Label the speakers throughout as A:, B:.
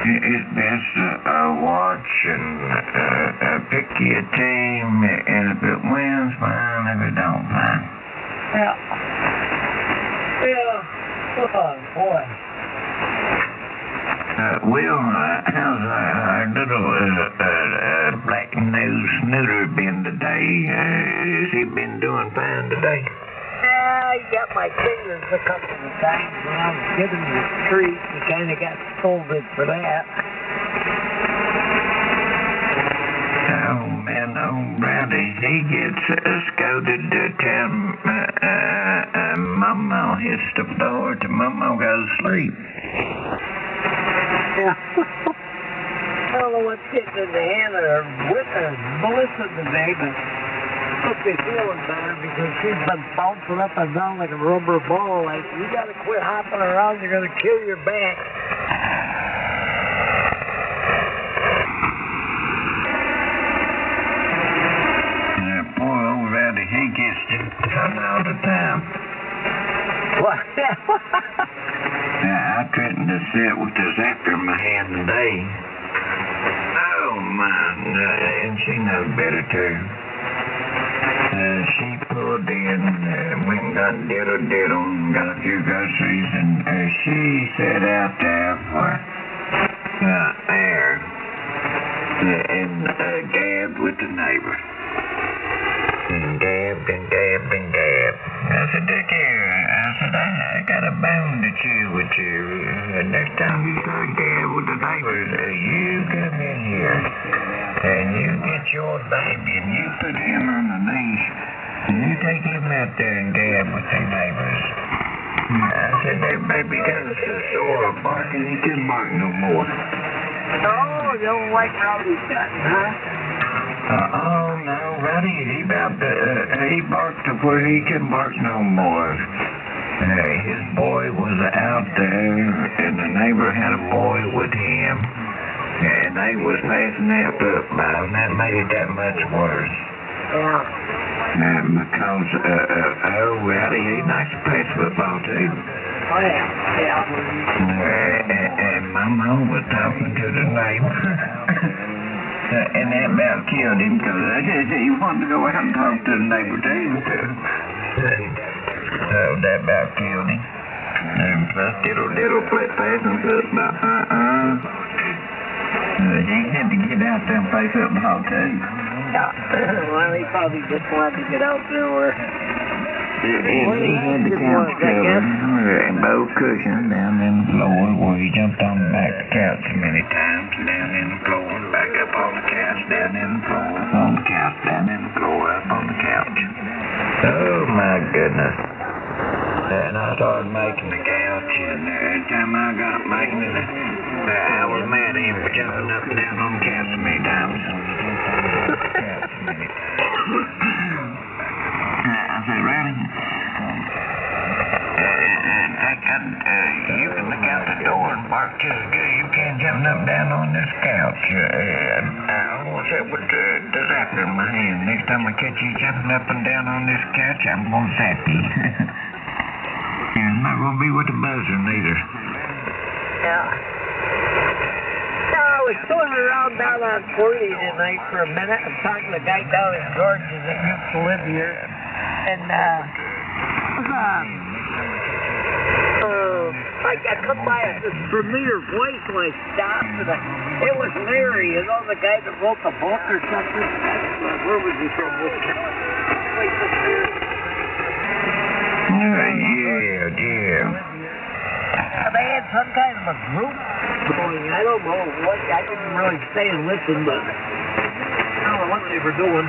A: It's best to watch and pick your team, and if it wins, fine. If it don't, fine.
B: Yeah. Oh, boy.
A: Will, how's our little black-nosed snooter been today? Has he been doing fine today?
B: I got my fingers a couple of times when I was giving him the treat. He kind of got scolded for that.
A: Oh, man, old Brownie, he gets scolded to tell Mama hits the floor till Mama goes to sleep.
B: Yeah. I don't know what's getting in the hand of Melissa today, but must be feeling better because she's been bouncing up and down like a rubber ball. Like, you got to quit hopping around, you're going to kill your back.
A: Poor old Rowdy, he gets done all the time.
B: What?
A: I threatened to sit with this after in my hand today. Oh, man, and she knows better, too. She pulled in, went and got diddle and got a few groceries, and she sat out there for air and gabbed with the neighbor. And gabbed and gabbed and gabbed. I said, look here, I said, I got a bone to chew with you. Next time you start gab with the neighbors, you come in here and you get your baby and you put him on the leash and you take him out there and gab with the neighbors. I said, that baby got so sore barking he couldn't bark no more.
B: Oh, you don't like Rowdy's cutting, huh?
A: Oh, no, Rowdy, he barked to where he couldn't bark no more. His boy was out there, and the neighbor had a boy with him, and they was passing that football, and that made it that much worse.
B: Yeah.
A: Because, Rowdy, he likes to play football, too.
B: Oh, yeah.
A: And my mom was talking to the neighbor. And that about killed him because he wanted to go out and talk to the neighbor too. So that about killed him. And plus diddle play fast and football. He had to get out there and play football too.
B: Well, he probably just wanted to get out there where...
A: And he had the couch cover and both cushions down in the floor where he jumped on the back of the couch many times, down in the floor, back up on the couch, down in the floor, up on the couch, down in the floor, up on the couch. Oh my goodness. And I started making the couch, and every time I got making it, I was mad at him for jumping up and down on the couch so many times. I said, Rowdy, you can look out the door and bark just as good. You can't jump up and down on this couch. I almost said with the zapper in my hand. Next time I catch you jumping up and down on this couch, I'm going to zap you. And it's not going to be with the buzzer neither.
B: Yeah. I was going around down on 40 tonight for a minute and talking to the guy down in Georgia that used to live here. And, I come by this Premier Voice and I stopped and it was Larry, you know, the guy that wrote the book or something. Where was he from?
A: Yeah.
B: They had some kind of a group going. I don't know what. I didn't really stay and listen, but I don't know what they were doing.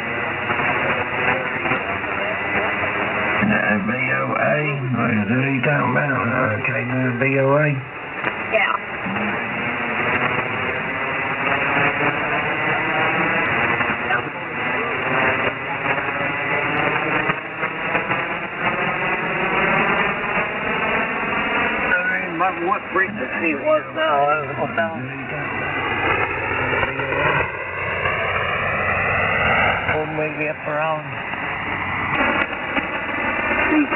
A: VOA? What is that you talking about? VOA?
B: Yeah. What frequency it was now? I don't know now. Well, maybe up around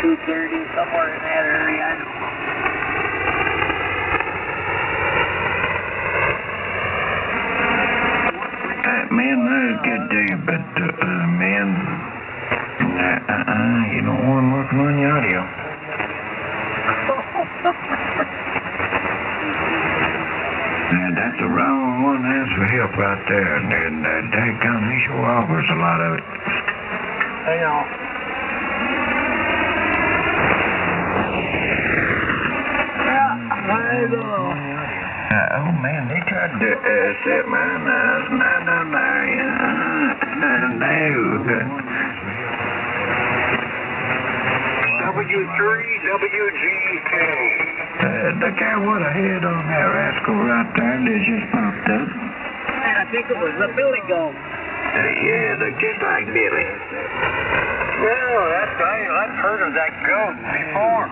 B: 230, somewhere in that area. I don't know.
A: man, that's good too, but, man, you don't want him working on your audio. That's the wrong one. That's for help right there. And daggone, he sure offers a lot of it.
B: I know. Yeah, I know.
A: Oh man, they tried to set mine not on there. W3WGK. Look at what I had on that rascal right there. It just popped up.
B: I think it was a Billy Goat.
A: Yeah, look just like Billy.
B: Well, I've heard of that goat before.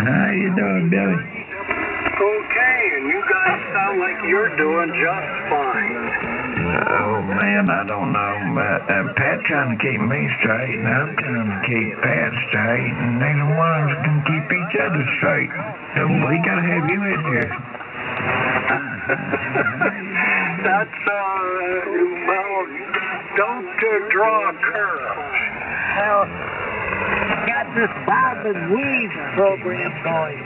A: How you doing, Billy?
B: Okay, and you guys sound like you're doing just fine.
A: Oh, man, I don't know, but Pat's trying to keep me straight, and I'm trying to keep Pat straight, and neither one of us can keep each other straight. So we gotta have you in here.
B: That's, well, don't draw a curve. Well, got this Bob and Weave program going.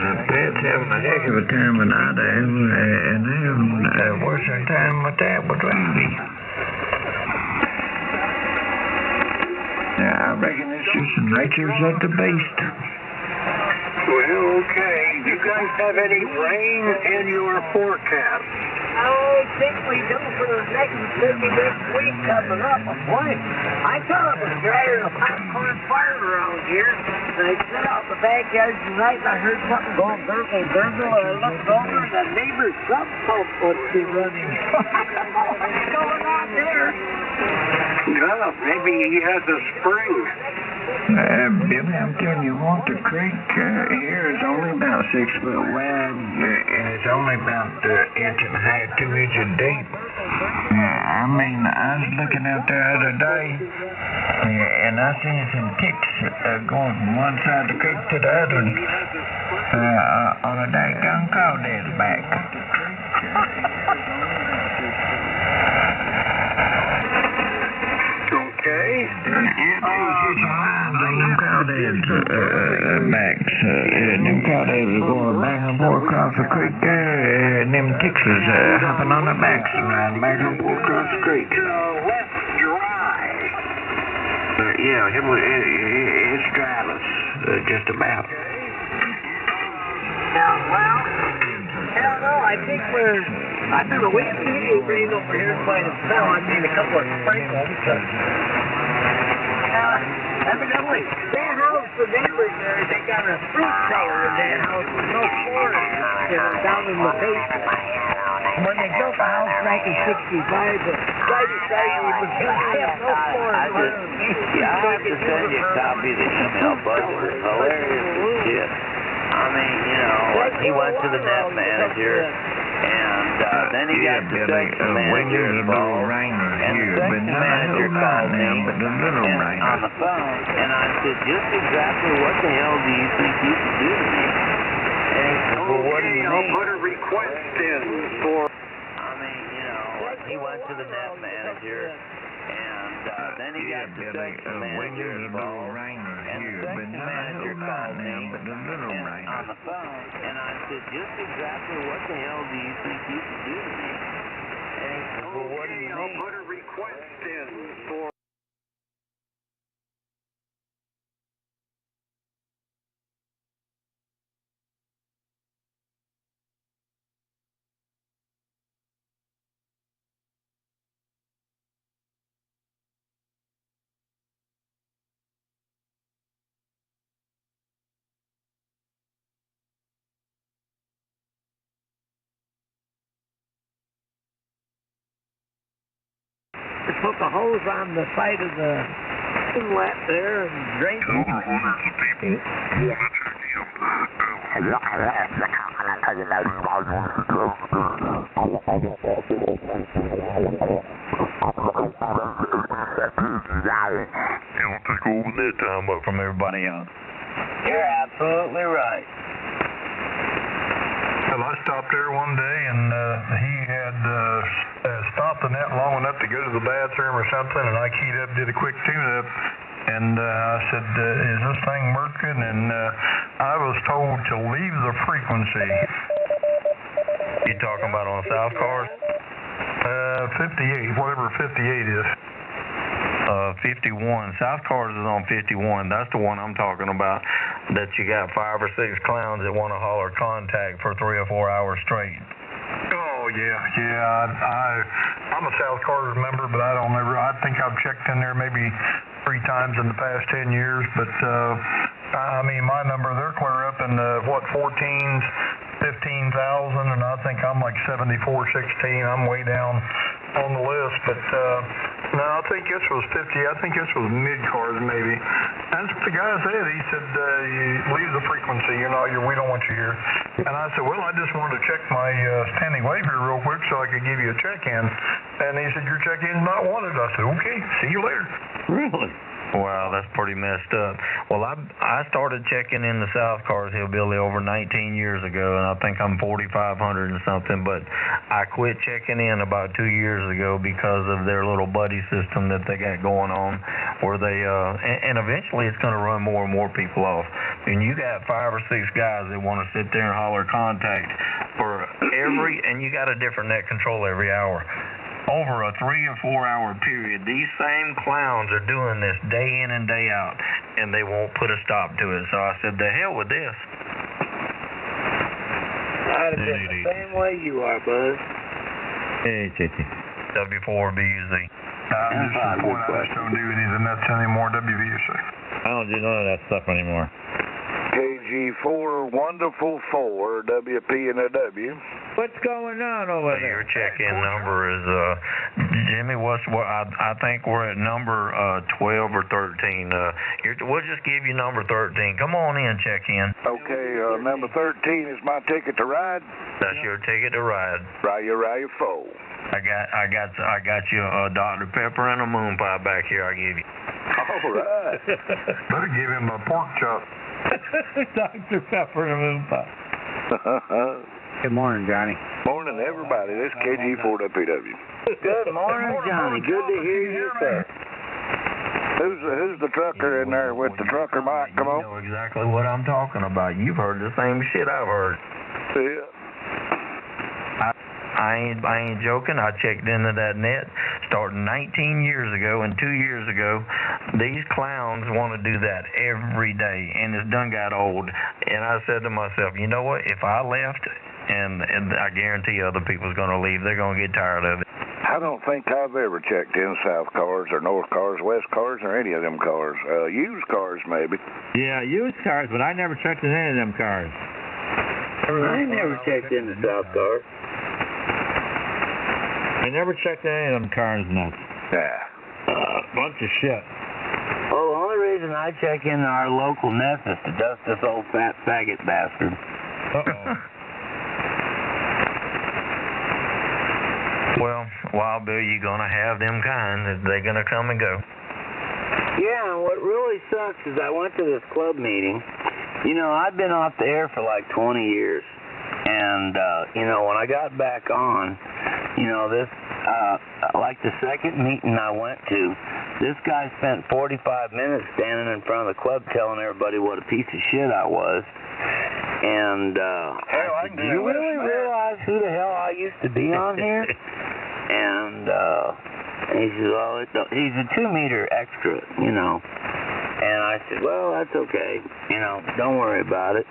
A: Pat's having a heck of a time with I do, and having a worse time with that with Randy. I reckon it's just the natures of the beast.
B: Well, okay. Do you guys have any rain in your forecast? I think we do for the next week coming up. Boy, I thought it was drier than a popcorn fire around here. And I sat out in the backyard tonight and I heard something going gurgle, gurgle. And I looked over and the neighbor's sump pump must be running. What's going on there? Yeah, maybe he has a spring.
A: Billy, I'm telling you what, the creek here is only about 6 foot wide, and it's only about inch and a half, 2 inches deep. I mean, I was looking out there the other day, and I seen some ticks going from one side of the creek to the other on a daggone crawdad's back.
B: Okay.
A: Them crawdads backs, them crawdads are going back and forth across the creek there, and them ticks is hopping on their backs and riding back and forth across the creek.
B: Left dry.
A: Yeah, it's dryless, just about.
B: Now, well, I don't know. I think I don't know, we haven't had any rain over here quite a spell. I mean, a couple of sprinkles. Evidently, that house, the neighbors there, they got a fruit cellar in that house with no floors down in the basement. When they built the house back in 65, the guy decided he was going to have no floors.
C: I have to send you a copy of the email, bud. It was hilarious as shit. I mean, you know, he went to the net manager, and then he got the section manager involved, and the section manager called me on the phone, and I said, just exactly what the hell do you think you can do to me? And he said, well, what do you mean?
B: I'll put a request in for...
C: I mean, you know, he went to the net manager, and then he got the section manager involved, and the section manager called me on the phone, and I said, just exactly what the hell do you think you can do to me? And he said, well, what do you mean?
B: I'll put a request in for... Put the hose on the side of the inlet there and drain it.
D: Take all the net time up from everybody else.
C: You're absolutely right.
E: Well, I stopped there one day, and he had stopped the net long enough to go to the bathroom or something, and I keyed up, did a quick tune-up, and I said, is this thing working? And I was told to leave the frequency.
F: You talking about on South Cars?
E: 58, whatever 58 is.
F: 51. South Cars is on 51. That's the one I'm talking about, that you got 5 or 6 clowns that want to holler contact for 3 or 4 hours straight.
E: Oh, yeah. I'm a South Cars member, but I think I've checked in there maybe 3 times in the past 10 years, but I mean, my number, they're clear up in the, 14s, 15,000, and I think I'm like 7416. I'm way down on the list, but no, I think this was 50. I think this was mid-cars maybe. That's what the guy said. He said, you leave the frequency. We don't want you here. And I said, well, I just wanted to check my standing wave here real quick so I could give you a check-in. And he said, your check-in's not wanted. I said, okay, see you later.
B: Really?
F: Wow, that's pretty messed up. Well, I started checking in the South Cars Hillbilly over 19 years ago, and I think I'm 4,500 and something, but I quit checking in about 2 years ago because of their little buddy system that they got going on, where they, and eventually it's going to run more and more people off. And you got 5 or 6 guys that want to sit there and holler contact for and you got a different net control every hour. Over a 3 or 4 hour period, these same clowns are doing this day in and day out, and they won't put a stop to it. So I said, the hell with this.
B: I'd have been the same way you are, Buzz.
G: Hey, JT.
F: W4BUZ.
E: I'm just reporting I just don't do any of the nuts anymore, WVUC.
G: I don't do none of that stuff anymore.
A: KG4, Wonderful 4, WP and a W.
G: What's going on over there?
F: Your check-in number is, Jimmy, I think we're at number 12 or 13. We'll just give you number 13. Come on in, check in.
A: Okay, number 13 is my ticket to ride.
F: That's your ticket to ride.
A: Raya 4.
F: I got you a Dr. Pepper and a moon pie back here. I give you.
A: All right.
E: Better give him a pork chop.
G: Dr. Pepper and a moon pie.
B: Good morning, Johnny.
A: Morning, everybody. This is KG4WPW.
B: Good morning, Johnny. Good to hear you, sir.
A: Who's the trucker in there with the trucker mic? Come on.
F: You know exactly what I'm talking about. You've heard the same shit I've heard.
A: Yeah.
F: I ain't joking. I checked into that net starting 19 years ago, and 2 years ago, these clowns want to do that every day, and it's done got old. And I said to myself, you know what? If I left, and I guarantee other people's going to leave, they're going to get tired of it.
A: I don't think I've ever checked in South Cars or North Cars, West Cars, or any of them cars. Used cars, maybe.
G: Yeah, used cars, but I never checked in any of them cars.
B: I never checked into South Cars.
G: I never checked in any of them cars, nuts.
A: Yeah.
G: Bunch of shit.
B: Well, the only reason I check in our local net is to dust this old fat faggot bastard.
G: Uh-oh.
F: Well, Wild Bill, you're going to have them kind. They're going to come and go.
B: Yeah, and what really sucks is I went to this club meeting. You know, I've been off the air for like 20 years. And, you know, when I got back on, you know, this, like the second meeting I went to, this guy spent 45 minutes standing in front of the club telling everybody what a piece of shit I was. And, I said, do you really realize who the hell I used to be on here? And he says, well, he's a 2-meter extra, you know. And I said, well, that's okay. You know, don't worry about it.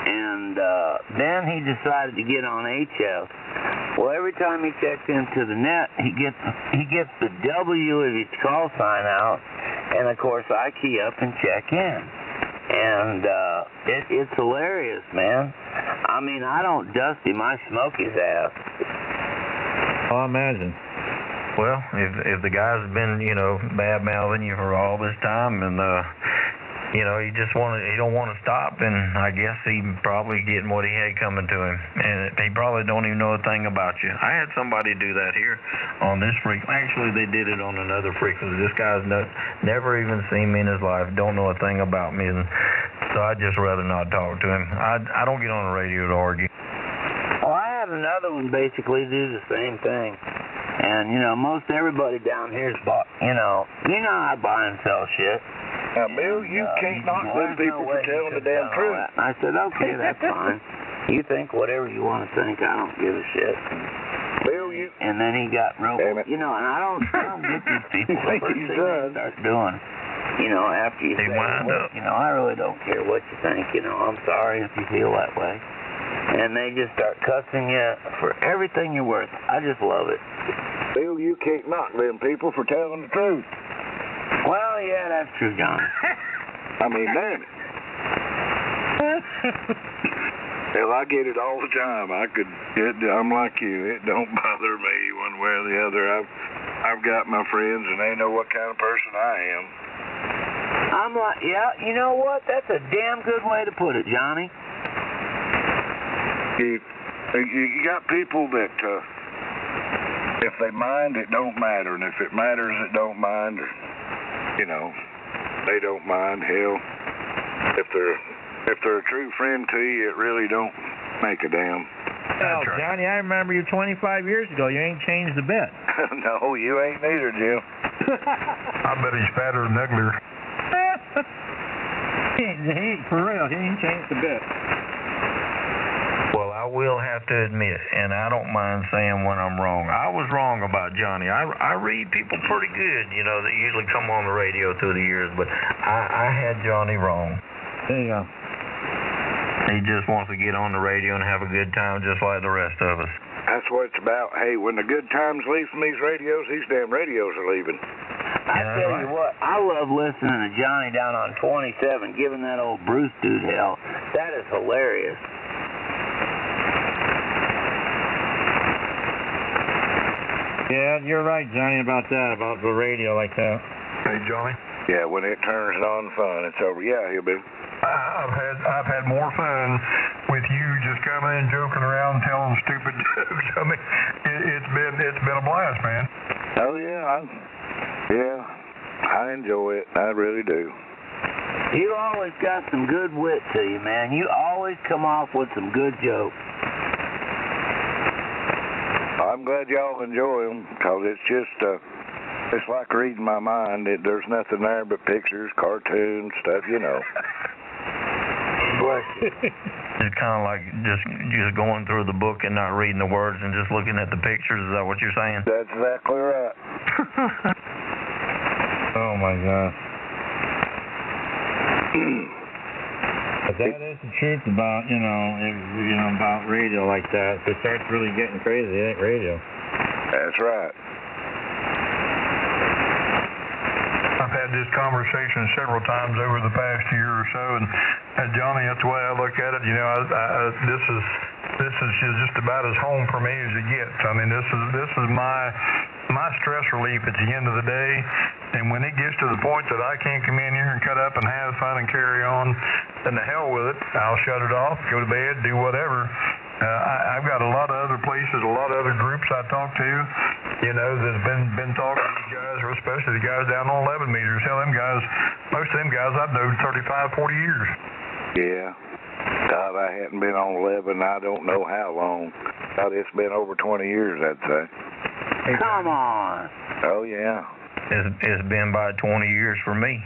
B: And then he decided to get on HF. Well, every time he checks into the net, he gets the W of his call sign out. And, of course, I key up and check in. And it's hilarious, man. I mean, I don't dust him. I smoke his ass.
G: I'll imagine.
F: Well, if the guy's been, you know, bad-mouthing you for all this time, and, you know, he don't want to stop, and I guess he probably getting what he had coming to him. And he probably don't even know a thing about you. I had somebody do that here on this frequency. Actually, they did it on another frequency. This guy's never even seen me in his life, don't know a thing about me, and so I'd just rather not talk to him. I don't get on the radio to argue.
C: another one basically do the same thing. And, you know, most everybody down here's bought, you know how I buy and sell shit.
A: Now, Bill, you can't knock them people for telling the damn truth.
C: I said, okay, that's fine. You think whatever you want to think. I don't give a shit.
A: Bill, you...
C: And then he got real, you know, and I don't get these people. The first thing they start doing, you know, after you say, you know, I really don't care what you think. You know, I'm sorry if you feel that way. And they just start cussing you for everything you're worth. I just love it.
A: Bill, you can't knock them people for telling the truth.
C: Well, yeah, that's true, John.
A: I mean, damn it. Hell, I get it all the time. I'm like you. It don't bother me one way or the other. I've got my friends, and they know what kind of person I am.
C: I'm like, yeah, you know what? That's a damn good way to put it, Johnny.
A: You got people that, if they mind, it don't matter, and if it matters, it don't mind. Or, you know, they don't mind. Hell, if they're a true friend to you, it really don't make a damn.
G: Oh, Johnny, I remember you 25 years ago. You ain't changed a bit.
A: No, you ain't neither, Jim.
E: I bet he's fatter and uglier.
G: he ain't, for real, he ain't changed a bit.
F: Well, I will have to admit, and I don't mind saying when I'm wrong. I was wrong about Johnny. I read people pretty good, you know, that usually come on the radio through the years, but I had Johnny wrong.
G: There you go.
F: He just wants to get on the radio and have a good time just like the rest of us.
A: That's what it's about. Hey, when the good times leave from these radios, these damn radios are leaving.
C: I tell you what, I love listening to Johnny down on 27 giving that old Bruce dude hell. That is hilarious.
G: Yeah, you're right, Johnny, about that, about the radio like that.
E: Hey, Johnny.
A: Yeah, when it turns on fun, it's over. Yeah, he'll be.
E: I've had more fun with you just coming in, joking around, telling stupid jokes. I mean, it's been a blast, man.
A: Oh yeah, I enjoy it. I really do.
C: You always got some good wit to you, man. You always come off with some good jokes.
A: I'm glad y'all enjoy them, because it's just, it's like reading my mind. There's nothing there but pictures, cartoons, stuff, you know.
C: Bless you.
F: It's kind of like just going through the book and not reading the words and just looking at the pictures. Is that what you're saying?
A: That's exactly right.
G: Oh, my gosh. But that is the truth about, about radio like that. If it starts really getting crazy, it ain't radio.
A: That's right.
E: I've had this conversation several times over the past year or so, and Johnny, that's the way I look at it. You know, this is just about as home for me as it gets. I mean, this is my stress relief at the end of the day. And when it gets to the point that I can't come in here and cut up and have fun and carry on, then the hell with it. I'll shut it off, go to bed, do whatever. I've got a lot of other places, a lot of other groups I talk to, you know, that's been talking to these guys, or especially the guys down on 11 meters. Hell, them guys, most of them guys I've known 35, 40 years.
A: Yeah. God, I hadn't been on 11, I don't know how long. God, it's been over 20 years, I'd say.
C: Come on.
A: Oh, yeah.
F: It's been about 20 years for me.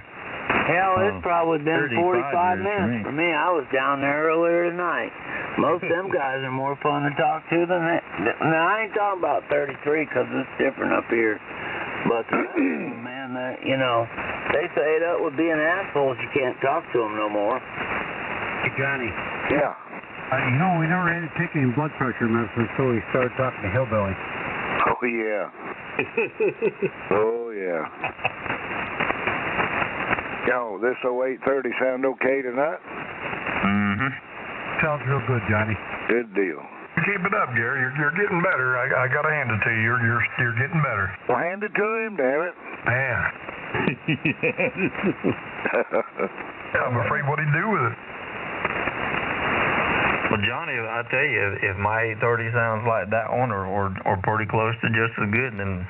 C: Hell, it's probably been 45 minutes for me. I was down there earlier tonight. Most of them guys are more fun to talk to than that. Now, I ain't talking about 33 because it's different up here. But, man, you know, they say it up with being assholes. You can't talk to them no more.
B: Hey, Johnny.
A: Yeah.
B: We never had to take any blood pressure medicine until we started talking to Hillbilly.
A: Oh, yeah. Oh, yeah. Yo, this 0830 sound okay tonight?
F: Mm-hmm.
B: Sounds real good, Johnny.
A: Good deal.
E: Keep it up, Gary. You're getting better. I got to hand it to you. You're getting better.
A: Well, hand it to him, damn it.
E: Man. I'm afraid what he'd do with it.
F: Well, Johnny, I tell you, if my 830 sounds like that one or pretty close to just as good, then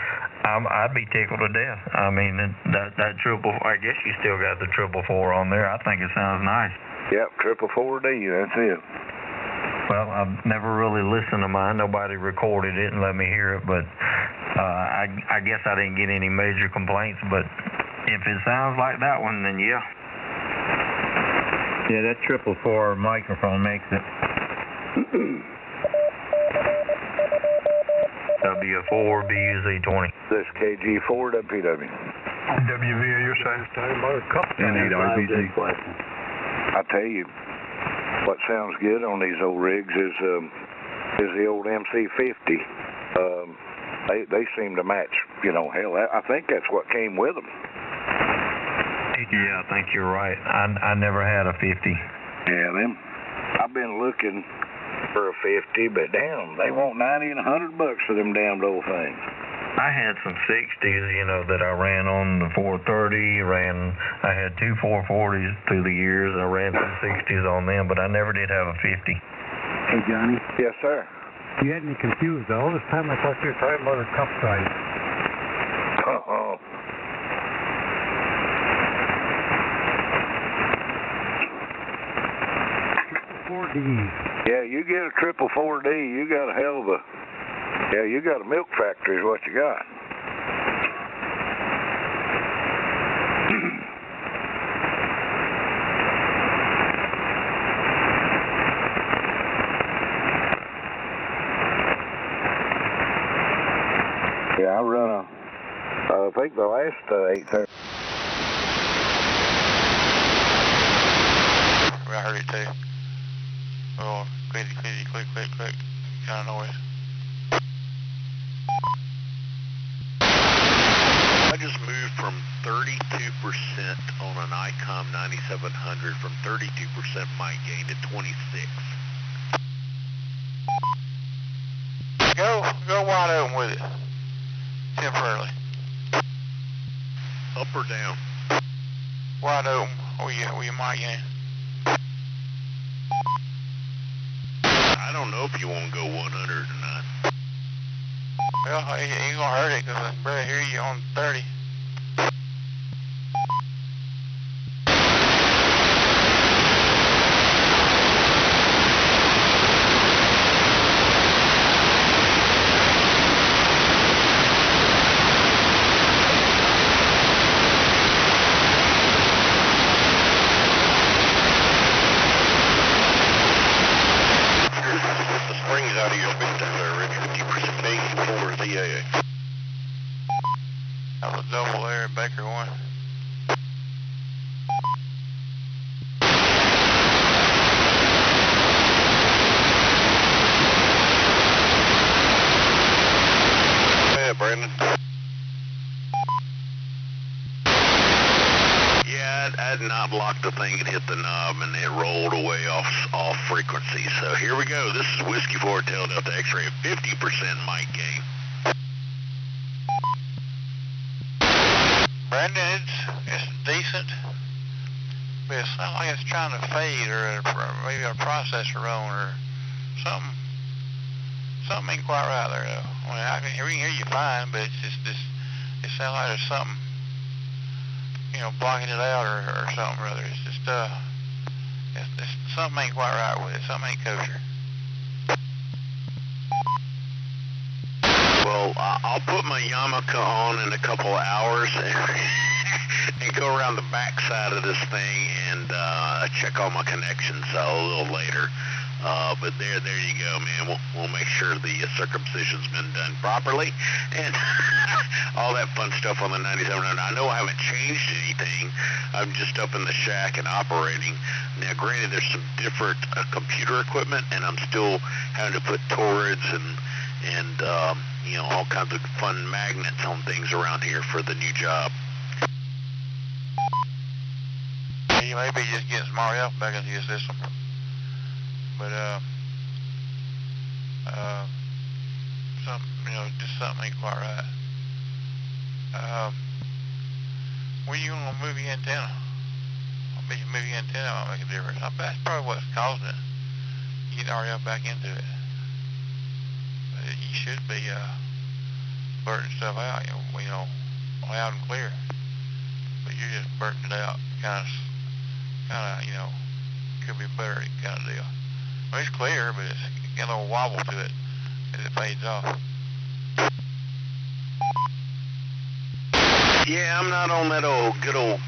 F: I'd be tickled to death. I mean, that triple, I guess you still got the 444 on there. I think it sounds nice.
A: Yep, 444D, that's it.
F: Well, I've never really listened to mine. Nobody recorded it and let me hear it, but I guess I didn't get any major complaints. But if it sounds like that one, then yeah.
G: Yeah, that 444 microphone makes it.
F: W4 BUZ20.
A: This KG4 WPW.
E: WVA, you're saying?
G: N8RPG.
A: I tell you, what sounds good on these old rigs is the old MC50. They seem to match. You know, hell, I think that's what came with them.
F: Yeah, I think you're right. I never had a 50.
A: Yeah, them. I've been looking for a 50, but damn, they want $90 and $100 for them damned old things.
F: I had some 60s, you know, that I ran on the 430. I had two 440s through the years. I ran some 60s on them, but I never did have a 50.
B: Hey, Johnny.
A: Yes, sir.
B: You had me confused. All this time I thought you were talking about a cup size.
A: Uh-oh.
B: Four Ds.
A: Yeah, you get a 444D, you got a hell of a... Yeah, you got a milk factory is what you got. Yeah, I run I think the last 830.
H: I heard it too. Oh, click, kind of noise.
I: I just moved from 32% on an ICOM 9700 from 32% mic gain to 26.
H: Go wide open with it. Temporarily.
I: Up or down?
H: Wide open. Oh yeah, with your mic gain.
I: I don't know if you want to go 100 or not.
H: Well, you ain't gonna hurt it because I can barely hear you on 30.
I: Out of your speed down there, Richard. Keep precipitation for ZAA.
H: That was double there, Baker 1.
I: Go ahead, Brandon. Yeah, I'd not blocked the thing and hit the knob, and it rolled away off frequency. So here we go. This is Whiskey 4 Tail Delta X-ray at 50% mic gain.
H: Brandon, it's decent, but it's not like it's trying to fade or maybe a processor wrong or something. Something ain't quite right there though. I mean, we can hear you fine, but it's just it sounds like there's something, you know, blocking it out or something or other. It's just something ain't quite right with it. Something ain't kosher.
I: Well, I'll put my yarmulke on in a couple of hours and go around the back side of this thing and check all my connections a little later. But there you go, man. We'll make sure the circumcision's been done properly and all that fun stuff on the 9700. I know I haven't changed anything. I'm just up in the shack and operating. Now, granted, there's some different computer equipment, and I'm still having to put Torrids and you know, all kinds of fun magnets on things around here for the new job.
H: You may be just getting some RF back into your system. But, something, you know, just something ain't quite right. Where you gonna move your antenna? I bet you move your antenna might make a difference. I bet that's probably what's causing it. You get RF back into it. But you should be, blurting stuff out, you know, loud and clear. But you're just blurting it out, kinda, you know, could be better kind of deal. Well, it's clear, but it's got a little wobble to it as it fades off.
I: Yeah, I'm not on that good old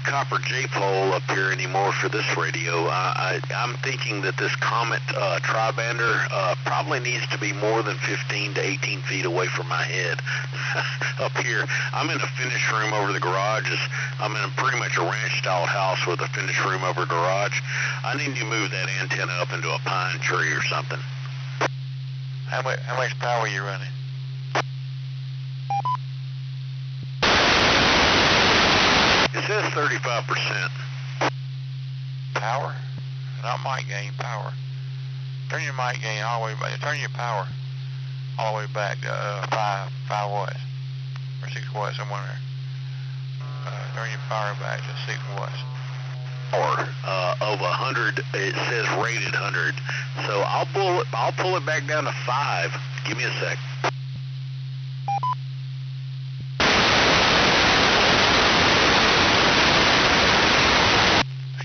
I: copper J-pole up here anymore for this radio. I'm thinking that this Comet tri-bander probably needs to be more than 15 to 18 feet away from my head up here. I'm in a finish room over the garage. I'm in pretty much a ranch-style house with a finish room over garage. I need to move that antenna up into a pine tree or something.
H: How much power are you running?
I: It says 35%.
H: Power? Not mic gain, power. Turn your mic gain all the way back. Turn your power all the way back to 5 watts. Or 6 watts, somewhere there. Turn your power back to 6 watts.
I: Or of 100, it says rated 100. So I'll pull it back down to 5. Give me a sec.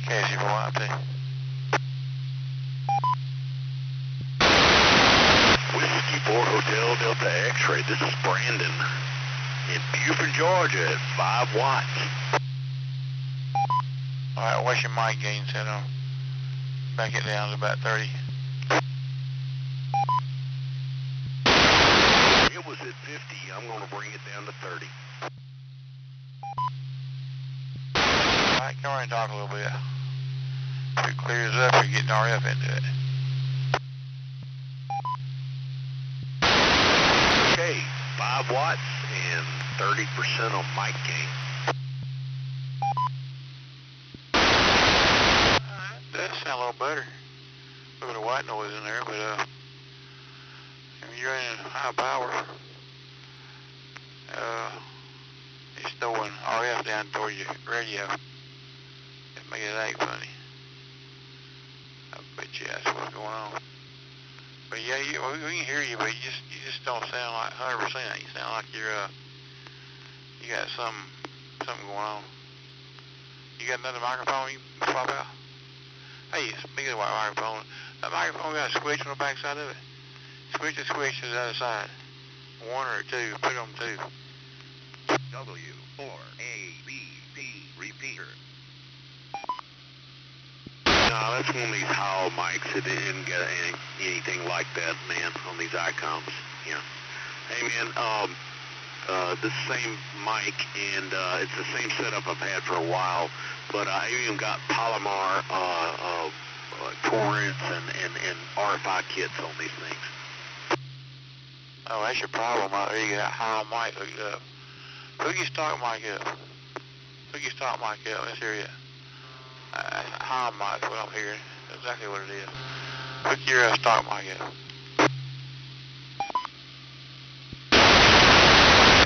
H: Casey for YP.
I: Whiskey 4 Hotel Delta X-ray. This is Brandon in Buford, Georgia at 5 watts.
H: Alright, what's your mic gain set on? Back it down to about 30.
I: It was at 50. I'm going to bring it down to 30.
H: Alright, come on and talk a little bit. If it clears up, you're getting RF into it.
I: Okay, 5 watts and 30% on mic gain.
H: That sounds a little better. A little bit of white noise in there, but if you're running high power, it's throwing RF down towards your radio. It makes it act funny. I bet you that's what's going on. But yeah, we can hear you, but you just don't sound like 100%. You sound like you got something going on. You got another microphone you can swap out? Hey, speaking of microphone, that microphone got a switch on the back side of it. Switch the switch to the other side. 1 or 2, put on 2.
I: W4ABB repeater. No, that's one of these Howell mics. It didn't get anything like that, man, on these ICOMs. Yeah. Hey, man, this same mic, and it's the same setup I've had for a while, but I even got Palomar torrents and RFI kits on these things.
H: Oh, that's your problem out there. You got high mic hooked up. Hook your stock mic up. Hook your stock mic up. Let's hear it. High mic is what I'm hearing. That's exactly what it is. Hook your stock mic up.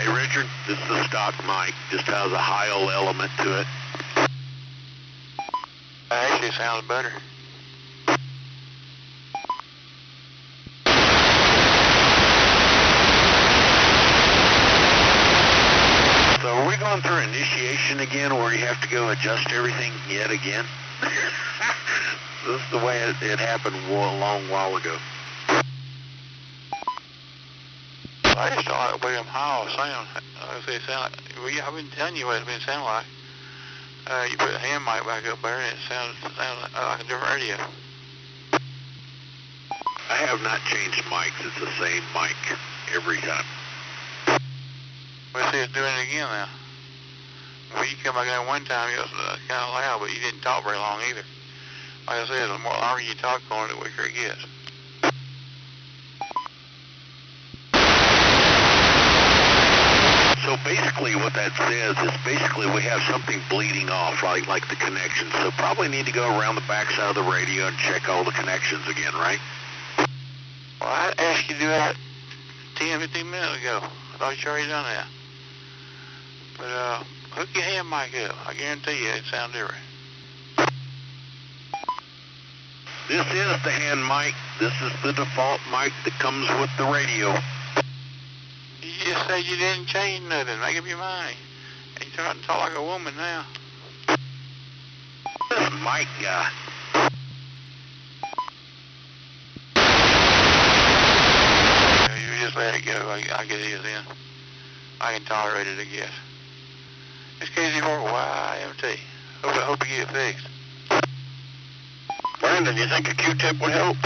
I: Hey, Richard, this is a stock mic. Just has a high-old element to it.
H: Actually, it sounds better.
I: So are we going through initiation again where you have to go adjust everything yet again? This is the way it happened a long while ago.
H: I just don't like William Howell sound. If it sound like, well, yeah, I've been telling you what it's been sounding like. You put the hand mic back up there and it sounds like a different radio.
I: I have not changed mics. It's the same mic every time.
H: Well, see, it's doing it again now. Well, you come back in one time, it was kind of loud, but you didn't talk very long either. Like I said, the more longer you talk on it, the weaker it gets.
I: So basically what that says is basically we have something bleeding off, right, like the connections. So probably need to go around the backside of the radio and check all the connections again, right?
H: Well, I asked you to do that 10, 15 minutes ago. I thought you already done that. But hook your hand mic up. I guarantee you it sounds different.
I: This is the hand mic. This is the default mic that comes with the radio.
H: You just said you didn't change nothing. Make up your mind. And you're trying to talk like a woman now.
I: This mic guy.
H: go. I get it then. I can tolerate it, I guess. It's KZ4YMT. Hope you get it fixed.
I: Brandon, you think a Q-tip would help?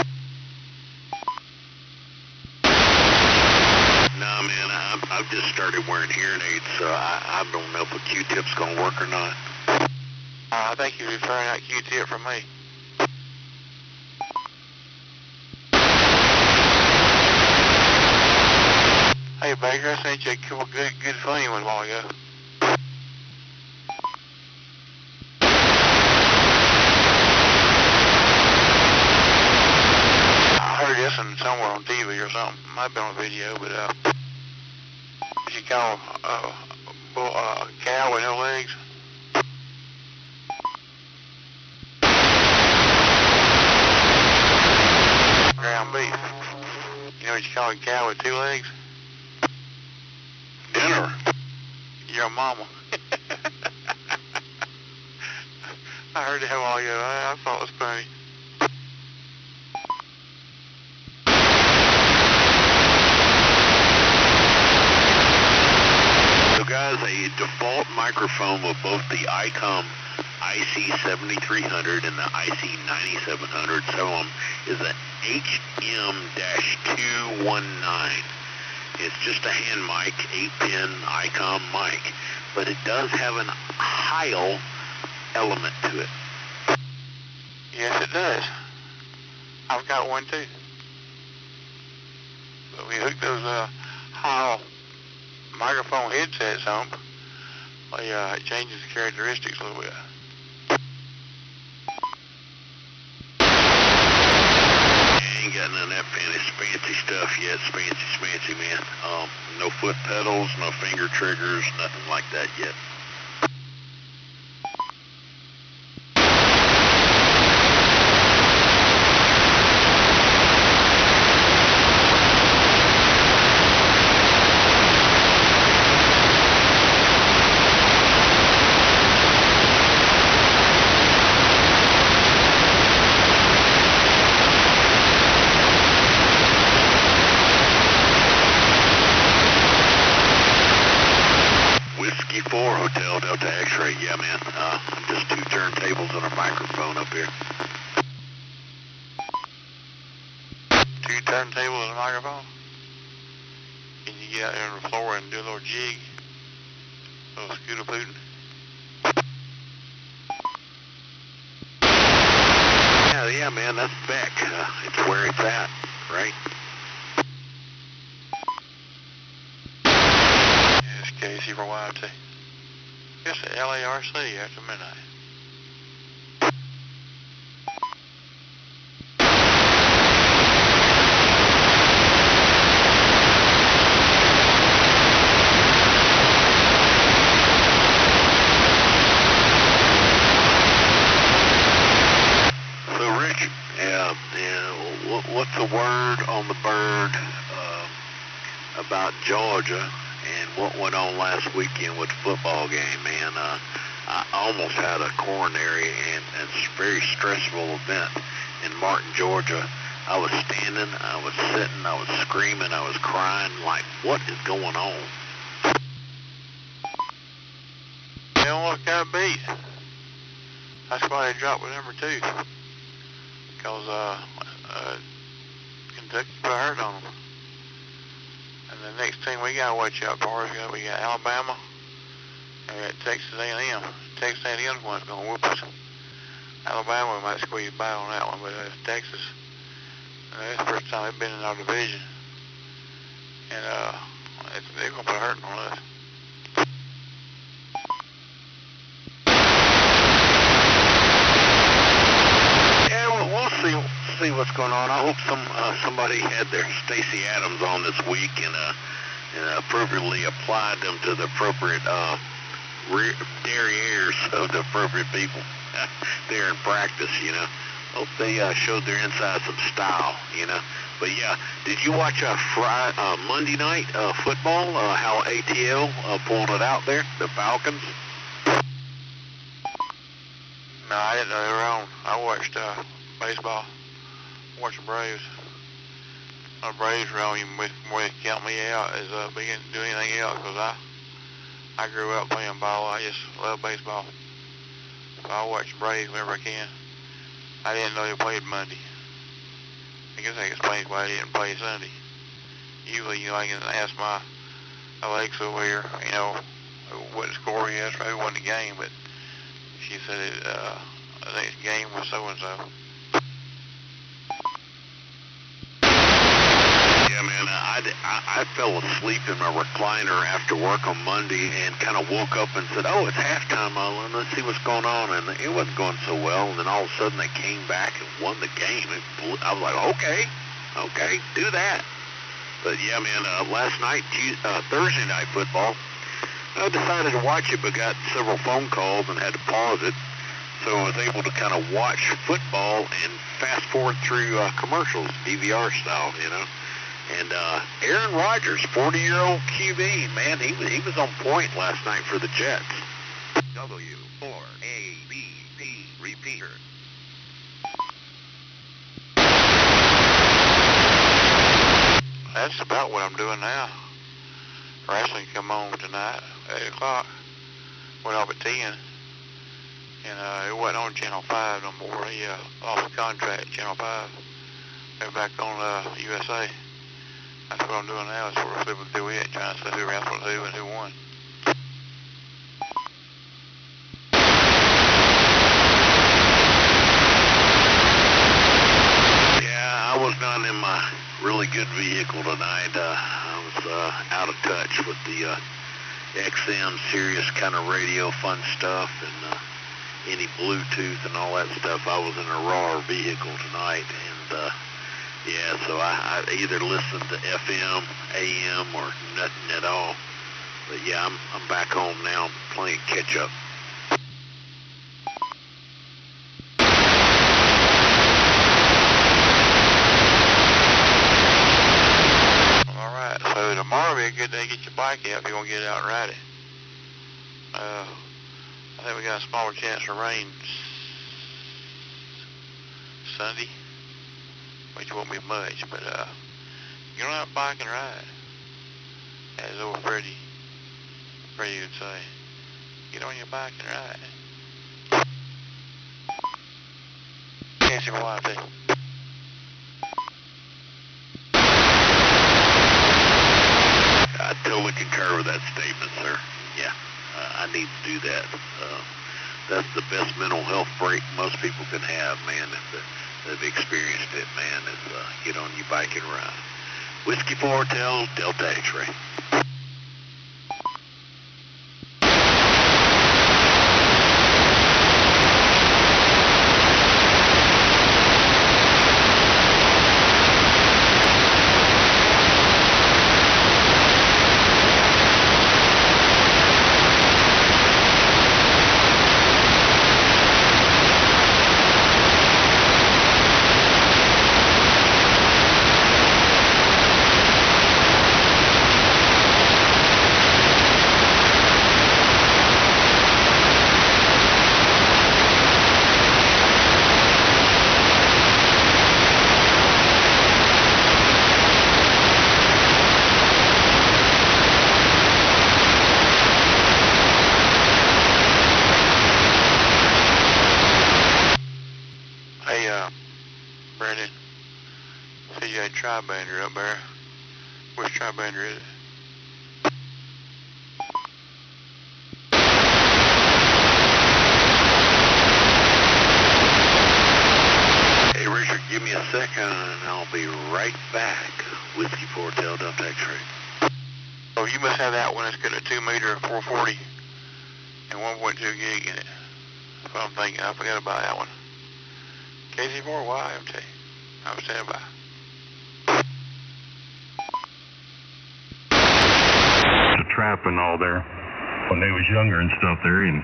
I: Nah, man, I've just started wearing hearing aids, so I don't know if a Q-tip's gonna work or not.
H: I think you're referring that Q-tip from me. Hey, Baker, I sent you a couple good funny ones a while ago. I heard this one somewhere on TV or something. Might be on a video, but you call a cow with no legs. Ground beef. You know what you call a cow with 2 legs?
I: Dinner.
H: Your mama. I heard that a while ago. I thought it was funny.
I: So guys, a default microphone with both the ICOM IC7300 and the IC9700, so is an HM-219. It's just a hand mic, 8-pin ICOM mic, but it does have an Heil element to it.
H: Yes, it does. I've got one too. But we hooked those Heil microphone headsets on. It changes the characteristics a little bit.
I: Ain't got none of that fancy stuff yet, fancy, man. No foot pedals, no finger triggers, nothing like that yet. Whiskey 4 Hotel Delta X-Ray, yeah, man. Just 2 turntables and a microphone up here.
H: 2 turntables and a microphone? Can you get out there on the floor and do a little jig? A little scooter pootin'?
I: Yeah, man, that's Beck. It's where it's at, right?
H: Yes, KZ4YMT. It's the LARC after midnight.
I: So, Rich, what's the word on the bird about Georgia and what went on last weekend with the football game, man? I almost had a coronary, and it's a very stressful event in Martin, Georgia. I was standing, I was sitting, I was screaming, I was crying, like, what is going on?
H: They almost got beat. That's why they dropped with number 2. Because Kentucky put a hurt on them. And the next team we got to watch out for is we got Alabama and we got Texas A&M. Texas A&M's one's going to whoop us. Alabama might squeeze by on that one, but Texas, it's the first time they've been in our division. And they're going to put a hurting on us.
I: See what's going on. I hope somebody had their Stacey Adams on this week and appropriately applied them to the appropriate derrieres of the appropriate people there in practice, you know. Hope they showed their inside some style, you know. But yeah, did you watch Monday night football? How ATL pulled it out there, the Falcons?
H: No, I didn't know they were on. I watched baseball. Watching Braves. my Braves wrong even before they count me out as being to do anything else, because I grew up playing ball. I just love baseball. So I watch the Braves whenever I can. I didn't know they played Monday. I guess that explains why they didn't play Sunday. Usually, you know, I can ask my Alexa over here, you know, what the score is or who won the game, but she said I think the game was so-and-so.
I: Yeah, man, I fell asleep in my recliner after work on Monday and kind of woke up and said, oh, it's halftime, let's see what's going on. And it wasn't going so well. And then all of a sudden they came back and won the game. I was like, okay, do that. But yeah, man, last night, Thursday night football, I decided to watch it, but got several phone calls and had to pause it. So I was able to kind of watch football and fast forward through commercials, DVR style, you know. And Aaron Rodgers, 40-year-old QB, man, he was on point last night for the Jets. W4ABP repeater.
H: That's about what I'm doing now. Wrestling come on tonight, 8 o'clock. Went off at 10. And it wasn't on Channel 5 no more. He lost the contract at Channel 5. They're back on USA. That's what I'm doing now, is sort of flipping through it, trying to see who wrestled who and who won.
I: Yeah, I was not in my really good vehicle tonight. I was out of touch with the XM Sirius kind of radio fun stuff and any Bluetooth and all that stuff. I was in a raw vehicle tonight, and yeah, so I either listened to FM, AM, or nothing at all. But yeah, I'm back home now, playing catch up.
H: All right, so tomorrow will be a good day to get your bike out if you want to get out and ride it. I think we got a smaller chance of rain Sunday, which won't be much, but you don't have a bike and ride. As old Freddie would say, get on your bike and ride. Can't see my wife there.
I: I totally concur with that statement, sir. Yeah, I need to do that. That's the best mental health break most people can have, man. If they've experienced it, man, is get on your bike and ride. Whiskey 4 Hotel, Delta X-Ray.
H: Brandon, see you had Tri-Bander up there. Which Tri-Bander is it?
I: Hey, Richard, give me a second and I'll be right back. Whiskey 4 Hotel, Delta X-Ray.
H: Oh, you must have that one that's got a 2-meter 440 and 1.2 gig in it. That's what I'm thinking. I forgot about that one. KC4YMT. I'm standing by.
J: The trap and all there when they was younger and stuff there. And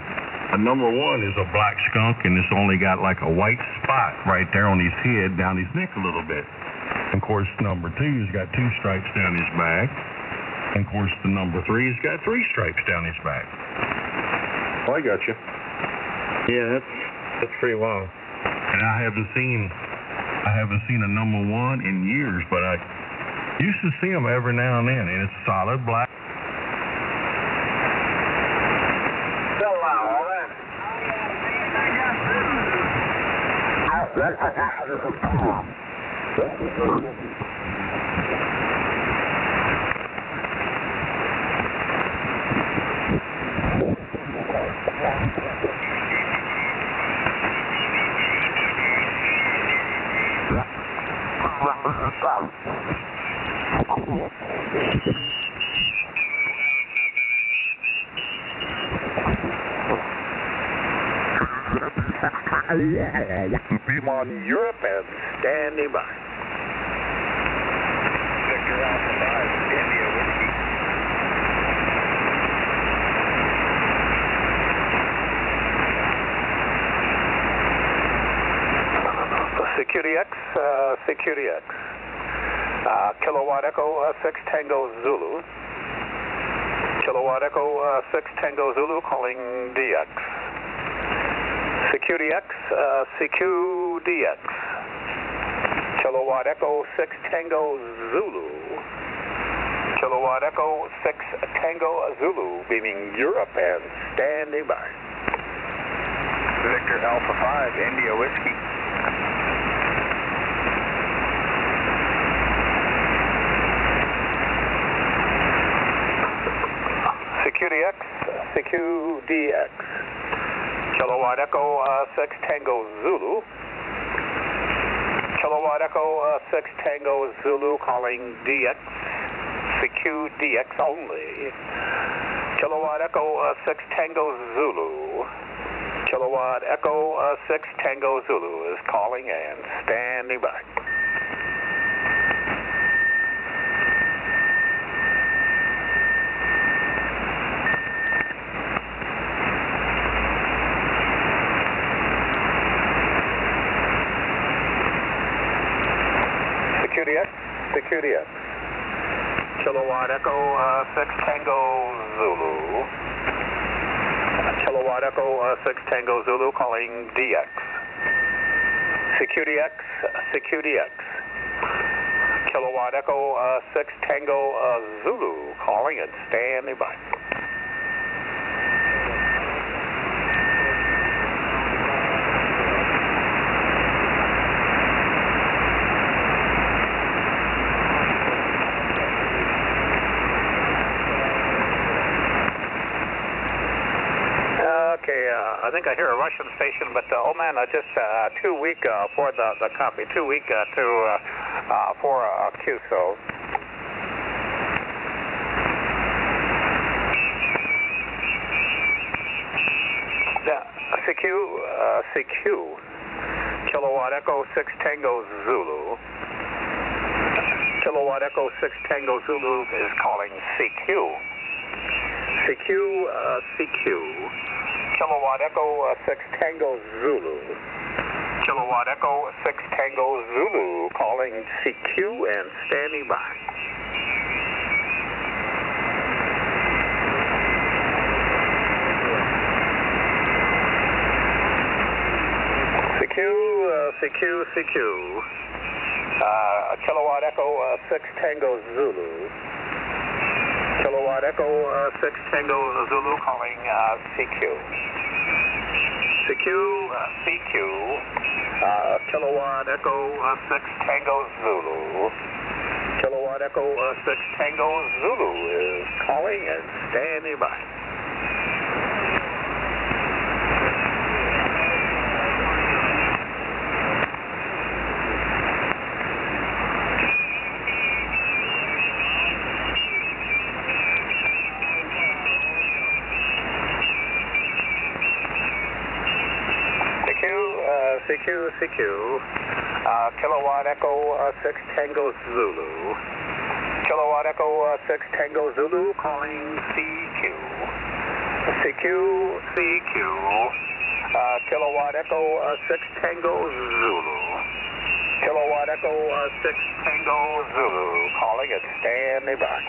J: number 1 is a black skunk, and it's only got like a white spot right there on his head, down his neck a little bit. And of course, number 2's got 2 stripes down his back. And of course, the number 3's got 3 stripes down his back.
G: Oh, I got you. Yeah, that's pretty long.
J: And I haven't seen a number 1 in years, but Used to see them every now and then, and it's solid black.
A: Still loud,
I: Piedmont, Europe, and standing by.
A: Victor Alpha 5, India Whiskey.
I: Security X, Security X. Kilowatt Echo 6 Tango Zulu. Kilowatt Echo 6 Tango Zulu calling DX. Security X, CQDX. Kilowatt Echo 6 Tango Zulu. Kilowatt Echo 6 Tango Zulu, beaming Europe and standing by.
A: Victor Alpha 5, India Whiskey.
I: Security X, CQDX. Kilowatt Echo 6 Tango Zulu. Kilowatt Echo 6 Tango Zulu calling DX. CQDX only. Kilowatt Echo 6 Tango Zulu. Kilowatt Echo 6 Tango Zulu is calling and standing by. Security X, Security X. Kilowatt Echo 6 Tango Zulu. Kilowatt Echo 6 Tango Zulu calling DX. Security X, Security X. Kilowatt Echo 6 Tango Zulu calling and standing by. Okay, I think I hear a Russian station, but oh man, just too weak for the copy. Too weak for QSO. CQ. Kilowatt Echo 6 Tango Zulu. Kilowatt Echo 6 Tango Zulu is calling CQ. CQ. Kilowatt Echo 6 Tango Zulu. Kilowatt Echo 6 Tango Zulu calling CQ and standing by. CQ. Kilowatt Echo 6 Tango Zulu. Kilowatt Echo 6 Tango Zulu calling CQ. CQ. Kilowatt Echo 6 Tango Zulu. Kilowatt Echo 6 Tango Zulu is calling and standing by. CQ. Kilowatt Echo 6 Tango Zulu. Kilowatt Echo 6 Tango Zulu calling CQ. Kilowatt Echo 6 Tango Zulu. Kilowatt Echo 6 Tango Zulu calling and standing by.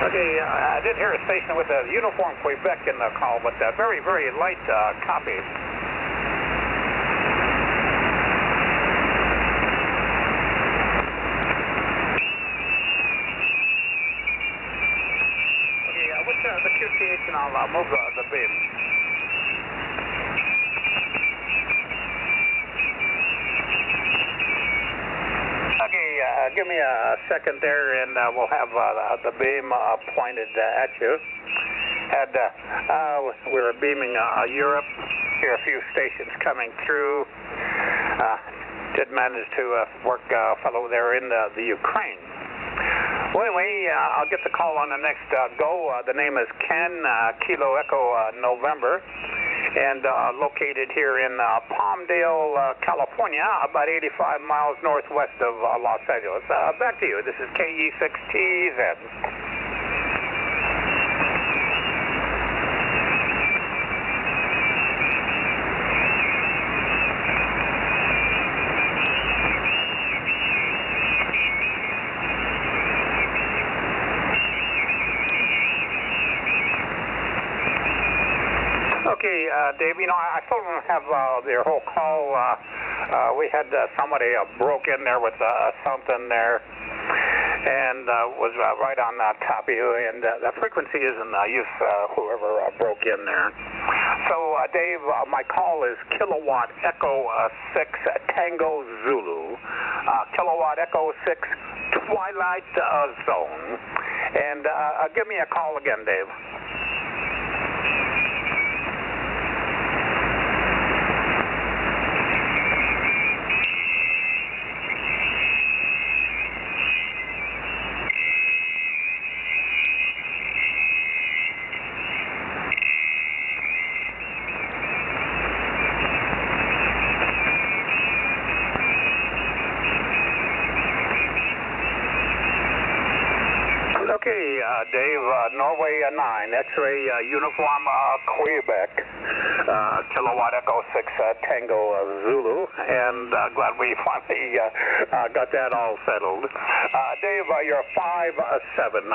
I: Okay,
K: here a station with a Uniform Quebec in the call, but very, very light copy. Okay, what's the QTH, and I'll move the beam. Give me a second there, and we'll have the beam pointed at you. We were beaming Europe. Here a few stations coming through. Did manage to work a fellow there in the Ukraine. Well, anyway, I'll get the call on the next go. The name is Ken, Kilo Echo November, and located here in Palmdale, California, about 85 miles northwest of Los Angeles. Back to you. This is KE6TZ. Okay, Dave, I told them to have their whole call. We had somebody broke in there with something there, and was right on top of you, and the frequency isn't use, whoever broke in there. So, Dave, my call is Kilowatt Echo 6 Tango Zulu, Kilowatt Echo 6 Twilight Zone, and give me a call again, Dave. Okay, Dave, Norway 9, X-ray Uniform Quebec, Kilowatt Echo 6 Tango Zulu, and glad we finally got that all settled. Dave, you're 5-7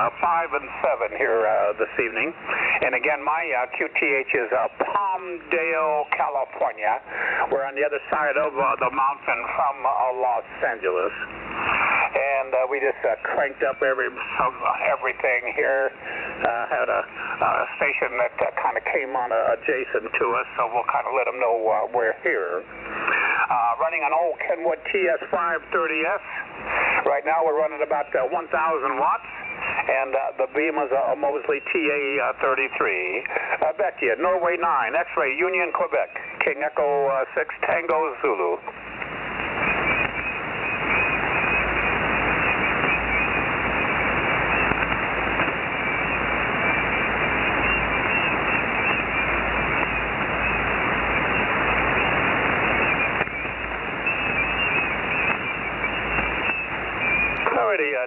K: here this evening, and again, my QTH is Palmdale, California. We're on the other side of the mountain from Los Angeles. And we just cranked up everything here. Had a station that kind of came on adjacent to us, so we'll kind of let them know we're here. Running an old Kenwood TS530S. Right now we're running about 1,000 watts, and the beam is a Mosley TA33. Back to you, Norway 9, X-ray Union, Quebec, King Echo 6 Tango Zulu.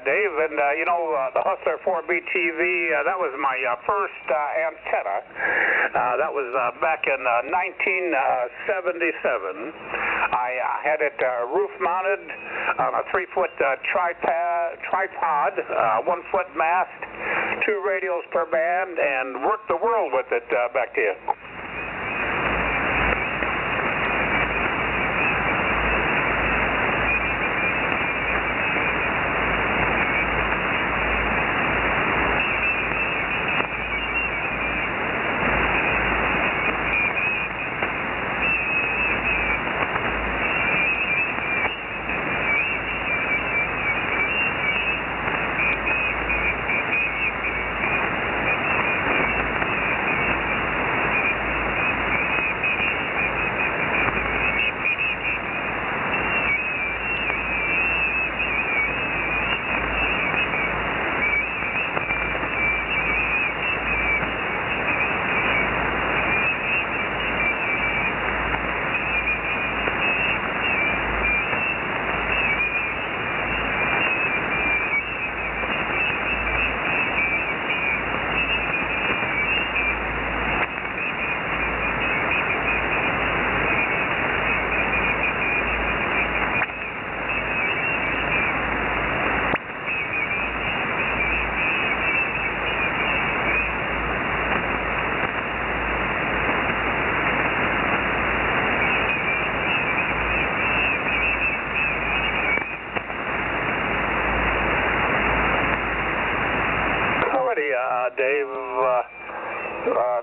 K: Dave, and the Hustler 4B TV, that was my first antenna. That was back in 1977. I had it roof mounted on a 3-foot tripod, 1-foot mast, 2 radios per band, and worked the world with it. Back to you.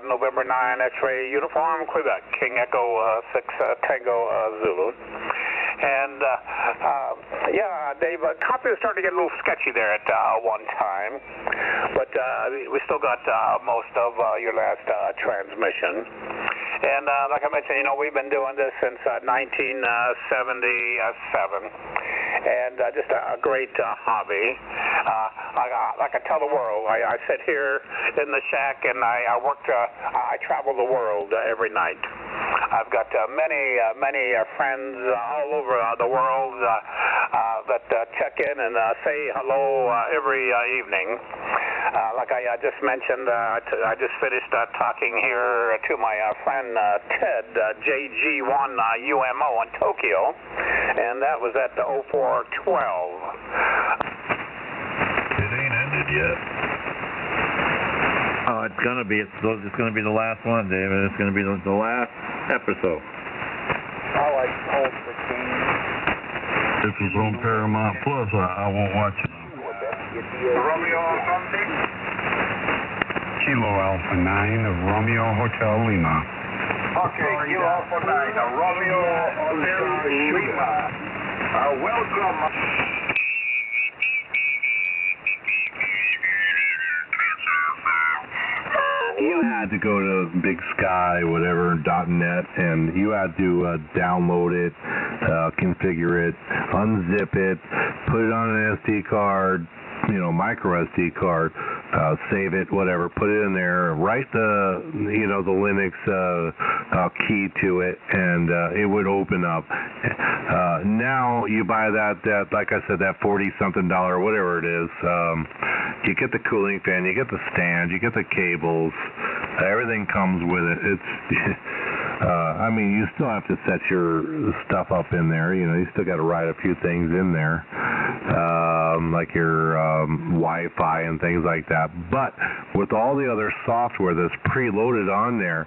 K: November 9, X-ray uniform, Quebec, King Echo 6 Tango Zulu. And, Dave, copy was starting to get a little sketchy there at one time, but we still got most of your last transmission. And like I mentioned, we've been doing this since 1977, and just a great hobby. Like I tell the world, I sit here in the shack and I travel the world every night. I've got many friends all over the world that check in and say hello every evening. Like I just mentioned, I just finished talking here to my friend Ted, JG1 UMO in Tokyo, and that was at 0412.
J: It ain't ended yet.
G: Oh, it's gonna be the last one, David. It's gonna be the last episode.
B: I like Old the King.
J: This is on Paramount Plus. I won't watch it.
K: Romeo something?
L: Kilo Alpha 9 of Romeo Hotel Lima.
K: Okay, Kilo Alpha 9 of Romeo Hotel Lima. Welcome.
M: You had to go to Big Sky, whatever, .net, and you had to download it, configure it, unzip it, put it on an SD card, micro SD card, save it, whatever, put it in there, write the Linux key to it, and it would open up. Now you buy that, like I said, that $40-something, whatever it is, you get the cooling fan, you get the stand, you get the cables, everything comes with it. It's, you still have to set your stuff up in there. You still got to write a few things in there, like your Wi-Fi and things like that. But with all the other software that's preloaded on there,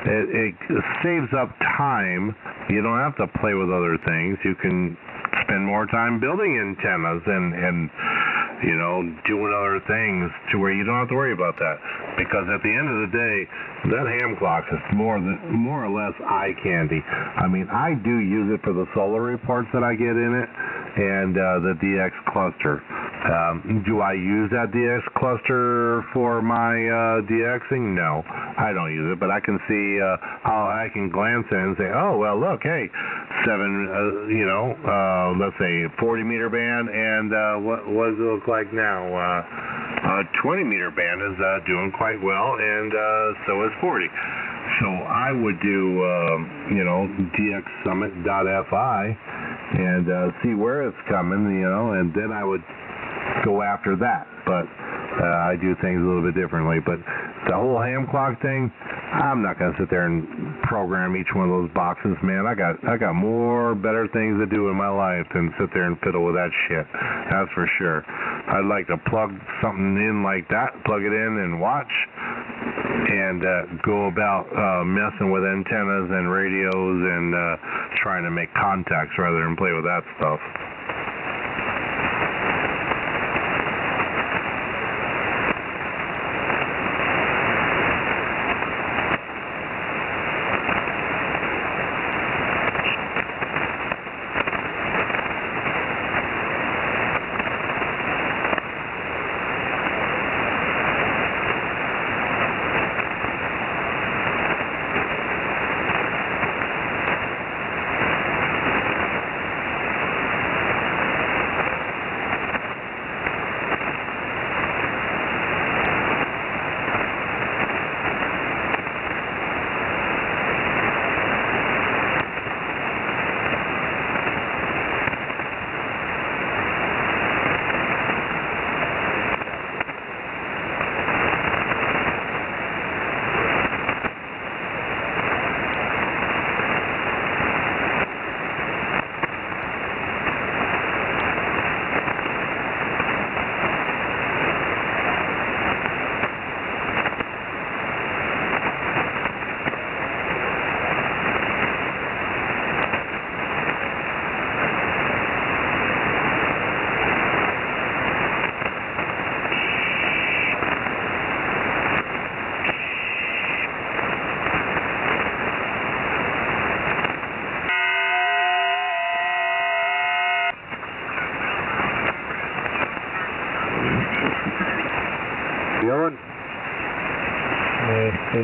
M: it saves up time. You don't have to play with other things. You can spend more time building antennas and doing other things to where you don't have to worry about that. Because at the end of the day, that ham clock is more or less eye candy. I do use it for the solar reports that I get in it and the DX cluster. Do I use that DX cluster for my DXing? No, I don't use it, but I can see I can glance in and say, oh, well, look, hey, 7, let's say 40 meter band, and what does it look like now? 20 meter band is doing quite well, and so is 40. So I would do, dxsummit.fi and see where it's coming, and then I would go after that. But I do things a little bit differently. But the whole ham clock thing, I'm not going to sit there and program each one of those boxes, man. I got more better things to do in my life than sit there and fiddle with that shit. That's for sure. I'd like to plug something in like that, plug it in and watch, and go about messing with antennas and radios and trying to make contacts rather than play with that stuff.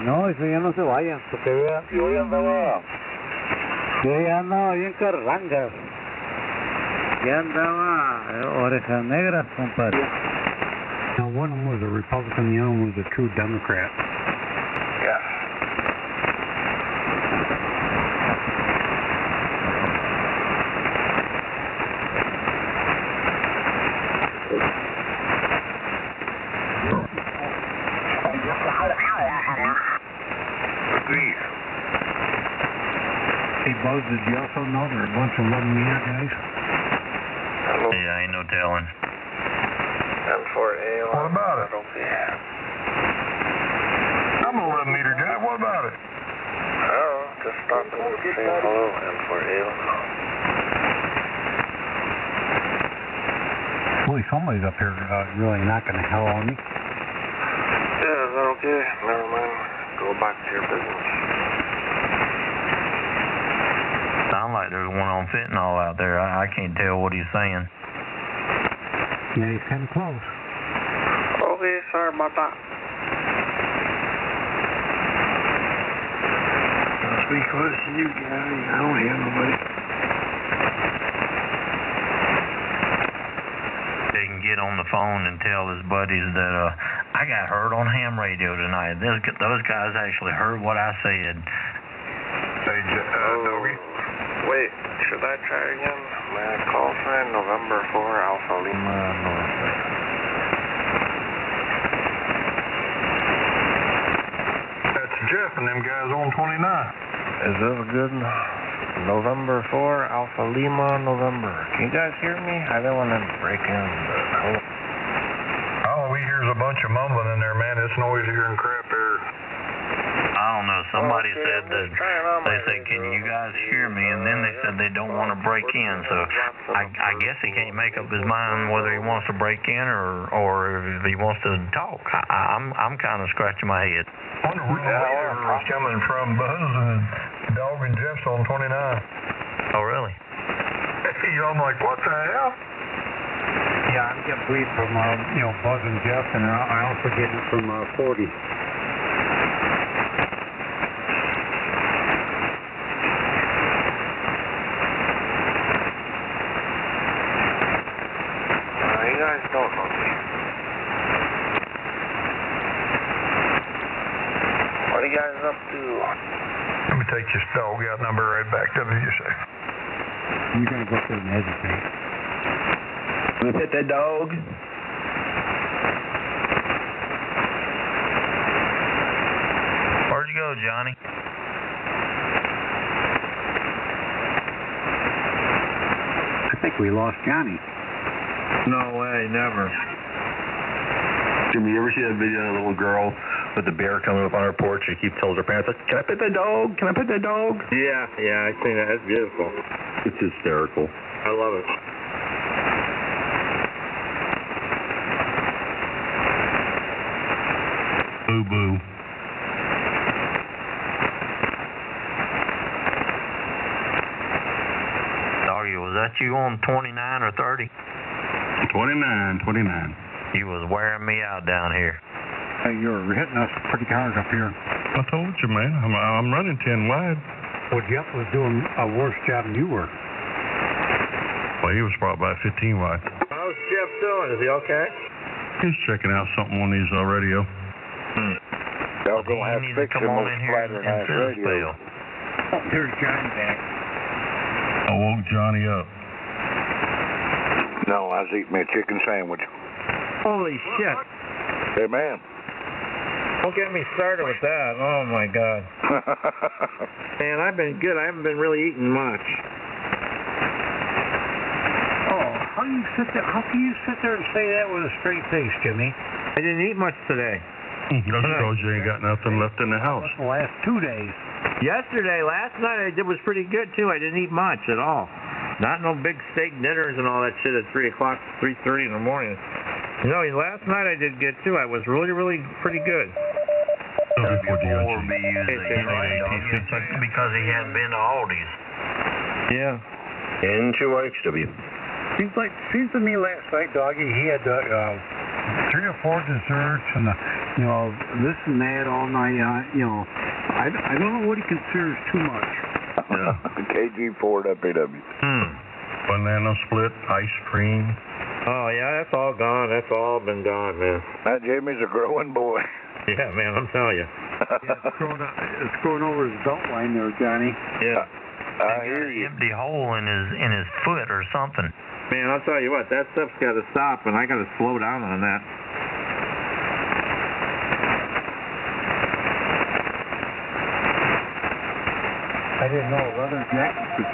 B: No, eso ya no se vayan, porque vean, yo ya andaba bien carrangas. Ya andaba orejas negras, compadre.
L: Now, one of them was a Republican, the other one was a true Democrat.
A: Yeah.
L: Hey, Buzz, did you also know there are a bunch of 11-meter guys?
F: Yeah, ain't no telling.
E: What about it? I'm an 11-meter guy. What about it?
A: Oh, just stopping to say hello, M4A.
L: Boy, somebody's up here really knocking the hell on me.
A: Yeah, is that okay? Never mind. Go back to your business.
F: Sound like there's one on fentanyl out there. I can't tell what he's saying.
L: Yeah, he's kind of close.
A: Okay, sorry about that. Must be close to you guys. I don't hear nobody.
F: They can get on the phone and tell his buddies that I got heard on ham radio tonight. Those guys actually heard what I said.
E: Hey, Doggy.
A: Wait, should I try again? My call sign November 4 Alpha Lima November.
E: That's Jeff and them guys on 29.
A: Is this good? November 4 Alpha Lima November. Can you guys hear me? I don't want to break in, but
E: All we hear is a bunch of mumbling in there, man. It's noisier than crap here.
F: I don't know. Somebody said that they said, "Can you guys hear me?" And then they said they don't want to break in. So I guess he can't make up his mind whether he wants to break in or if he wants to talk. I'm kind of scratching my head.
E: I wonder where the was coming from, Buzz and Dog and Jeff's on 29.
F: Oh, really?
E: I'm like, what the hell?
L: Yeah, I'm getting bleed from, Buzz and Jeff, and I also get it from 40.
A: you guys don't know me. What are you guys up to?
E: Let me take this dog out number right back. WSA.
L: You're going to go through and hesitate.
A: Let me pet that dog.
F: Where'd you go, Johnny?
L: I think we lost Johnny.
A: No way, never.
J: Jimmy, you ever see that video of the little girl with the bear coming up on her porch? She keeps telling her parents, like, "Can I pet that dog? Can I pet that dog?"
A: Yeah, I seen that. That's beautiful.
J: It's hysterical.
A: I love it.
J: Boo boo.
F: Doggy, was that you on 29 or 30?
J: 29.
F: You was wearing me out down here.
L: Hey, you're hitting us pretty hard up here.
J: I told you, man. I'm running 10 wide.
L: Well, Jeff was doing a worse job than you were.
J: Well, he was probably about 15 wide.
A: How's Jeff doing? Is he okay?
J: He's checking out something on his radio.
F: Well, you need to come on in here and fill the spell.
L: Oh, there's Johnny back.
J: I woke Johnny up.
K: No, I was eating me a chicken sandwich.
A: Holy shit.
K: Hey, man.
A: Don't get me started with that. Oh, my God. Man, I've been good. I haven't been really eating much.
L: Oh, how can you sit there and say that with a straight face, Jimmy?
A: I didn't eat much today.
J: That's because you ain't got nothing left in the house.
L: The last 2 days.
A: Last night I did was pretty good, too. I didn't eat much at all. Not no big steak dinners and all that shit at 3 o'clock, 3:30 in the morning. You know, last night I did good, too. I was really, really pretty good.
F: Because he hadn't been to Aldi's.
A: Yeah.
J: N2XW.
L: Seems to me last night, Doggy, he had 3 or 4 desserts and this and that all night. I don't know what he considers too much.
M: KG4WW.
J: Banana split, ice cream.
G: Oh, yeah, that's all gone. That's all been gone, man.
M: That Jimmy's a growing boy.
G: Yeah, man, I'm telling you.
L: It's growing over his belt line there, Johnny.
G: Yeah.
M: I hear you.
F: Empty hole in his foot or something.
G: Man, I'll tell you what, that stuff's got to stop, and I got to slow down on that.
L: I didn't know a leather jacket could,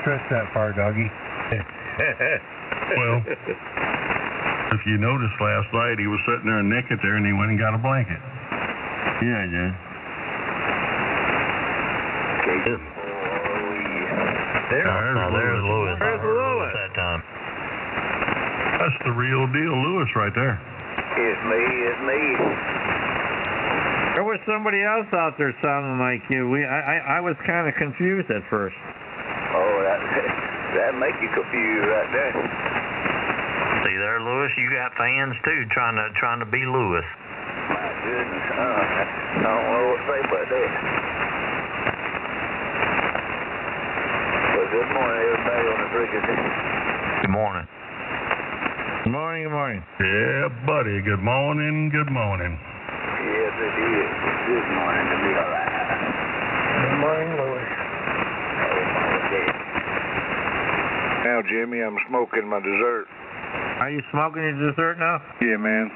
L: stretch that far, doggy.
J: Well, if you noticed last night, he was sitting there naked there, and he went and got a blanket. Yeah, he did.
F: There's Lewis.
G: There's Lewis.
F: That time.
J: That's the real deal, Lewis, right there.
A: It's me.
G: There was somebody else out there sounding like you. I was kind of confused at first.
A: Oh, that make you confused right there.
F: See there, Lewis, you got fans too trying to be Lewis.
A: My goodness, I don't know what to say about that. Well, good morning, everybody on the freaking.
F: Good morning.
G: Good morning, good morning.
J: Yeah, buddy. Good morning, good morning.
A: Yes, it is. Good morning to be alive. Good morning, Louis. Oh, my God.
M: Now, Jimmy, I'm smoking my dessert.
G: Are you smoking your dessert now?
M: Yeah, man.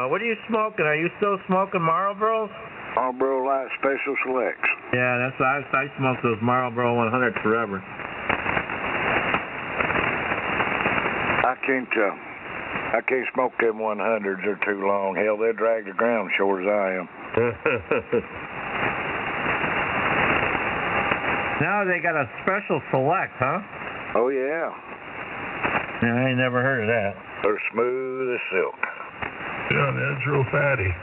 G: What are you smoking? Are you still smoking Marlboros?
M: Marlboro Light Special Selects.
G: Yeah, I smoked those Marlboro 100 forever.
M: I can't smoke them 100s. They're too long. Hell, they'll drag the ground short as I am.
G: Now they got a special select, huh?
M: Oh, yeah.
G: Yeah, I ain't never heard of that.
M: They're smooth as silk.
J: Yeah, that's real fatty.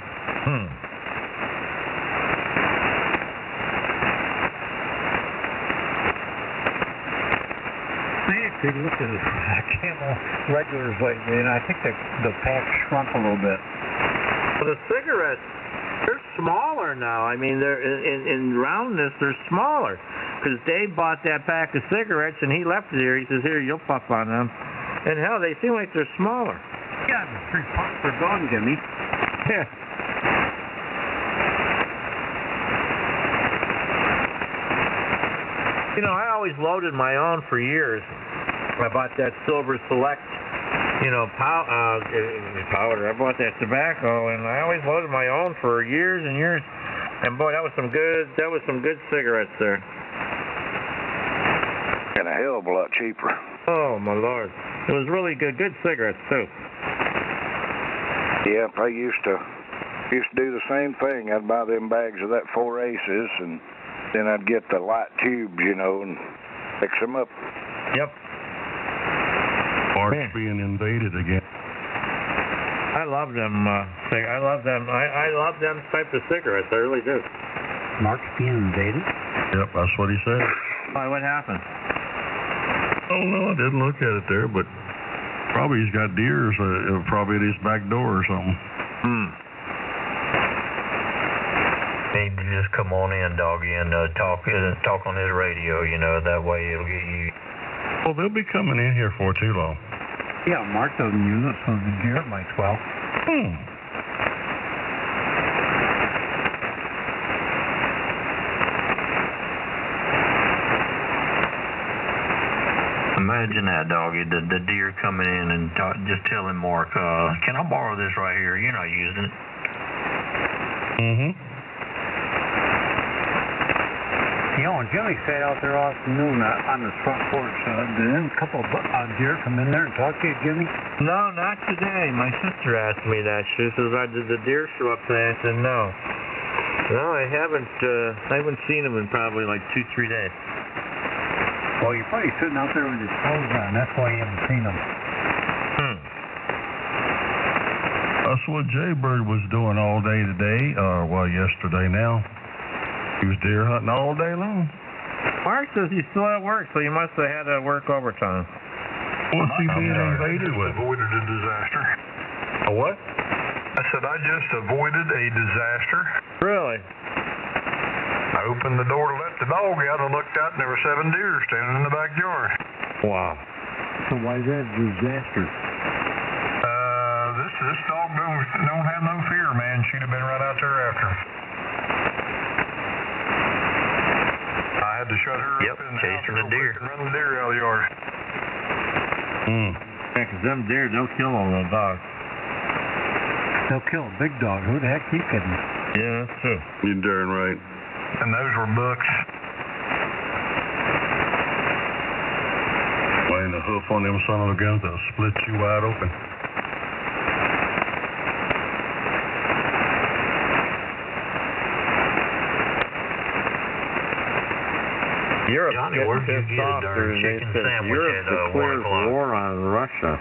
L: They look at Camel regulars lately, and I think the pack shrunk a little bit.
G: Well, the cigarettes, they're smaller now. I mean, they're in roundness, they're smaller. Because Dave bought that pack of cigarettes, and he left it here. He says, here, you'll puff on them. And hell, they seem like they're smaller.
L: Yeah, 3 puffs per gun, Jimmy.
G: Yeah. I always loaded my own for years. I bought that Silver Select, powder. I bought that tobacco, and I always loaded my own for years and years. And boy, that was some good cigarettes there.
M: And a hell of a lot cheaper.
G: Oh my Lord, it was really good cigarettes too.
M: Yeah, I used to do the same thing. I'd buy them bags of that 4 Aces, and then I'd get the light tubes, and fix them up.
G: Yep.
J: Mark's being invaded again.
G: I love them. I love them. I love them type of cigarettes. I really do.
L: Mark's being invaded?
J: Yep, that's what he said.
G: Why? What happened?
J: Oh no, I didn't look at it there, but probably he's got deers, probably at his back door or something.
F: Need to just come on in, doggy, and talk on his radio. That way it'll get you.
J: Well, they'll be coming in here for too long.
L: Yeah, Mark doesn't use it, so the deer might well.
F: Imagine that, doggy. The deer coming in and just telling Mark, can I borrow this right here? You're not using it.
L: And Jimmy sat out there all afternoon on his front porch. Did a couple of deer come in there and talk to you, Jimmy?
G: No, not today. My sister asked me that. She says, did the deer show up today? I said, no. No, I haven't seen them in probably like 2-3 days.
L: Well, you're probably sitting out there with his clothes on. That's why you haven't seen them.
J: That's what Jaybird was doing all day today, yesterday now. He was deer hunting all day long.
G: Mark says he's still at work, so you must have had to work overtime.
J: What's he being invaded with?
E: Avoided a disaster.
J: A what?
E: I said, I just avoided a disaster.
G: Really?
E: I opened the door to let the dog out and looked out, and there were 7 deer standing in the backyard.
G: Wow.
L: So why is that a disaster?
E: This dog don't have no fear, man. She'd have been right out there after him. I had to shut her up in the
F: chasing
E: house
F: the deer.
E: and run the deer out of the yard.
G: Yeah, 'cause them deer, they'll kill all those dogs.
L: They'll kill a big dog. Who the heck you kidding?
G: Yeah, that's true.
J: You're darn right.
E: And those were bucks.
J: Laying the hoof on them son of a guns, they'll split you wide open.
G: Europe
F: Johnny,
G: getting
F: where'd you
G: pissed
F: get a
G: off
F: darn
G: there. They
F: chicken
G: said
F: sandwich
G: Europe
F: at, 1
G: declares
F: o'clock?
G: war on Russia.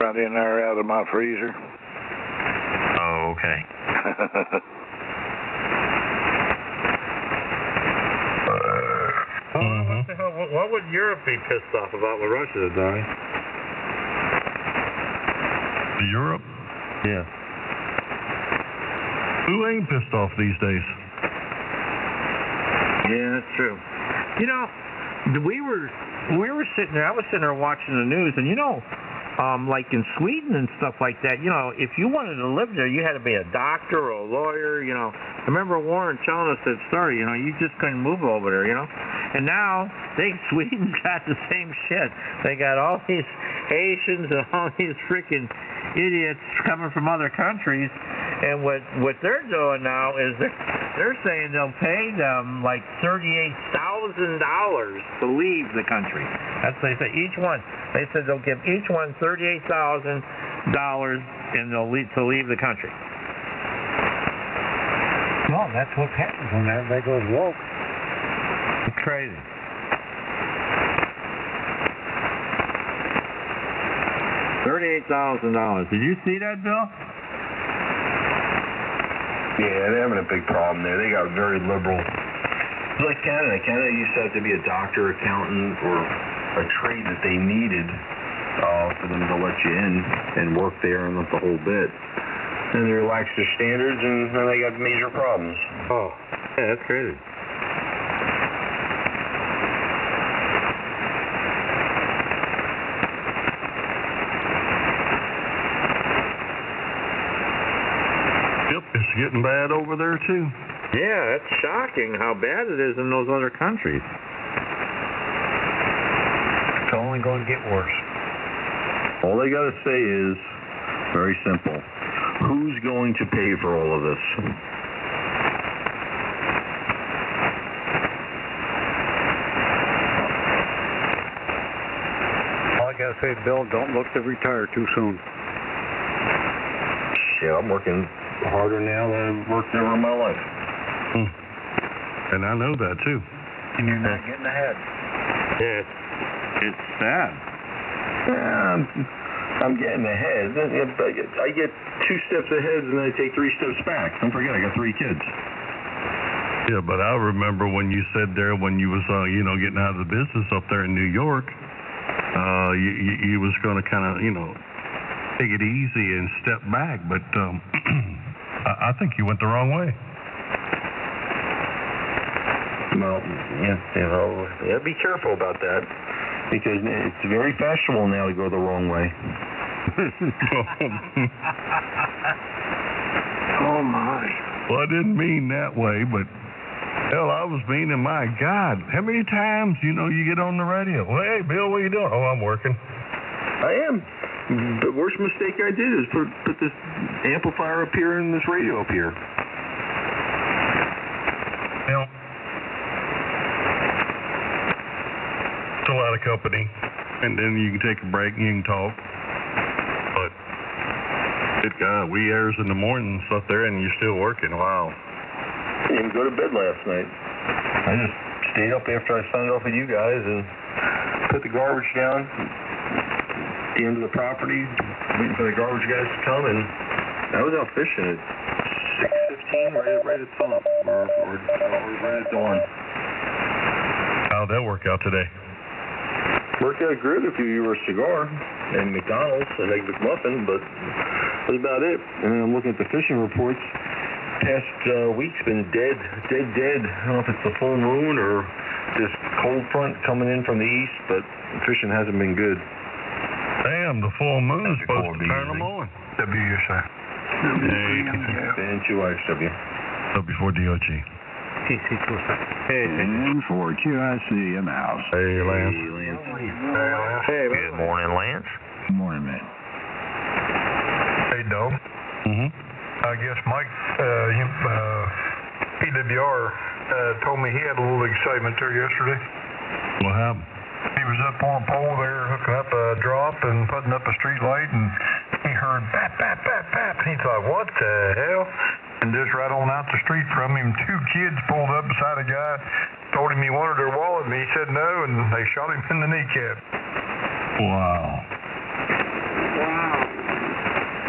K: Right in there out of my freezer.
F: Oh, okay.
G: What the hell? What would Europe be pissed off about with Russia, Donnie?
J: Europe?
G: Yeah.
J: Who ain't pissed off these days?
G: Yeah, that's true. You know, we were sitting there. I was sitting there watching the news, and like in Sweden and stuff like that. If you wanted to live there, you had to be a doctor or a lawyer. I remember Warren telling us that story. You just couldn't move over there. And now Sweden's got the same shit. They got all these Haitians and all these freaking idiots coming from other countries. And what they're doing now is they're saying they'll pay them like $38,000 to leave the country. That's what they say. Each one. They said they'll give each one $38,000 and they'll to leave the country.
L: Well, that's what happens when everybody goes woke.
G: It's crazy. $38,000. Did you see that, Bill?
M: Yeah, they're having a big problem there. They got very liberal. It's like Canada. Canada used to have to be a doctor, accountant, or a trade that they needed for them to let you in and work there and the whole bit. And they relaxed their standards, and then they got major problems.
G: Oh, yeah, that's crazy.
J: It's getting bad over there, too.
G: Yeah, it's shocking how bad it is in those other countries.
L: It's only going to get worse.
M: All they got to say is very simple. Who's going to pay for all of this?
L: All I got to say, Bill, don't look to retire too soon.
M: Yeah, I'm working harder now than I've worked ever in my life.
J: And I know that, too.
L: And you're not getting ahead.
G: Yeah, it's sad.
M: Yeah, I'm getting ahead. I get 2 steps ahead and then I take 3 steps back. Don't forget, I got 3 kids.
J: Yeah, but I remember when you said there when you was, getting out of the business up there in New York, you was going to kind of, take it easy and step back, but I think you went the wrong way.
M: Well, yeah, be careful about that, because it's very fashionable now to go the wrong way.
K: Oh, my.
J: Well, I didn't mean that way, but hell, I was meaning, my God, how many times, you get on the radio? Well, hey, Bill, what are you doing? Oh, I'm working.
M: I am. The worst mistake I did is put this amplifier up here and this radio up here.
J: It's a lot of company, and then you can take a break and you can talk. But, good God, wee hours in the morning and stuff there, and you're still working. Wow.
M: I didn't even go to bed last night. I just stayed up after I signed off with you guys and put the garbage down at the end of the property, waiting for the garbage guys to come, and I was out fishing at 6:15, right at sun, or right at dawn.
J: How'd that work out today?
M: Worked out good if you were a cigar and McDonald's and Egg McMuffin, but
J: That's about it. And I'm looking at the fishing reports. Past week's been dead. I don't know if it's the full moon or this cold front coming in from the east, but fishing hasn't been good.
E: Damn, the full moon's supposed to turn them on. WSA.
J: And QISW.
L: TC
J: W4DOG.
L: Hey,
M: And for QIC in the house.
J: Hey, Lance.
G: Hey,
F: Good morning, Lance.
M: Good morning, man.
E: Hey, Doug. I guess Mike, PWR, told me he had a little excitement there yesterday.
J: What happened?
E: He was up on a pole there hooking up a drop and putting up a street light, and he heard bap, bap, bap, bap. He thought, what the hell? And just right on out the street from him, two kids pulled up beside a guy, told him he wanted their wallet, and he said no, and they shot him in the kneecap.
J: Wow.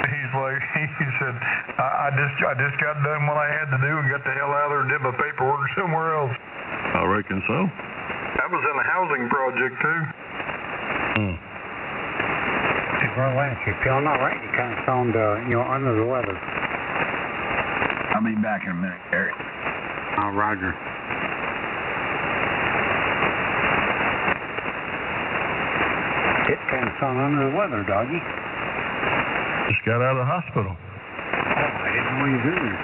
E: He's like, he said, I just got done what I had to do and got the hell out of there and did my paperwork somewhere else.
J: I reckon so.
E: That was in a housing project, too.
L: Well, Lance, you're feeling all right. You kind of sound, under the weather.
M: I'll be back in a minute, Gary.
L: Roger. It kind of sound under the weather, doggy.
J: Just got out of the hospital.
L: Oh, I didn't know he was in there.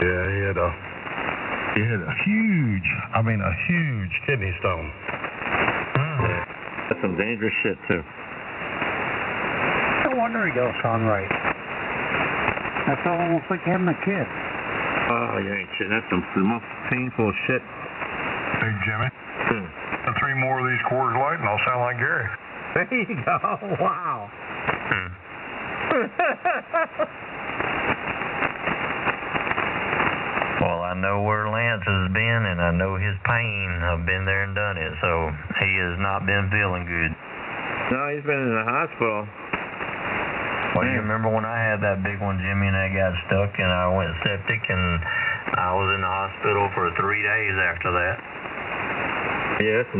J: Yeah, he had a huge kidney stone. That's some dangerous shit, too.
L: No wonder he don't sound right. That felt almost like having a kid.
J: Oh, you ain't shit. That's the most painful shit.
E: Hey, Jimmy. 3 more of these Coors Light and I'll sound like Gary.
L: There you go. Wow.
F: Well, I know where Lance has been, and I know his pain. I've been there and done it, so he has not been feeling good.
G: No, he's been in the hospital.
F: Well, you remember when I had that big one, Jimmy, and I got stuck, and I went septic, and I was in the hospital for 3 days after that.
J: Yeah, it's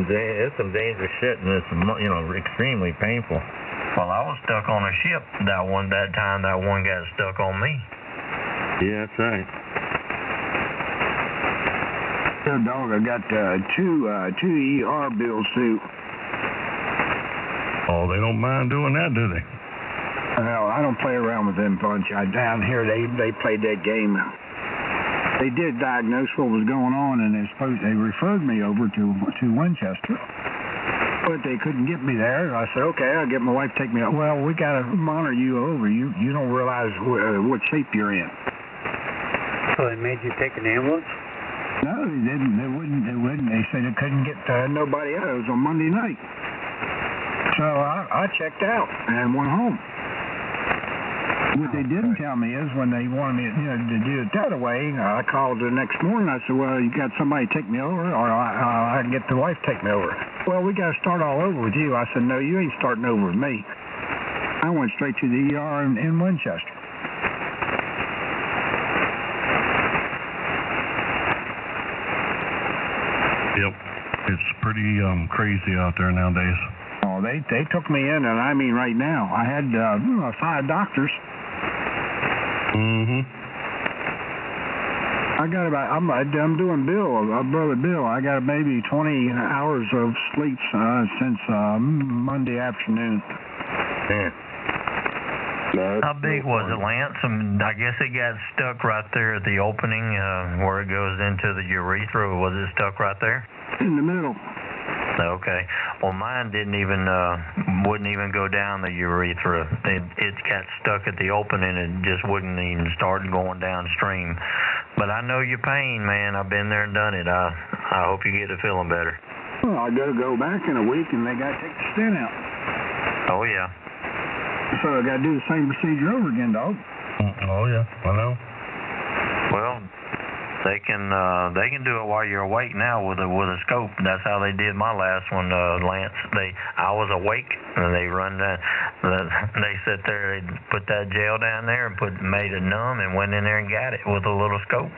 J: some dangerous shit, and it's, extremely painful.
F: Well, I was stuck on a ship that time that one got stuck on me.
J: Yeah, that's right.
M: So, dog, I got two ER bills, too.
J: Oh, they don't mind doing that, do they?
M: Well, I don't play around with them bunch. Down here, they played that game. They did diagnose what was going on, and they referred me over to Winchester. But they couldn't get me there. I said, okay, I'll get my wife to take me out. Well, we got to monitor you over. You don't realize what shape you're in.
L: So they made you take an ambulance?
M: No, they didn't. They wouldn't. They said they couldn't get nobody out. It was on Monday night. So I checked out and went home. What they didn't tell me is when they wanted me to do it that way, I called the next morning. I said, well, you got somebody take me over, or I can get the wife to take me over. Well, we got to start all over with you. I said, no, you ain't starting over with me. I went straight to the ER in Winchester.
J: Yep. It's pretty crazy out there nowadays.
M: Oh, they took me in, and I mean right now. I had 5 doctors. I got I'm doing Brother Bill. I got maybe 20 hours of sleep since Monday afternoon.
J: Yeah.
F: How big was it, Lance? I guess it got stuck right there at the opening where it goes into the urethra. Was it stuck right there?
M: In the middle.
F: Okay. Well, mine wouldn't even go down the urethra. It got stuck at the opening and just wouldn't even start going downstream. But I know your pain, man. I've been there and done it. I hope you get to feeling better.
M: Well, I got to go back in a week, and they got to take the stent out.
F: Oh, yeah.
M: So I got to do the same procedure over again, dog.
J: Oh, yeah. I know.
F: Well, they can do it while you're awake now with a scope. That's how they did my last one, Lance. I was awake, and they run that. They sit there, they put that gel down there and made it numb, and went in there and got it with a little scope.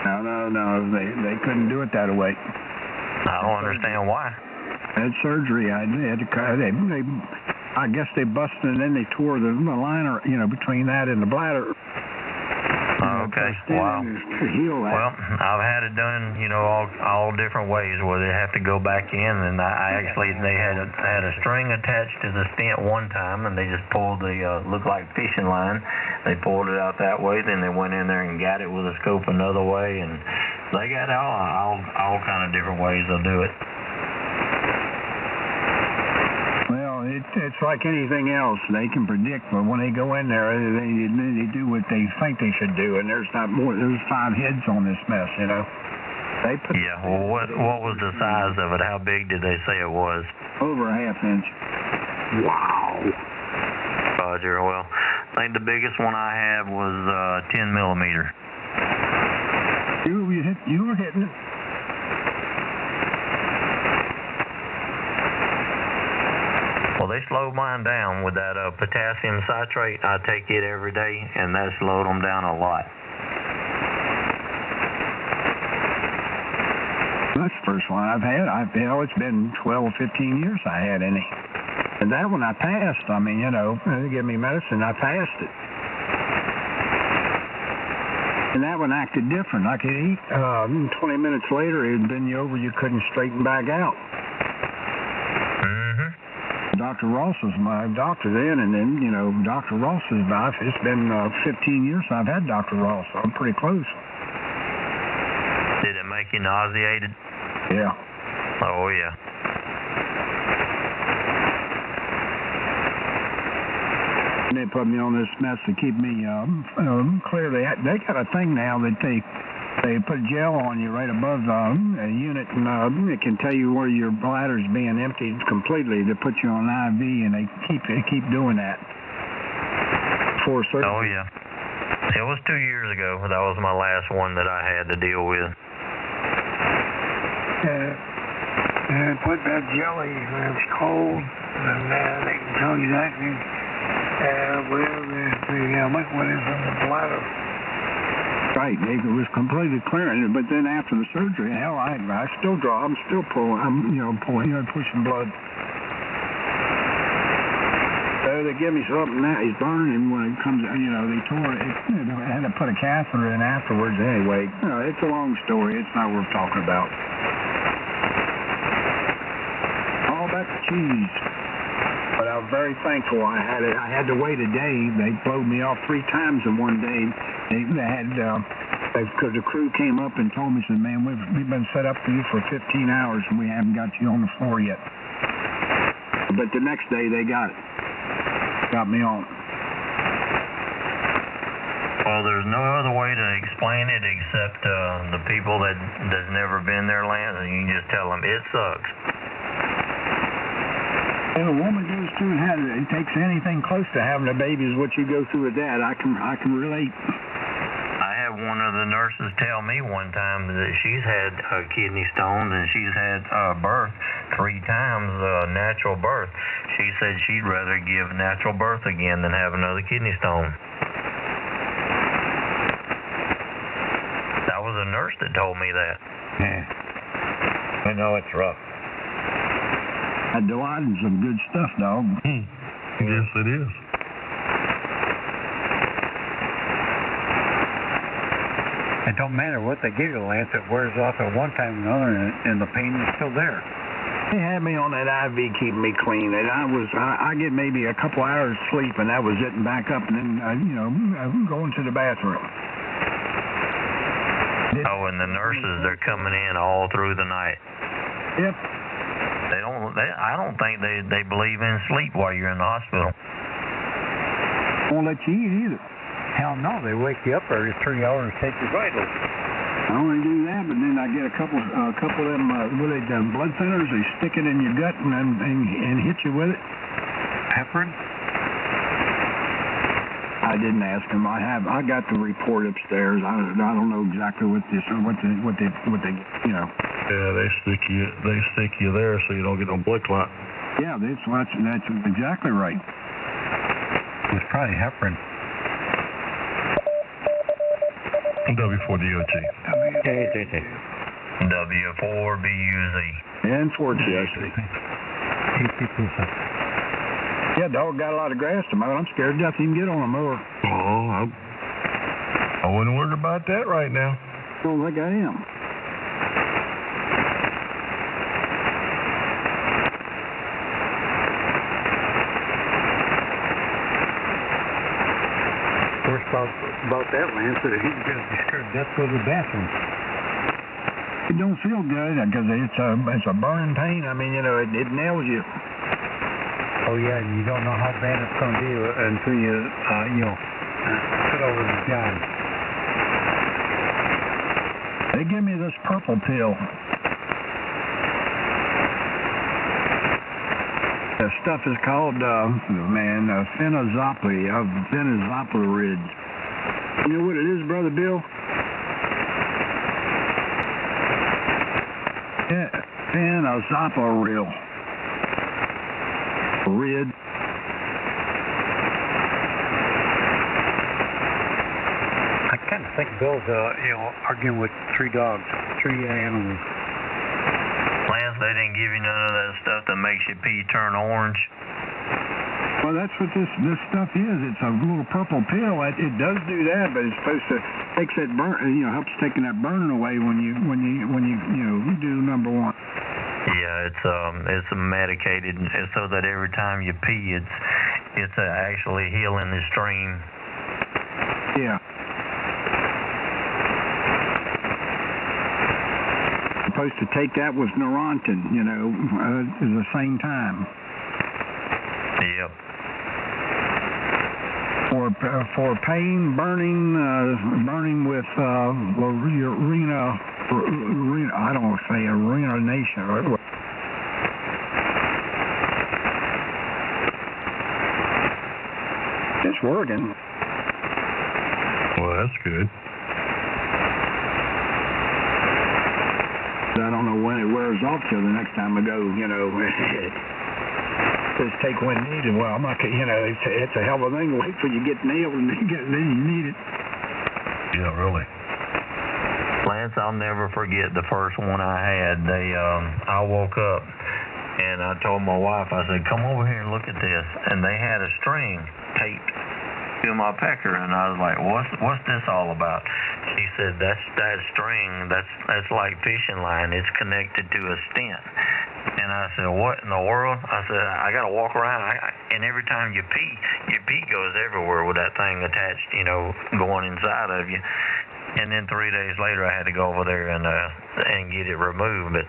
M: No, they couldn't do it that way.
F: I don't understand why.
M: I had surgery. They
N: I guess they busted and then they tore the liner, between that and the bladder.
F: Okay, wow. Well, I've had it done, all different ways where they have to go back in, and they had a string attached to the stent one time, and they just pulled the looked like fishing line. They pulled it out that way, then they went in there and got it with a scope another way, and they got all kind of different ways they'll do it.
N: It's like anything else. They can predict, but when they go in there, they do what they think they should do, and there's 5 heads on this mess,
F: Well, what was the size of it? How big did they say it was?
N: Over a ½ inch.
F: Wow. Roger. Well, I think the biggest one I have was 10 millimeter.
N: You were hitting it.
F: Well, they slowed mine down with that potassium citrate. I take it every day, and that slowed them down a lot.
N: That's the first one I've had. It's been 12 or 15 years I had any. And that one I passed. They gave me medicine. I passed it. And that one acted different. I could eat. 20 minutes later, it had been over. You couldn't straighten back out. Dr. Ross was my doctor then, and then, Dr. Ross's wife. It's been 15 years I've had Dr. Ross. I'm pretty close.
F: Did it make you nauseated?
N: Yeah.
F: Oh, yeah.
N: And they put me on this mess to keep me clear. They got a thing now that they put gel on you right above a unit, and it can tell you where your bladder's being emptied completely. They put you on IV, and they keep doing that. For surgery.
F: Oh yeah, it was 2 years ago. That was my last one that I had to deal with.
B: And put that jelly when it's cold, and they can tell you exactly where the liquid is in the bladder.
N: Right, it was completely clearing, but then after the surgery, hell, I still draw. I'm still pulling. Pushing blood. So they give me something now. He's burning when it comes. They tore it. They had to put a catheter in afterwards. Anyway, it's a long story. It's not worth talking about. All about the cheese. But I was very thankful. I had to wait a day. They blowed me off 3 times in one day. They had, because the crew came up and told me, said, man, we've been set up for you for 15 hours and we haven't got you on the floor yet. But the next day they got it. Got me on.
F: Well, there's no other way to explain it except the people that's never been there, Lance, and you can just tell them it sucks.
N: If a woman goes through and it takes anything close to having a baby is what you go through with that. I can relate.
F: I had one of the nurses tell me one time that she's had kidney stones and she's had birth 3 times, natural birth. She said she'd rather give natural birth again than have another kidney stone. That was a nurse that told me that.
L: Yeah. I know it's rough.
N: That Dilaudid's some good stuff, dog.
J: Yes, it is.
L: It don't matter what they give you, Lance. It wears off at one time or another, and the pain is still there.
N: They had me on that IV keeping me clean, and I get maybe a couple hours sleep, and that was it, and back up, and then I'm going to the bathroom.
F: Oh, and the nurses, they're coming in all through the night.
N: Yep.
F: I don't think they believe in sleep while you're in the hospital.
N: Won't let you eat either.
L: Hell no, they wake you up every 3 hours and take your vitals.
N: I only do that, but then I get a couple of them, blood thinners. They stick it in your gut and hit you with it.
L: Heparin?
N: I didn't ask them. I got the report upstairs. I don't know exactly what they.
J: Yeah, they stick you there so you don't get no blood clot.
N: Yeah, that's exactly right.
L: It's probably heparin.
J: W4DOT.
F: W4BUZ.
N: And 4TSC. Yeah, dog got a lot of grass to mow. I'm scared to death he can get on a mower.
J: Oh, I wouldn't worry about that right now.
N: Well, like I am.
L: Worst about that, Lance, that he's going to be scared to death to go to the bathroom.
N: It don't feel good because it's a burning pain. I mean, you know, it nails you.
L: Oh yeah, and you don't know how bad it's going to be until you put over the job.
N: They give me this purple pill. The stuff is called, phenazopyrid. You know what it is, Brother Bill? Yeah, phenazopyrid.
L: I kind of think Bill's, arguing with three animals.
F: Lance, they didn't give you none of that stuff that makes your pee turn orange.
N: Well, that's what this stuff is. It's a little purple pill. It does do that, but it's supposed to takes that burn, helps taking that burning away when you do number one.
F: Yeah, it's medicated so that every time you pee, it's actually healing the stream.
N: Yeah. Supposed to take that with Neurontin, at the same time.
F: Yep.
N: For pain, burning with I don't want to say urination. It's working.
J: Well, that's good.
N: I don't know when it wears off till the next time I go, just take when needed. Well, I'm not, it's a hell of a thing to wait till you get nailed and then you need it.
J: Yeah, really.
F: Lance, I'll never forget the first one I had. I woke up and I told my wife, I said, come over here and look at this. And they had a string taped to my pecker, and I was like, what's this all about? She said, that string, that's like fishing line. It's connected to a stent. And I said, what in the world? I said, I got to walk around, and every time you pee, your pee goes everywhere with that thing attached, going inside of you. And then 3 days later, I had to go over there and get it removed. But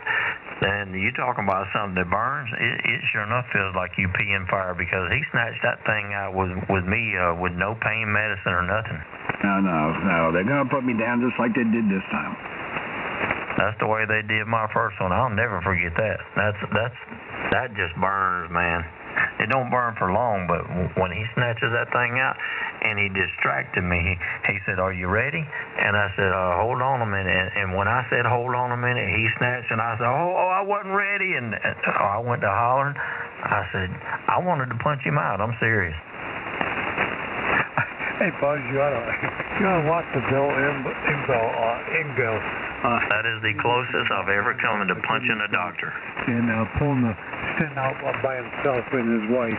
F: then you talking about something that burns, it sure enough feels like you peeing fire, because he snatched that thing out with me with no pain medicine or nothing.
N: No. They're going to put me down just like they did this time.
F: That's the way they did my first one. I'll never forget that. That just burns, man. It don't burn for long, but when he snatches that thing out and he distracted me, he said, are you ready? And I said, hold on a minute. And when I said, hold on a minute, he snatched, and I said, I wasn't ready. And I went to hollering. I said, I wanted to punch him out. I'm serious.
L: Hey, Buzz, you ought to watch the Bill Engel.
F: That is the closest I've ever come to punching a doctor.
L: And pulling the stent out by himself and his wife.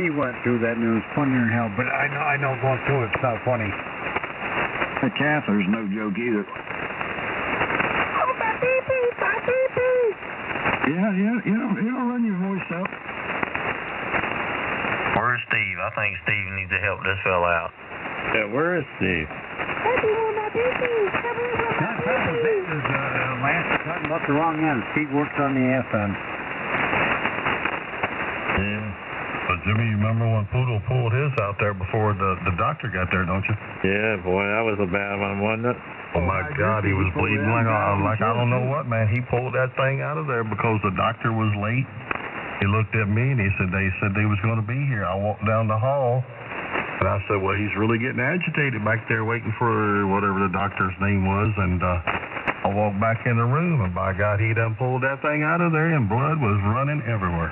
L: He went through that, and it was funnier than hell. But I know going through it's not funny.
N: The catheter's no joke either. Oh, my pee-pee, my pee-pee. Yeah, run your voice up.
F: Where's Steve? I think Steve needs to help this fella out.
G: Yeah, where is Steve?
L: Lance is talking about the wrong end. Steve works on the FM.
J: Yeah. But Jimmy, you remember when Poodle pulled his out there before the doctor got there, don't you?
G: Yeah, boy, that was a bad one, wasn't it?
J: Oh my God, he was bleeding like I don't know what, man. He pulled that thing out of there because the doctor was late. He looked at me and they said they was going to be here. I walked down the hall and I said, well, he's really getting agitated back there waiting for whatever the doctor's name was. And I walked back in the room, and by God, he done pulled that thing out of there, and blood was running everywhere.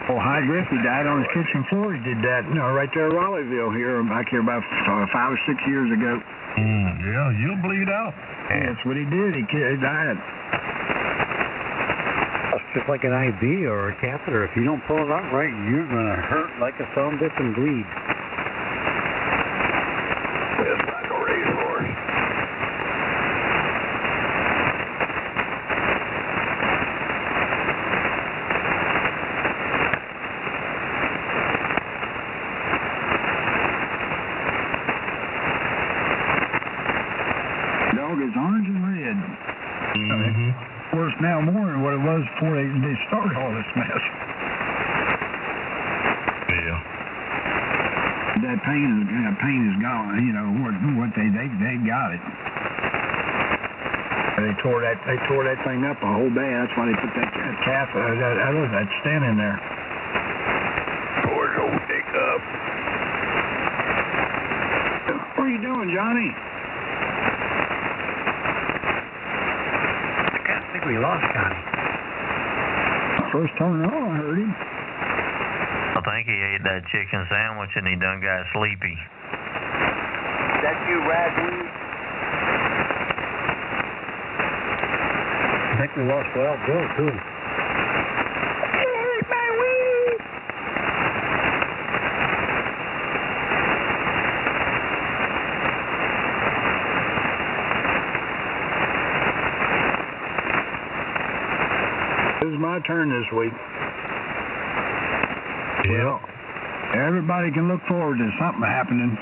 N: Oh, High Griffey died on his kitchen floor. He did that, right there in Raleighville back here about 5 or 6 years ago.
J: Yeah, you'll bleed out.
N: Yeah, that's what he did. He died.
L: It's just like an IV or a catheter. If you don't pull it out right, you're going to hurt like a son bitch and bleed.
A: It's like a racehorse.
N: Dog is orange and red. Worse now more than what it was before they started all this mess.
J: Yeah.
N: That pain is gone. You know what they got it. They tore that thing up a whole bad. That's why they put that catheter, that stent in there.
A: Poor old hiccup.
N: What are you doing, Johnny?
L: I think we lost Johnny.
N: First turn on, I heard him.
F: I think he ate that chicken sandwich and he done got sleepy.
C: That you, Ragweed?
L: I think we lost Wild Bill, too.
N: This is my turn this week.
J: Yeah.
N: Everybody can look forward to something happening.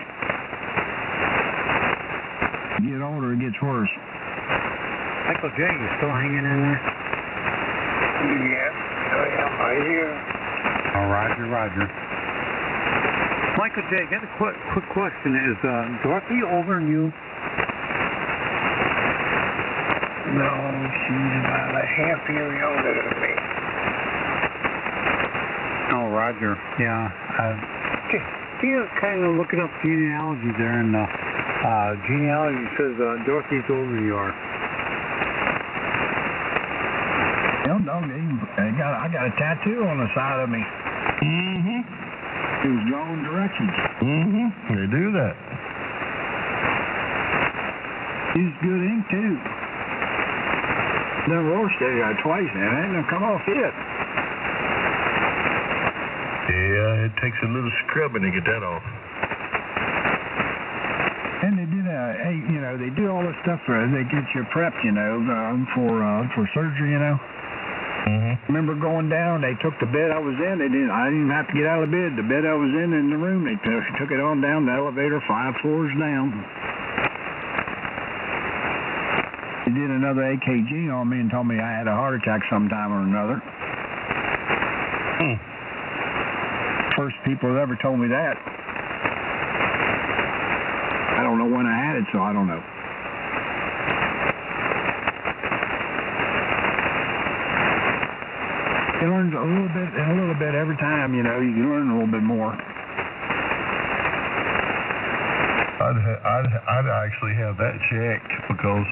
N: Get older, it gets worse.
L: Michael J., you still hanging in there?
B: Yeah, I am right here.
L: Oh, Roger. Michael J., got a quick question. Is Dorothy older than you?
B: No, she's about a half year younger than me.
L: Oh, Roger. Yeah. Can you kind of look it up genealogy there? And genealogy says Dorothy's older than you are.
N: Hell no, I got a tattoo on the side of me. It was drawing directions.
J: They do that.
N: Used good ink too. Done roasted it twice and it ain't come off yet.
J: Yeah, it takes a little scrubbing to get that off.
N: And they did they do all this stuff they get you prepped, for surgery, Remember going down, they took the bed I was in, I didn't even have to get out of the bed. The bed I was in the room, they took it on down the elevator 5 floors down. They did another AKG on me and told me I had a heart attack sometime or another. First people that ever told me that. I don't know when I had it, so I don't know. You learn a little bit every time, you learn a little bit more.
J: I'd actually have that checked because...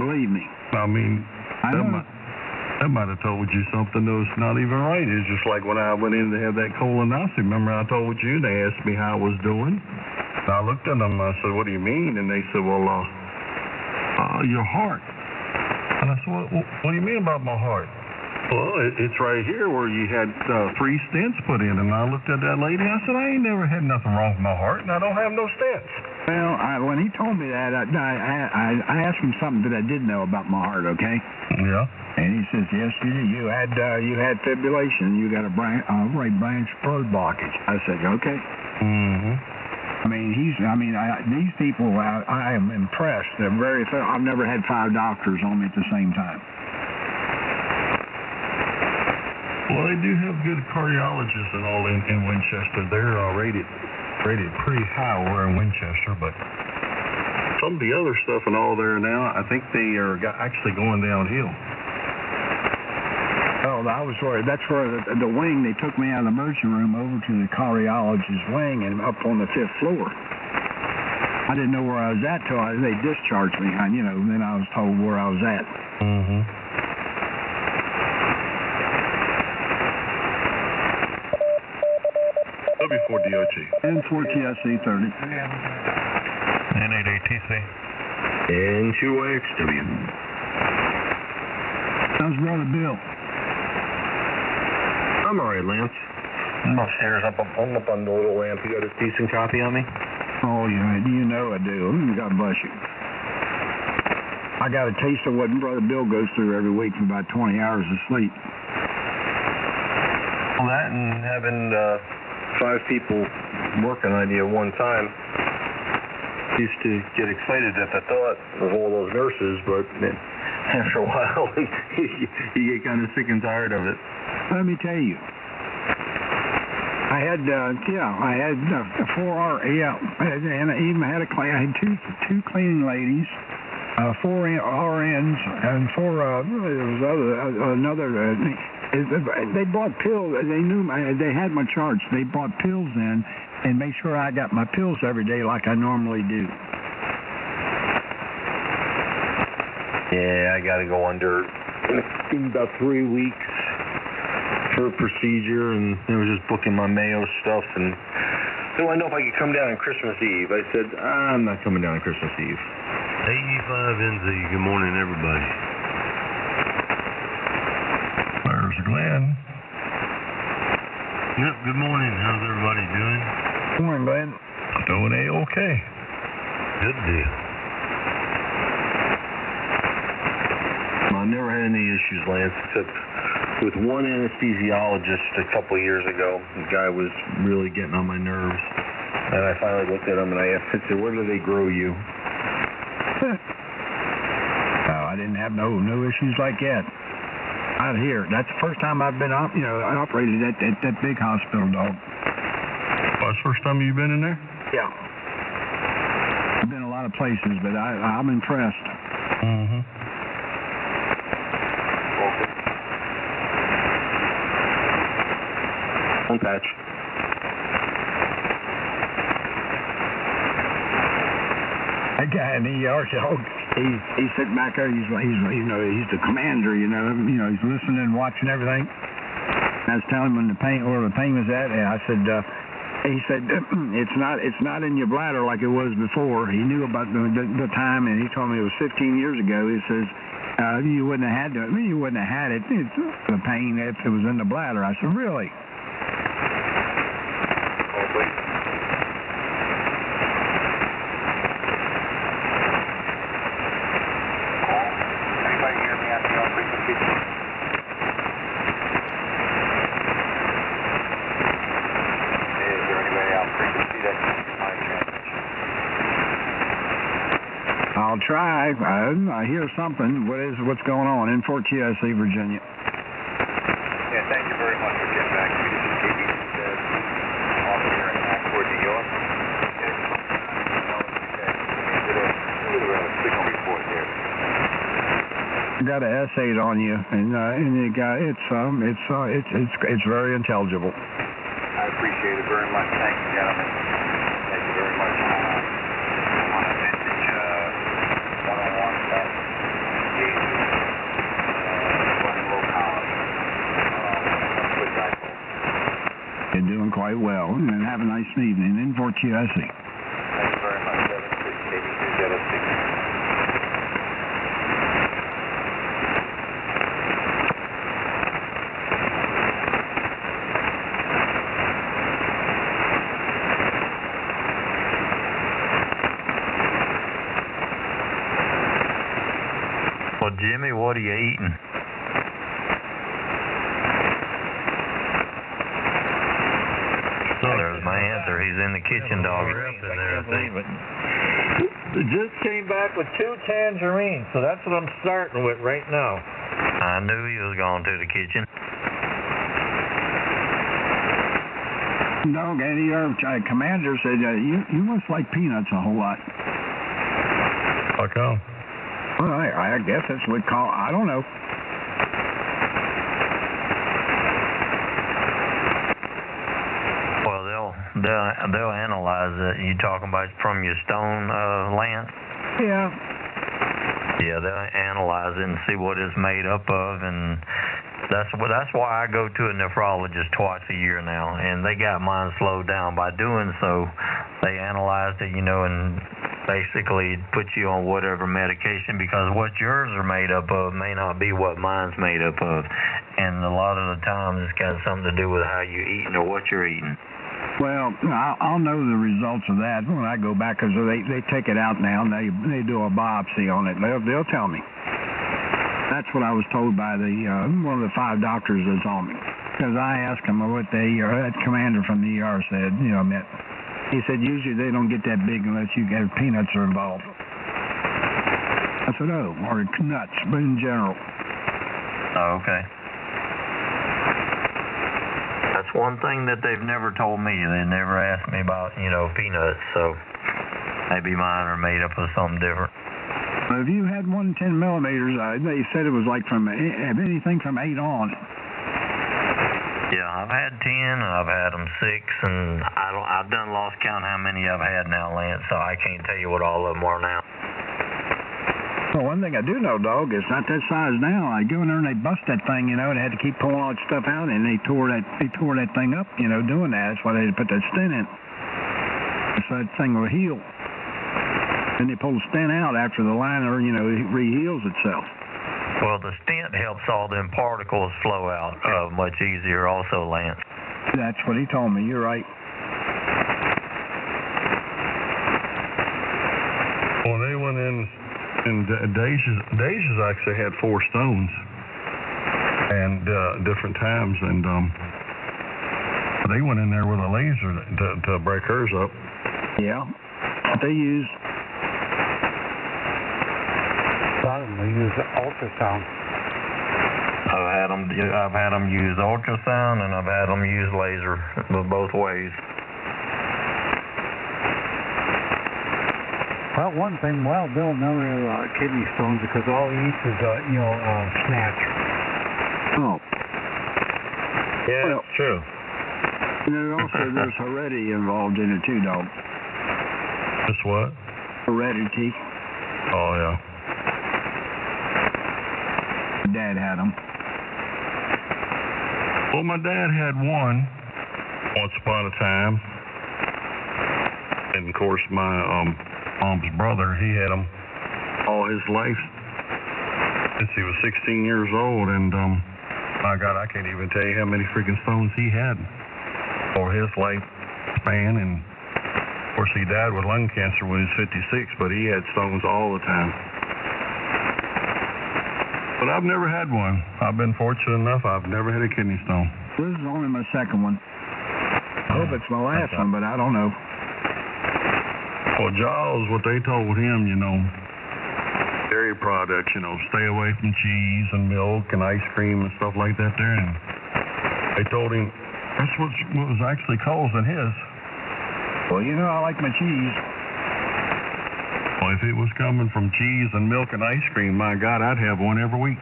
N: believe me.
J: I mean, that might have told you something that's not even right. It's just like when I went in to have that colonoscopy. Remember I told you, they asked me how I was doing. And I looked at them and I said, what do you mean? And they said, well, your heart. And I said, what do you mean about my heart? Well, it's right here where you had 3 stents put in. And I looked at that lady, I said, I ain't never had nothing wrong with my heart, and I don't have no stents.
N: Well, when he told me that, I asked him something that I did know about my heart, okay?
J: Yeah.
N: And he says, yes, you had fibrillation. You got a right branch blood blockage. I said, okay. These people, I am impressed. They're very thorough. I've never had 5 doctors on me at the same time.
J: Well, they do have good cardiologists and all in Winchester. They're rated pretty high over in Winchester, but some of the other stuff and all there now, I think they are actually going downhill.
N: Oh, I was worried. That's where the wing, they took me out of the emergency room over to the cardiologist wing and up on the 5th floor. I didn't know where I was at till they discharged me. Then I was told where I was at.
J: W4DOT.
N: N4TSC 30.
J: N8ATC.
A: N2XW.
N: How's Brother Bill?
J: I'm all right, Lance. I'm upstairs. I'm up on the little lamp. You got a decent copy on me?
N: Oh, you know I do. God bless you. I got a taste of what Brother Bill goes through every week for about 20 hours of sleep.
J: Well, that and having 5 people working on you at one time. Used to get excited at the thought of all those nurses, but after a while, you get kind of sick and tired of it.
N: Let me tell you. I had 4 hours, and I even had I had two cleaning ladies, 4 RNs, and 4 there was another. They bought pills. They knew they had my charts. They bought pills in and made sure I got my pills every day like I normally do.
J: Yeah, I got to go under in about 3 weeks for a procedure, and I was just booking my Mayo stuff, and they wanted to know if I could come down on Christmas Eve. I said, I'm not coming down on Christmas Eve.
O: 85NZ, good morning, everybody.
E: There's Glenn.
O: Yep, good morning. How's everybody doing?
N: Good morning, Glenn.
E: Doing A-okay.
O: Good deal.
J: I never had any issues, Lance, except with one anesthesiologist a couple of years ago. The guy was really getting on my nerves. And I finally looked at him and I asked, I said, where do they grow you?
N: I didn't have no issues like that. Out here, that's the first time I've been operated at that big hospital, dog.
J: That's the first time you've been in there?
N: Yeah. I've been a lot of places, but I'm impressed.
J: Mm-hmm. One patch.
N: That guy in the ER, he's sitting back there. He's the commander. He's listening and watching everything. I was telling him where the pain was at, and I said, he said it's not in your bladder like it was before. He knew about the time, and he told me it was 15 years ago. He says you wouldn't have had it. It's the pain if it was in the bladder. I said, really? I'll try. I hear something. What's going on in Fort QSC, Virginia?
P: Yeah, thank you very much for getting back to me. This is KBC off here in Accord, New York. Signal report there.
N: Got an S8 on you, and you got it's very intelligible.
P: I appreciate it very much. Thank you, gentlemen. Thank you very much. On a vintage 101 running low column. Good rifle.
N: You're doing quite well, and have a nice evening in Fort QSC.
P: Thank you very much. 76 KBC 06.
F: Well, Jimmy, what are you eating? There's my answer. He's in the kitchen, dog.
G: Just came back with 2 tangerines, so that's what I'm starting with right now.
F: I knew he was going to the kitchen.
N: Dog, Eddie, our commander said you must like peanuts a whole lot.
J: How come?
N: Well, I guess that's what I don't know.
F: Well, they'll analyze it. You talking about from your stone, Lance?
N: Yeah.
F: Yeah, they'll analyze it and see what it's made up of, and that's why I go to a nephrologist twice a year now, and they got mine slowed down by doing so. They analyzed it, and basically put you on whatever medication, because what yours are made up of may not be what mine's made up of. And a lot of the times it's got something to do with how you're eating or what you're eating.
N: Well, I'll know the results of that when I go back, because they take it out now and they do a biopsy on it. They'll tell me. That's what I was told by the one of the 5 doctors that saw me. Because I asked him what that commander from the ER said. He said usually they don't get that big unless you get peanuts are involved. I said, oh, or nuts, but in general.
F: Oh, okay. That's one thing that they've never told me. They never asked me about, peanuts, so maybe mine are made up of something different.
N: If you had 110 millimeters, they said it was like from anything from 8 on.
F: Yeah, I've had 10, and I've had them 6, and I've done lost count how many I've had now, Lance, so I can't tell you what all of them are now.
N: Well, one thing I do know, dog, it's not that size now. I go in there and they bust that thing, they had to keep pulling all that stuff out, and they tore that thing up, doing that. That's why they had to put that stent in. So that thing will heal. Then they pull the stent out after the liner, re-heals itself.
F: Well, the stent helps all them particles flow out much easier also, Lance.
N: That's what he told me. You're right.
J: Well, they went in, and Deja's actually had 4 stones, and different times, and they went in there with a laser to break hers up.
N: Yeah, they used.
L: They use ultrasound.
F: I've had them use ultrasound, and I've had them use laser, both ways.
L: Well, one thing, Bill never kidney stones because all he eats is snatch.
N: Oh.
J: Yeah, well, true.
N: There's heredity involved in it too, dog.
J: Just what?
N: Heredity.
J: Oh yeah.
N: Dad had them.
J: Well, my dad had one once upon a time, and of course my mom's brother, he had them all his life since he was 16 years old, and my God, I can't even tell you how many freaking stones he had for his lifespan. And of course he died with lung cancer when he was 56, but he had stones all the time. But I've never had one. I've been fortunate enough. I've never had a kidney stone.
N: This is only my second one. I hope it's my last one, but I don't know.
J: Well, Giles, what they told him, dairy products, stay away from cheese and milk and ice cream and stuff like that there. And they told him that's what was actually causing his.
N: Well, I like my cheese.
J: Well, if it was coming from cheese and milk and ice cream, my God, I'd have one every week.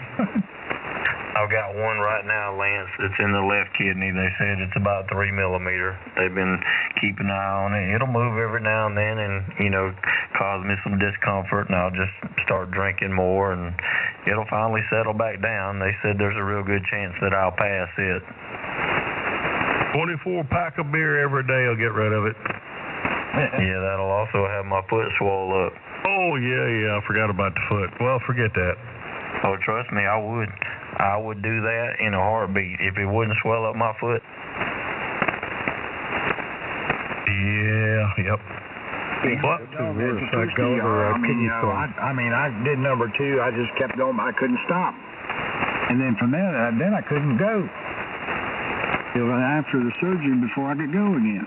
F: I've got one right now, Lance, that's in the left kidney. They said it's about 3 millimeter. They've been keeping an eye on it. It'll move every now and then and, cause me some discomfort, and I'll just start drinking more, and it'll finally settle back down. They said there's a real good chance that I'll pass it.
J: 24 pack of beer every day will get rid of it.
F: Yeah, that'll also have my foot swole up.
J: Oh, yeah, I forgot about the foot. Well, forget that.
F: Oh, trust me, I would do that in a heartbeat if it wouldn't swell up my foot.
J: Yeah, yep. What?
N: I did number 2. I just kept going. I couldn't stop. And then from there, then I couldn't go. Till after the surgery before I could go again.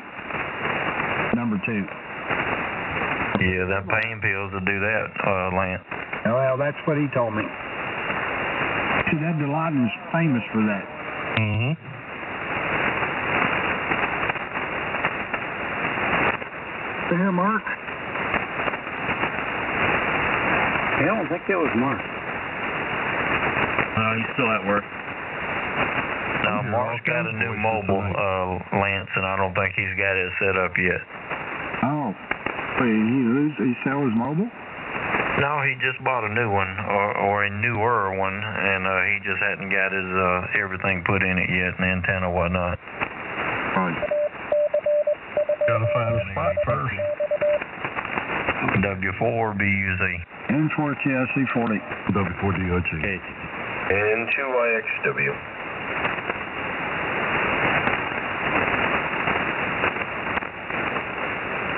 N: Number 2.
F: Yeah, that pain pills will do that, Lance.
N: Well, that's what he told me. See, that Dilaudid's famous for that.
J: Mm-hmm.
N: There, Mark?
L: I don't think it was Mark.
Q: He's still at work.
F: No, Mark's got a new mobile, Lance, and I don't think he's got it set up yet.
N: Oh. Wait, he sell his mobile?
F: No, he just bought a new one, or a newer one, and he just hadn't got his everything put in it yet, an antenna and whatnot.
J: Right. Gotta find a spot first.
F: W4 BUZ.
L: N4TSC 40.
J: W4DOT.
M: N2IXW.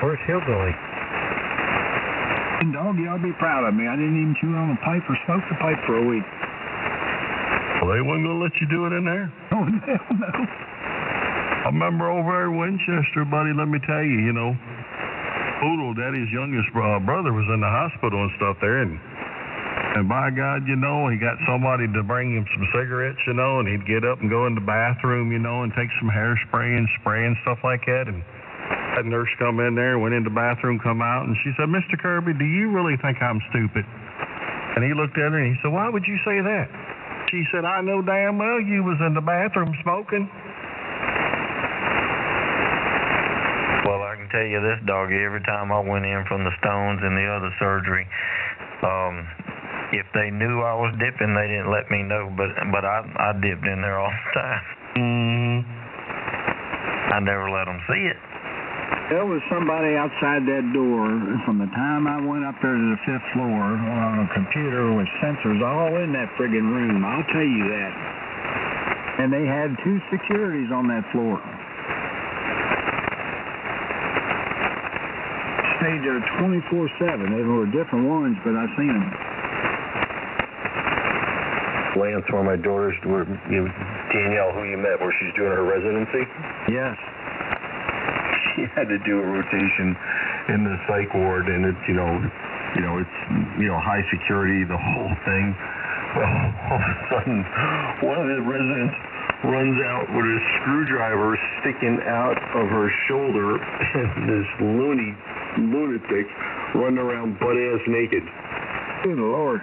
L: Where's Hillbilly? Dog, you ought to be proud of me. I didn't even chew on a pipe or smoke the pipe for a week.
J: Well, they wasn't going to let you do it in there.
L: Oh, hell no.
J: I remember over there at Winchester, buddy, let me tell you, Poodle, Daddy's youngest brother, was in the hospital and stuff there, and by God, he got somebody to bring him some cigarettes, and he'd get up and go in the bathroom, and take some hairspray and spray and stuff like that, and that nurse come in there, went in the bathroom, come out, and she said, Mr. Kirby, do you really think I'm stupid? And he looked at her and he said, why would you say that? She said, I know damn well you was in the bathroom smoking.
F: Well, I can tell you this, doggy, every time I went in from the Stones and the other surgery, if they knew I was dipping, they didn't let me know, but I dipped in there all the time. I never let them see it.
N: There was somebody outside that door from the time I went up there to the 5th floor on a computer with sensors all in that friggin' room. I'll tell you that. And they had 2 securities on that floor. Stayed there 24/7. They were different ones, but I seen them.
M: Lance, one of my daughters, Danielle, who you met, where she's doing her residency?
N: Yes.
M: She had to do a rotation in the psych ward, and it's high security, the whole thing. Well, all of a sudden, one of the residents runs out with a screwdriver sticking out of her shoulder, and this lunatic running around butt-ass naked.
N: Good Lord.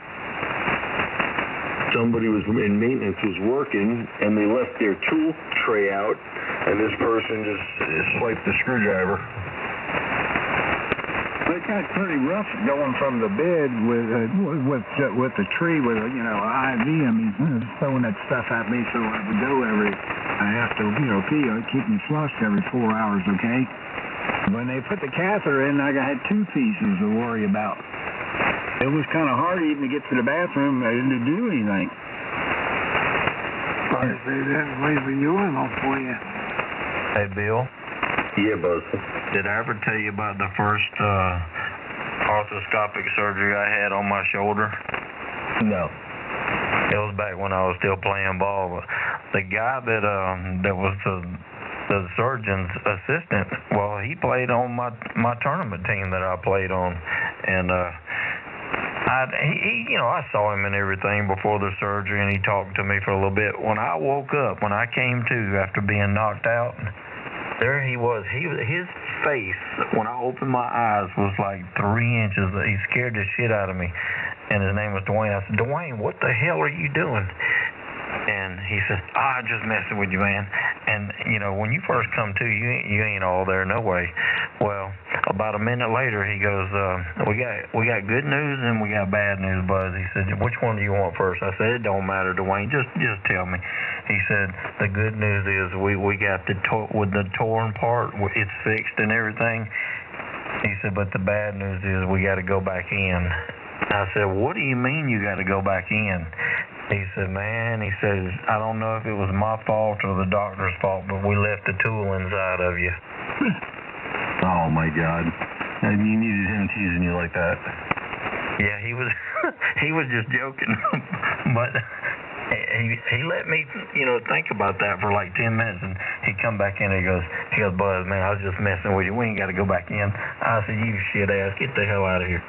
M: Somebody was in maintenance was working, and they left their tool tray out, and this person just swiped the screwdriver.
N: It got pretty rough going from the bed with the tree with IV. I mean, throwing that stuff at me so I would go I have to pee or keep me flushed every 4 hours. Okay. When they put the catheter in, I had 2 pieces to worry about. It was kind of hard even to get to the bathroom to do anything.
B: They didn't leave a urinal for you.
F: Hey, Bill.
M: Yeah, Buzz.
F: Did I ever tell you about the first arthroscopic surgery I had on my shoulder?
M: No.
F: It was back when I was still playing ball. But the guy that was the surgeon's assistant, well, he played on my tournament team that I played on, and I saw him and everything before the surgery, and he talked to me for a little bit. When I woke up, when I came to after being knocked out, there he was. His face, when I opened my eyes, was like 3 inches. He scared the shit out of me, and his name was Dwayne. I said, Dwayne, what the hell are you doing? And he says, I'm just messing with you, man. And, when you first come to, you ain't all there, no way. Well, about a minute later, he goes, we got good news and we got bad news, Buzz. He said, which one do you want first? I said, it don't matter, Dwayne. Just tell me. He said, the good news is we got with the torn part, it's fixed and everything. He said, but the bad news is we got to go back in. I said, what do you mean you got to go back in? He said, I don't know if it was my fault or the doctor's fault, but we left the tool inside of you.
M: Oh, my God. And you needed him teasing you like that.
F: Yeah, he was just joking. But he let me, think about that for like 10 minutes, and he'd come back in and he goes, Buzz, man, I was just messing with you. We ain't got to go back in. I said, you shit ass, get the hell out of here.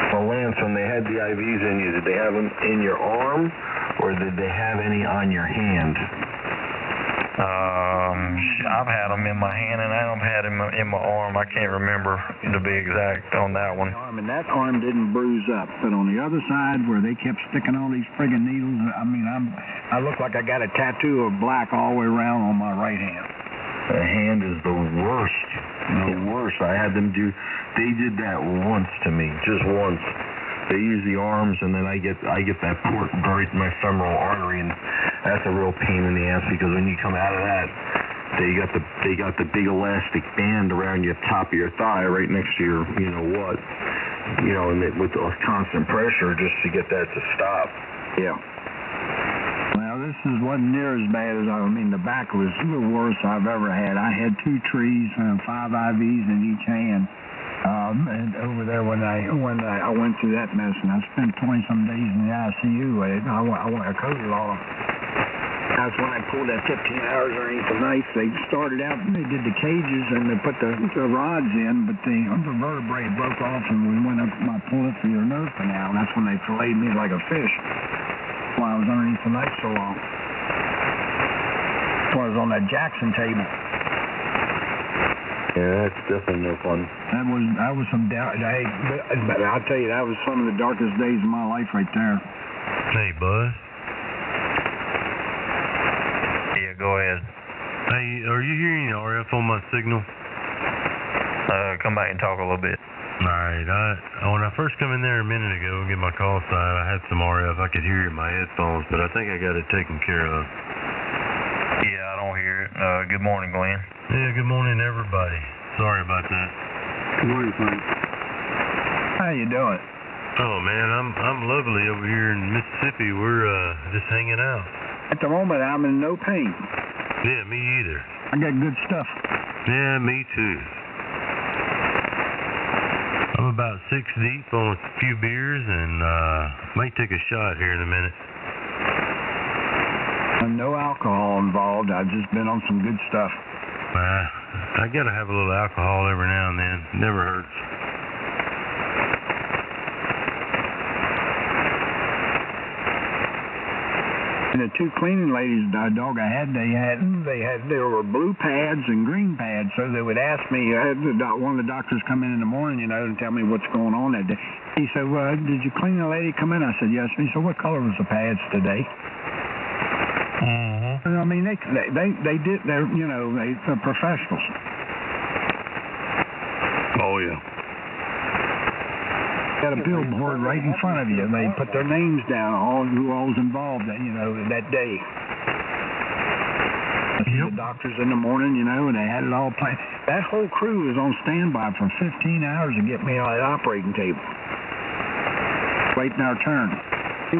M: Well, Lance, when they had the IVs in you, did they have them in your arm, or did they have any on your hand?
F: I've had them in my hand, and I've had them in my arm. I can't remember to be exact on that one.
N: And that arm didn't bruise up, but on the other side, where they kept sticking all these friggin' needles, I look like I got a tattoo of black all the way around on my right hand.
M: The hand is the worst. The worst. They did that once to me, just once. They use the arms, and then I get that port buried in my femoral artery, and that's a real pain in the ass, because when you come out of that, they got the big elastic band around your top of your thigh right next to your, you know what, you know, and with the constant pressure just to get that to stop.
N: Yeah. Well, this wasn't near as bad as the back was the worst I've ever had. I had 2 trees and 5 IVs in each hand. And over there when I went through that mess, and I spent 20-some days in the ICU. I coated all of. That's when I pulled that 15 hours underneath the knife. They started out and they did the cages and they put the rods in, but the vertebrae broke off and we went up my pull it for your nerve canal. And that's when they filleted me like a fish while I was underneath the knife so long. While I was on that Jackson table.
M: Yeah, that's definitely no fun.
N: That was some doubt. But I'll tell you, that was some of the darkest days of my life right there.
O: Hey, Buzz.
F: Yeah, go ahead.
O: Hey, are you hearing RF on my signal?
F: Come back and talk a little bit.
O: Alright, when I first come in there a minute ago and get my call sign, I had some RF. I could hear it in my headphones, but I think I got it taken care of.
F: Yeah, I don't hear it. Good morning, Glenn.
O: Yeah, good morning, everybody. Sorry about that.
N: Good morning, Frank. How you doing?
O: Oh man, I'm lovely over here in Mississippi. We're just hanging out.
N: At the moment, I'm in no pain.
O: Yeah, me either.
N: I got good stuff.
O: Yeah, me too. I'm about 6 deep on a few beers and might take a shot here in a minute.
N: No alcohol involved. I've just been on some good stuff.
O: I gotta have a little alcohol every now and then. Never hurts.
N: And the 2 cleaning ladies, the dog I had, there were blue pads and green pads, so they would ask me. I had one of the doctors come in the morning, and tell me what's going on that day. He said, "Well, did your cleaning lady come in?" I said, "Yes." And he said, "What color was the pads today?" I mean, they did. They're professionals.
M: Oh yeah.
N: Got a billboard right in front of you. They put their names down, who all was involved that day. The doctors in the morning, and they had it all planned. That whole crew was on standby for 15 hours to get me on that operating table, waiting our turn.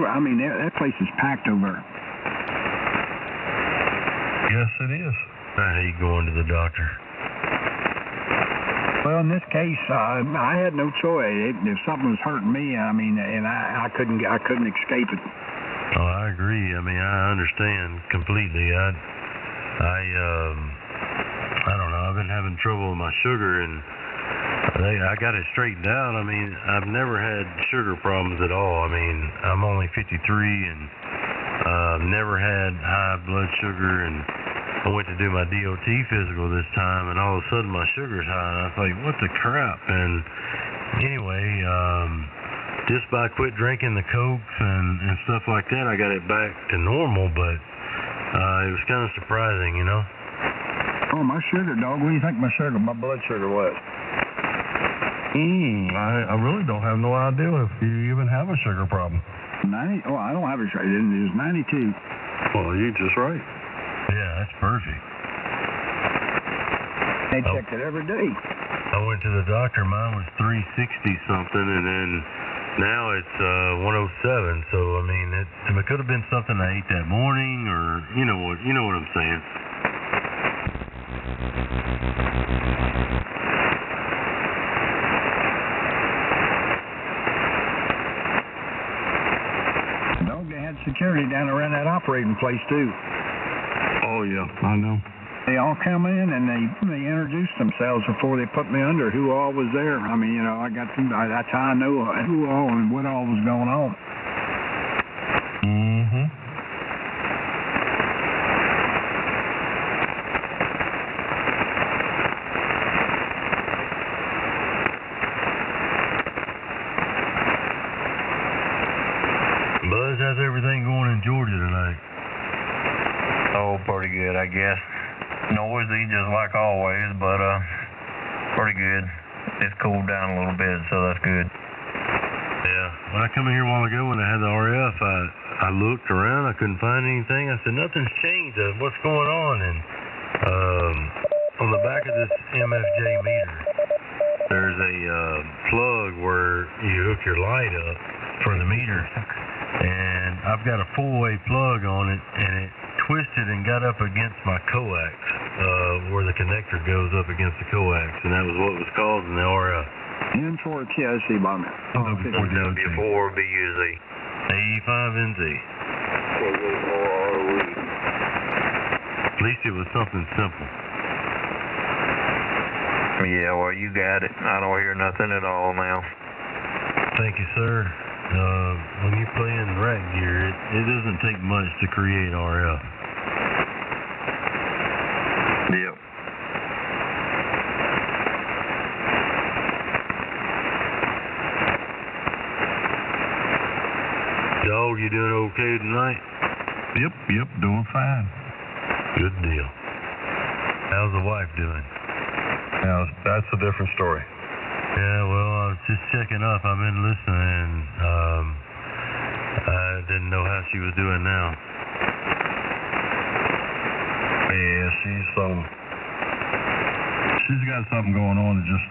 N: I mean, that place is packed over.
O: Yes, it is. I hate going to the doctor.
N: Well, in this case, I had no choice. If something was hurting me, and I couldn't escape it.
O: Oh, I agree. I mean, I understand completely. I don't know. I've been having trouble with my sugar, and I got it straightened out. I mean, I've never had sugar problems at all. I mean, I'm only 53, and never had high blood sugar, and I went to do my DOT physical this time, and all of a sudden my sugar's high, and I was like, what the crap? And anyway, just by quit drinking the Cokes and stuff like that, I got it back to normal, but it was kind of surprising,
N: Oh, my sugar, dog. What do you think my blood sugar was?
E: I really don't have no idea if you even have a sugar problem.
N: 90? Oh, I don't have a sugar. It was 92.
E: Well, you're just right.
O: Yeah, that's perfect.
N: They checked it every day.
O: I went to the doctor. Mine was 360 something, and then now it's 107. So I mean, it could have been something I ate that morning, or you know what I'm saying.
N: Dog, they had security down around that operating place too.
E: Oh yeah, I know.
N: They all come in and they introduced themselves before they put me under. Who all was there? I mean, that's how I know who all and what all was going on.
O: Buzz, how's everything going in Georgia tonight?
F: Oh, pretty good, I guess. Noisy, just like always, but pretty good. It's cooled down a little bit, so that's good.
O: Yeah. When I come in here a while ago when I had the RF, I looked around, I couldn't find anything. I said, nothing's changed. What's going on? And On the back of this MFJ meter, there's a plug where you hook your light up for the meter, and I've got a 4-way plug on it, and it twisted and got up against my coax, where the connector goes up against the coax, and that was what was causing the RF.
N: N4TSC bomb.
F: W4BUZ.
O: AE5NZ. At least it was something simple.
F: Yeah, well, you got it. I don't hear nothing at all now.
O: Thank you, sir. When you play in rack gear, it doesn't take much to create RF.
F: Yep.
O: Dog, you doing okay tonight?
E: Yep, doing fine.
O: Good deal. How's the wife doing?
E: Now, that's a different story.
O: Yeah, well, I was just checking up. I've been listening, and I didn't know how she was doing now.
E: Yeah, she's got something going on that just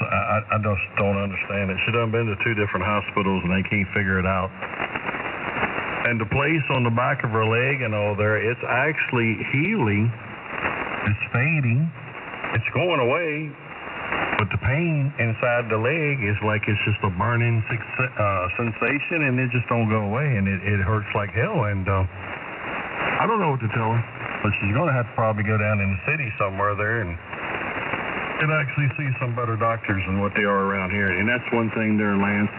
E: I just don't understand it. She done been to 2 different hospitals and they can't figure it out. And the place on the back of her leg and all there, it's actually healing. It's fading. It's going away. But the pain inside the leg is like it's just a burning sensation, and it just don't go away, and it hurts like hell. And I don't know what to tell her, but she's going to have to probably go down in the city somewhere there and actually see some better doctors than what they are around here. And that's one thing there, Lance.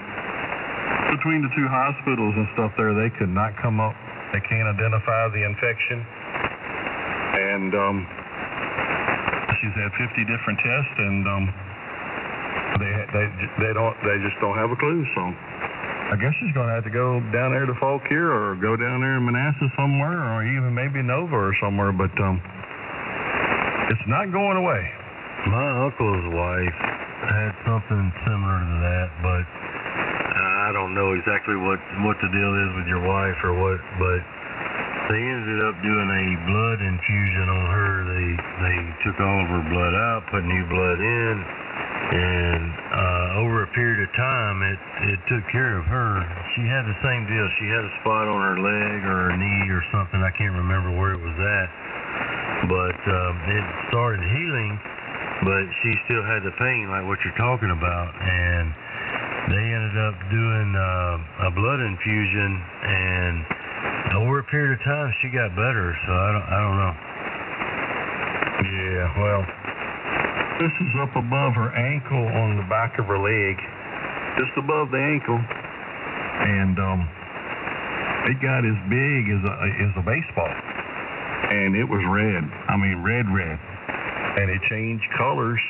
E: Between the 2 hospitals and stuff there, they could not come up. They can't identify the infection. And she's had 50 different tests, and they just don't have a clue. So I guess she's going to have to go down there to Fauquier or go down there in Manassas somewhere, or even maybe Nova or somewhere. But it's not going away.
O: My uncle's wife had something similar to that, but I don't know exactly what the deal is with your wife or what, but they ended up doing a blood infusion on her. They took all of her blood out, put new blood in, and over a period of time, it took care of her. She had the same deal. She had a spot on her leg or her knee or something. I can't remember where it was at, but it started healing, but she still had the pain like what you're talking about, and they ended up doing a blood infusion, and over a period of time she got better. So I don't know.
E: Yeah, well, this is up above her ankle on the back of her leg, just above the ankle, and it got as big as a baseball, and it was red. I mean, red, and it changed colors.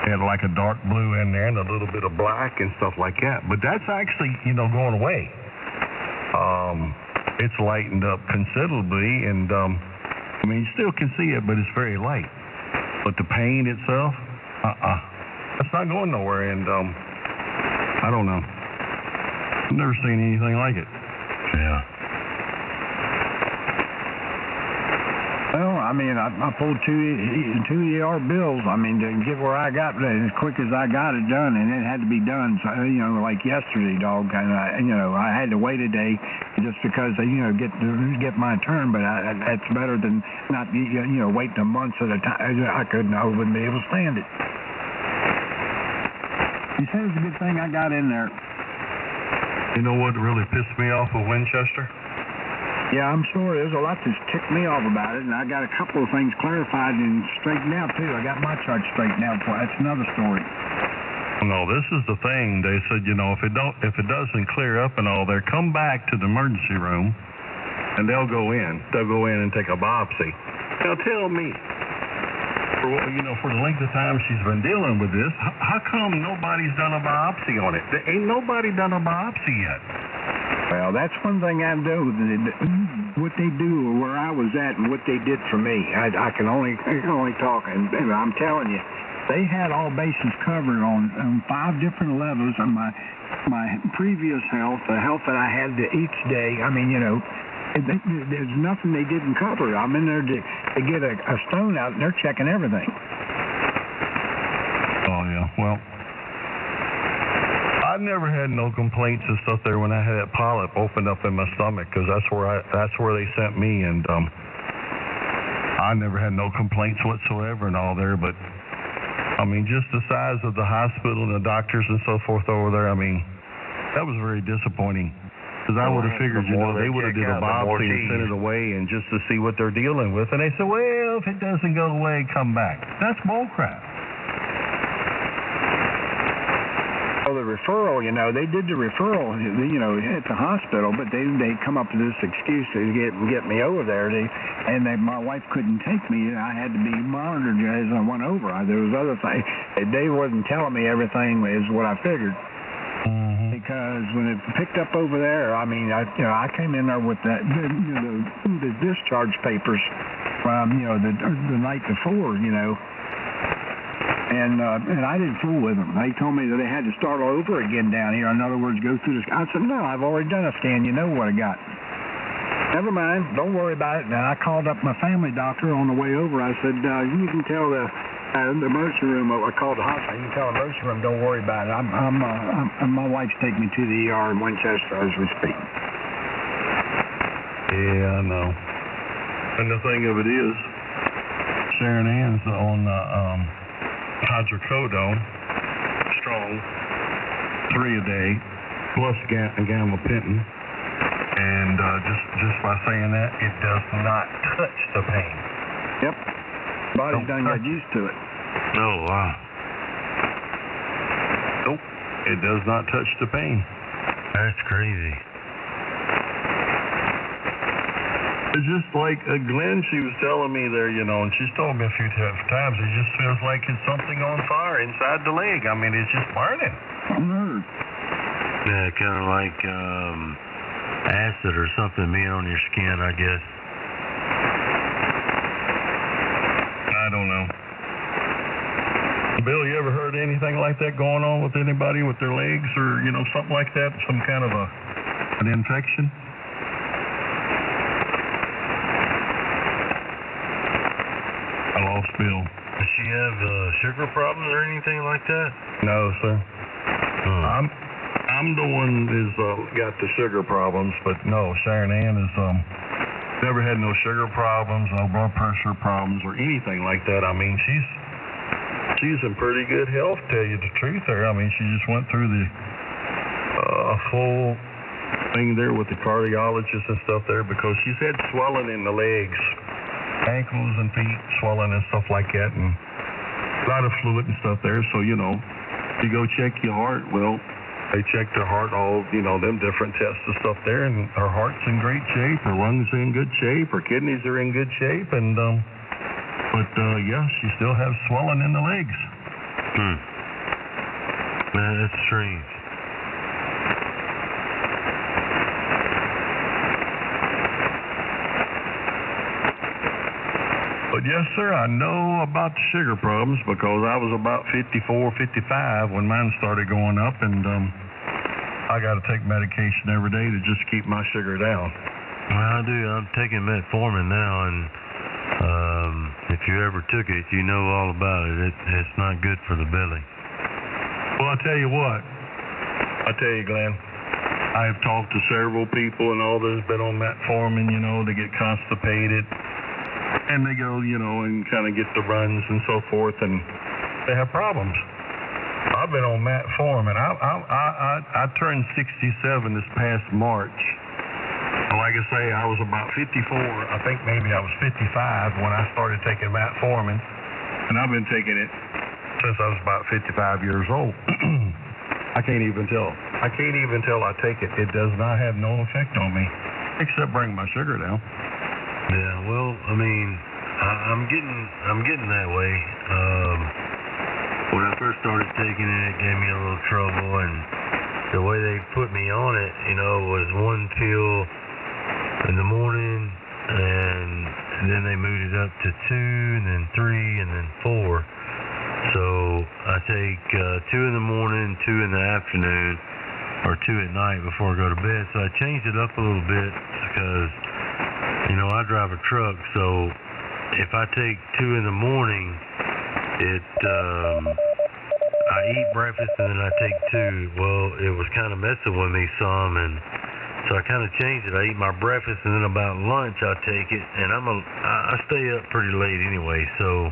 E: It had like a dark blue in there and a little bit of black and stuff like that. But that's actually, going away. It's lightened up considerably, and you still can see it, but it's very light. But the pain itself, that's not going nowhere, and I don't know. I've never seen anything like it.
O: Yeah.
N: Well, I pulled two ER bills. To get where I got as quick as I got it done, and it had to be done. So like yesterday, dog. And I had to wait a day just because get my turn. But that's better than not waiting a month at a time. I wouldn't be able to stand it. You said it's a good thing I got in there.
E: You know what really pissed me off with Winchester?
N: Yeah, I'm sure there's a lot that's ticked me off about it, and I got a couple of things clarified and straightened out too. I got my chart straightened out for it. That's another story.
E: No, this is the thing. They said, if it doesn't clear up and all there, come back to the emergency room, and they'll go in. They'll go in and take a biopsy. Now tell me, for the length of time she's been dealing with this, how come nobody's done a biopsy on it? There ain't nobody done a biopsy yet.
N: Well, that's one thing I know. What they do, where I was at, and what they did for me, I can only talk. And I'm telling you, they had all bases covered on 5 different levels of my previous health, the health that I had each day. there's nothing they didn't cover. I'm in there to get a stone out, and they're checking everything.
J: Oh, yeah. Well, I never had no complaints and stuff there when I had that polyp opened up in my stomach, because that's where they sent me, and I never had no complaints whatsoever and all there. But I mean, just the size of the hospital and the doctors and so forth over there, I mean, that was very disappointing, because I would have figured, you know, they would have did a biopsy and sent it away and just to see what they're dealing with, and they said, well, if it doesn't go away, come back. That's bullcrap.
N: Well, the referral, you know, they did the referral, you know, at the hospital, but they come up with this excuse to get me over there. My wife couldn't take me. I had to be monitored as I went over. There was other things. They wasn't telling me everything is what I figured. Because when it picked up over there, I mean, I came in there with the discharge papers from, you know, the night before, you know. And I didn't fool with them. They told me that they had to start all over again down here. In other words, go through this. I said, no, I've already done a scan. You know what I got. Never mind. Don't worry about it. Now, I called up my family doctor on the way over. I said, you can tell the emergency room. I called the hospital. You can tell the emergency room. Don't worry about it. My wife's taking me to the ER in Winchester as we speak.
J: Yeah, I know. And the thing of it is, Sharon Ann's on hydrocodone, strong, 3 a day, plus gabapentin, and just by saying that, it does not touch the pain.
N: Yep, body's done got used to it.
J: Oh, wow. Nope, it does not touch the pain.
O: That's crazy.
J: It's just like Glenn, she was telling me there, you know, and she's told me a few times, it just feels like it's something on fire inside the leg. I mean, it's just burning.
O: Yeah, kind of like acid or something being on your skin, I guess.
J: I don't know. Bill, you ever heard anything like that going on with anybody with their legs or, you know, something like that, some kind of an infection? I lost Bill.
O: Does she have sugar problems or anything like that?
J: No, sir. I'm the one who's got the sugar problems, but no, Sharon Ann is never had no sugar problems, no blood pressure problems, or anything like that. I mean, she's in pretty good health, tell you the truth there. I mean, she just went through the full thing there with the cardiologist and stuff there, because she's had swelling in the legs, ankles and feet swelling and stuff like that, and a lot of fluid and stuff there. So, you know, you go check your heart. Well, they checked her heart, all, you know, them different tests and stuff there, and her heart's in great shape, her lungs are in good shape, her kidneys are in good shape, and yeah, she still has swelling in the legs.
O: Man, that's strange.
J: But yes, sir, I know about the sugar problems, because I was about 54, 55 when mine started going up, and I got to take medication every day to just keep my sugar down.
O: Well, I do. I'm taking metformin now, and if you ever took it, you know all about it. It's not good for the belly.
J: Well, I tell you what. Glenn, I have talked to several people and all that's been on metformin, you know, they get constipated. And they go, you know, and kind of get the runs and so forth, and they have problems. I've been on metformin. I turned 67 this past March. Like I say, I was about 54. I think maybe I was 55 when I started taking metformin, and I've been taking it since I was about 55 years old. I can't even tell I take it. It does not have no effect on me, except bring my sugar down.
O: Yeah, well, I mean, I'm getting that way. When I first started taking it, it gave me a little trouble, and the way they put me on it, you know, was 1 pill in the morning, and then they moved it up to 2, and then 3, and then 4. So I take 2 in the morning, 2 in the afternoon, or 2 at night before I go to bed. So I changed it up a little bit, because You know, I drive a truck, so if I take 2 in the morning, I eat breakfast and then I take 2. Well, it was kind of messing with me some, and so I kind of changed it. I eat my breakfast and then about lunch I take it, and I stay up pretty late anyway, so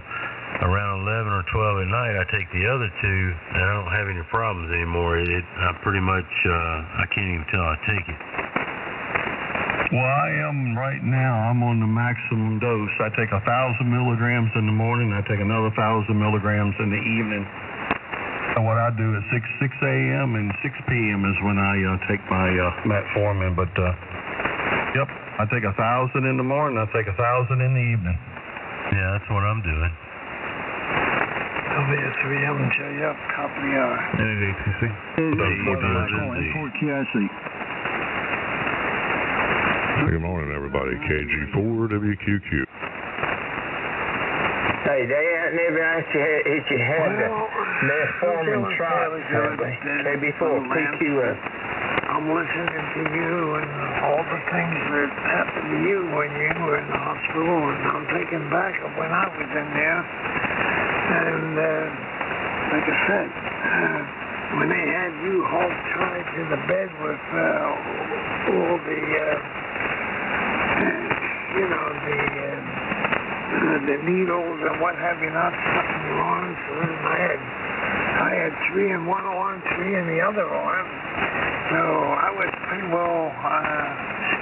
O: around 11 or 12 at night I take the other 2, and I don't have any problems anymore. I pretty much, I can't even tell I take it.
J: Well, I am right now. I'm on the maximum dose. I take 1,000 milligrams in the morning. I take another 1,000 milligrams in the evening. And what I do is 6 a.m. and 6 p.m. is when I take my metformin. But yep, I take 1,000 in the morning. I take 1,000 in the evening.
O: Yeah, that's what I'm doing.
L: WS3M, check up, copy.
J: NADTC.
N: Fort QIC.
D: Good morning, everybody. KG4WQQ.
A: Hey, they hadn't ever actually hit your head the metformin shots, have they? KB4 PQS.
B: I'm listening to you and all the things that happened to you when you were in the hospital, and I'm thinking back of when I was in there. And like I said, when they had you hauled tied to the bed with all the, the needles and what have you not stuck in your arms, and I had 3 in one arm, 3 in the other arm. So I was pretty well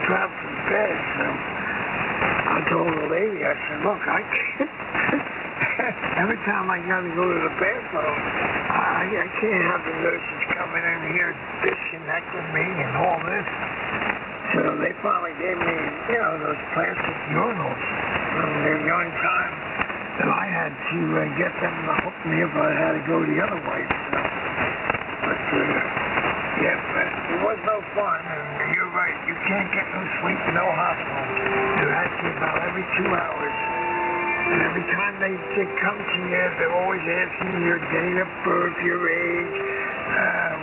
B: strapped to the bed. So I told the lady, I said, look, I can't. Every time I got to go to the bathroom, I can't have the nurses coming in here disconnecting me and all this. So they finally gave me, those plastic urinals. The only time that I had to get them to hook me if I had to go the other way. So. But, but it was no fun, and you're right. You can't get no sleep in no hospital. They're at you about every 2 hours. And every time they come to you, they're always asking you your date of birth, your age,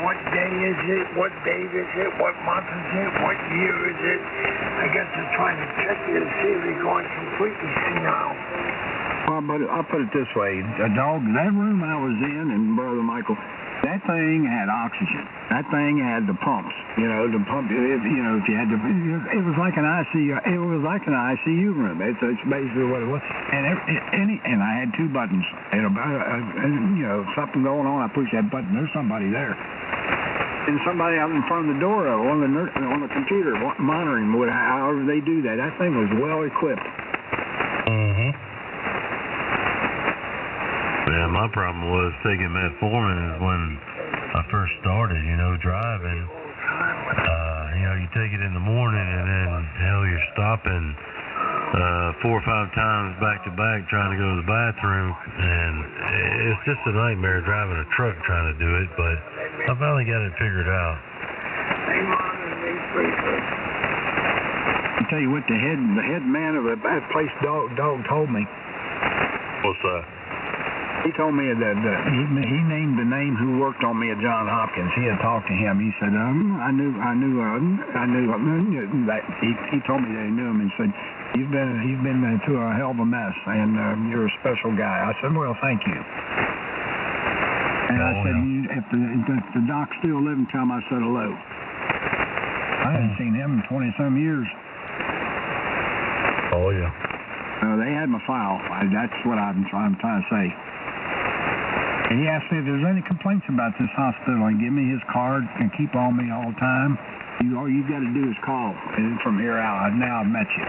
B: what day is it, what date is it, what month is it, what year is it. I guess they're trying to check you to see if you're going completely senile.
N: Well, but I'll put it this way. That room I was in, and Brother Michael, that thing had oxygen. That thing had the pumps. The pump. If you had it was like an ICU. It was like an ICU room. It's basically what it was. And I had 2 buttons. And something going on. I push that button. There's somebody there. And somebody out in front of the door on the computer monitoring however they do that. That thing was well equipped.
O: Mm-hmm. Yeah, my problem was taking metformin is when I first started, driving. You take it in the morning and then, hell, you're stopping 4 or 5 times back to back trying to go to the bathroom, and it's just a nightmare driving a truck trying to do it, but I finally got it figured out.
N: I'll tell you what, the head man of that place dog told me.
J: What's that?
N: He told me that he named the name who worked on me at Johns Hopkins. He had talked to him. He said, I knew that. He told me that he knew him and said, you've been through a hell of a mess, and you're a special guy. I said, well, thank you. And I said, if the doc's still living, tell him I said hello. I hadn't seen him in 20-some years.
J: Oh, yeah.
N: They had my file. That's what I'm trying to say. And he asked me if there's any complaints about this hospital and give me his card and keep on me all the time. All you got to do is call. And from here out, now I've met you.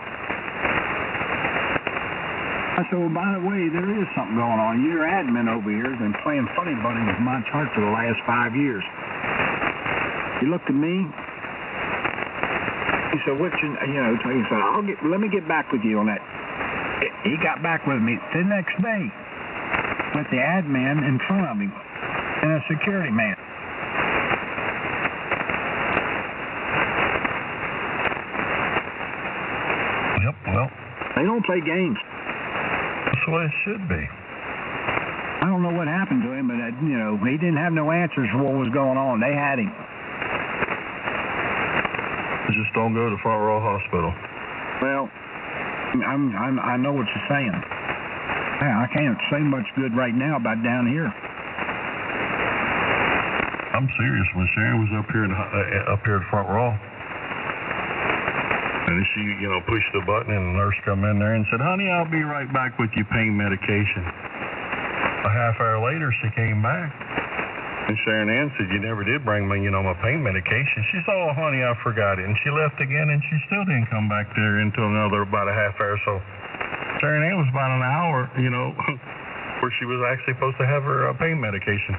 N: I said, well, by the way, there is something going on. Your admin over here has been playing funny bunny with my chart for the last 5 years. He looked at me. He said, he said, let me get back with you on that. He got back with me the next day with the admin in front of him and a security man.
J: Yep, well.
N: They don't play games.
J: That's the way it should be.
N: I don't know what happened to him, but, he didn't have no answers for what was going on. They had him.
J: Just don't go to Front Royal Hospital.
N: Well, I know what you're saying. Yeah, I can't say much good right now about down here.
J: I'm serious. When Sharon was up here up here at the front row, and then she, pushed the button, and the nurse come in there and said, "Honey, I'll be right back with your pain medication." A half hour later, she came back, and Sharon Ann said, "You never did bring me, my pain medication." She said, "Oh, honey, I forgot it," and she left again, and she still didn't come back there until another about a half hour. So Sharon Ann was about an hour, where she was actually supposed to have her pain medication.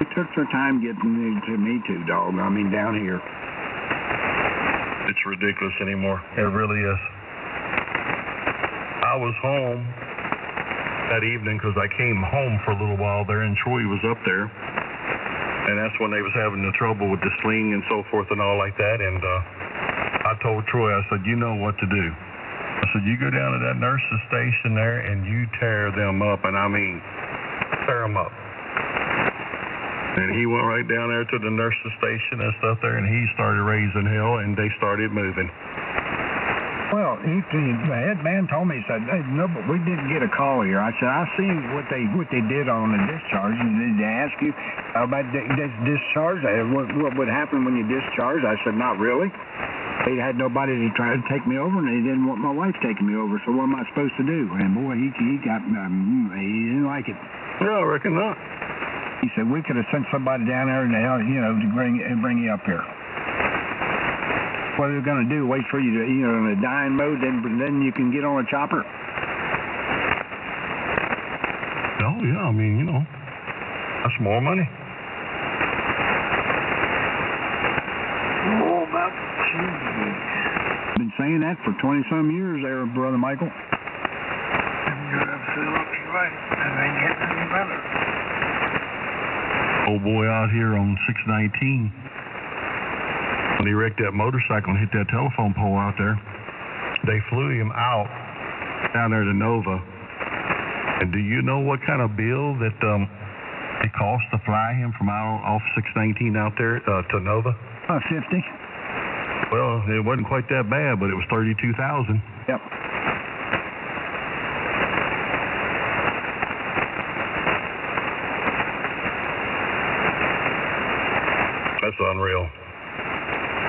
N: It took their time getting to me too, dog. I mean, down here.
J: It's ridiculous anymore. It really is. I was home that evening because I came home for a little while there, and Troy was up there. And that's when they was having the trouble with the sling and so forth and all like that. And I told Troy, I said, "You know what to do." I said, "You go down to that nurse's station there and you tear them up." And I mean, tear them up. And he went right down there to the nurse's station and stuff there, and he started raising hell, and they started moving.
N: Well, the head man told me, he said, "Hey, no, but we didn't get a call here." I said, "I seen what they did on the discharge. And did they ask you about the discharge? What would happen when you discharge?" I said, "Not really. They had nobody to try to take me over, and they didn't want my wife taking me over. So what am I supposed to do?" And boy, he didn't like it.
J: Yeah, I reckon not.
N: He said, "We could have sent somebody down there and to bring you up here. What are they going to do? Wait for you to, in a dying mode, then you can get on a chopper?"
J: Oh, yeah, I mean, that's more money.
B: Oh, about cheese.
N: Been saying that for 20-some years there, Brother Michael.
B: You're absolutely right. And they get any better.
J: Old boy out here on 619, when he wrecked that motorcycle and hit that telephone pole out there, they flew him out down there to Nova. And do you know what kind of bill that it cost to fly him from off 619 out there to Nova?
N: 50.
J: Well, it wasn't quite that bad, but it was $32,000.
N: Yep.
J: That's unreal.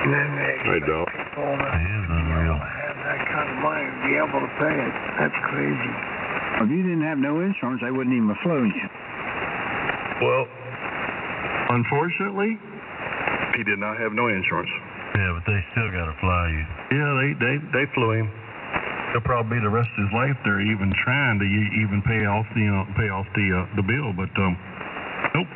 B: And then they
J: Hey, dog.
B: people that
J: is unreal.
B: have that kind of money to be able to pay it. That's crazy.
N: If you didn't have no insurance, they wouldn't even have flown you.
J: Well, unfortunately, he did not have no insurance.
O: Yeah, but they still got to fly you.
J: Yeah, they flew him. He'll probably be the rest of his life there, even trying to even pay off the bill. But nope,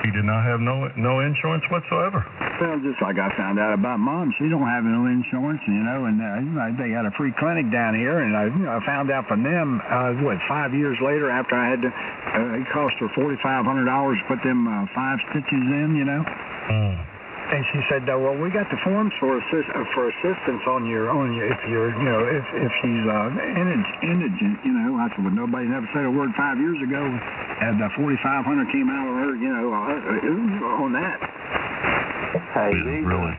J: he did not have no insurance whatsoever.
N: Well, just like I found out about Mom, she don't have no insurance, and they had a free clinic down here, and I found out from them 5 years later after I had to. It cost her $4,500 to put them 5 stitches in, And she said, "Well, we got the forms for assistance on your if she's indigent, I said, "Well, nobody never said a word 5 years ago, and the $4,500 came out of her, on that."
C: Hey,
J: really?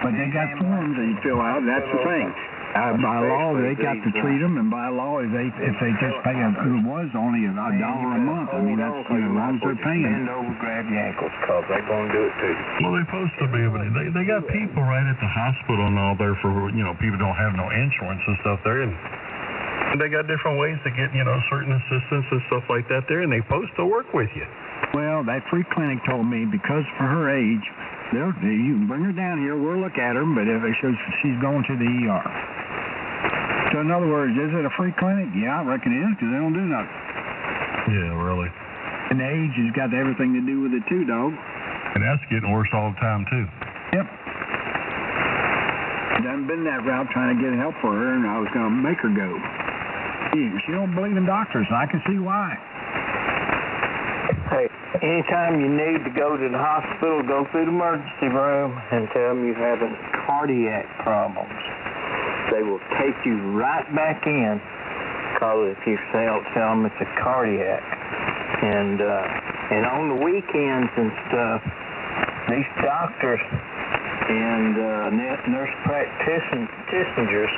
N: But they got forms that you fill out. That's the thing. By law, they got to treat them, and by law, if they just pay it was only $1 a month. I mean, that's as long as they're paying.
C: Bend over, grab your ankles, cause they're gonna do it to you.
J: Well, they're supposed to be, but they got people right at the hospital and all there for people don't have no insurance and stuff there, and they got different ways to get certain assistance and stuff like that there, and they supposed to work with you.
N: Well, that free clinic told me because for her age, you can bring her down here, we'll look at her, but if it shows she's going to the ER. So in other words, is it a free clinic? Yeah, I reckon it is, because they don't do nothing.
J: Yeah, really.
N: And the age has got everything to do with it too, dog.
J: And that's getting worse all the time too.
N: Yep. I done been that route trying to get help for her, and I was going to make her go. She don't believe in doctors, and I can see why.
C: Hey, anytime you need to go to the hospital, go through the emergency room and tell them you're having cardiac problems. They will take you right back in, because if you tell them it's a cardiac. And on the weekends and stuff, these doctors
B: and nurse practitioners,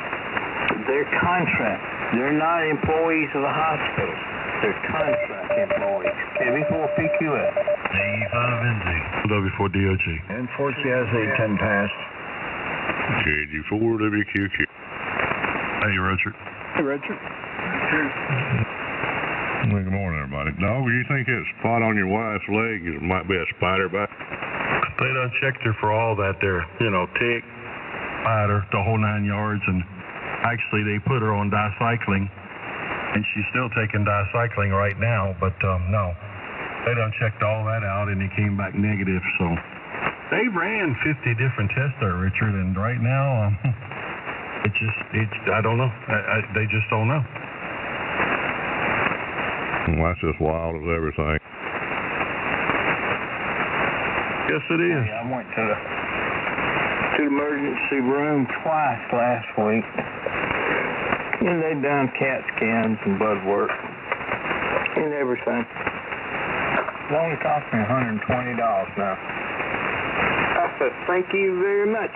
B: they're contract. They're not employees of the hospital. They're contract employees. KB4PQF.
O: AE5NZ. W4DOG.
N: N4CSA 10 passed.
D: KG4WQQ.
O: Hey, Richard.
N: Hey, Richard.
D: Well, good morning, everybody. Dog, you think that spot on your wife's leg might be a spider bite?
O: They done checked her for all that there, tick, spider, the whole 9 yards, and actually they put her on dicycling, and she's still taking dicycling right now, but no. They done checked all that out, and it came back negative, so they ran 50 different tests there, Richard, and right now, I don't know. They just don't know.
D: Well, that's just wild as everything.
O: Yes, it is.
B: Hey, I went to the emergency room twice last week, and they done CAT scans and blood work and everything. It only cost me $120 now. I said, thank you very much.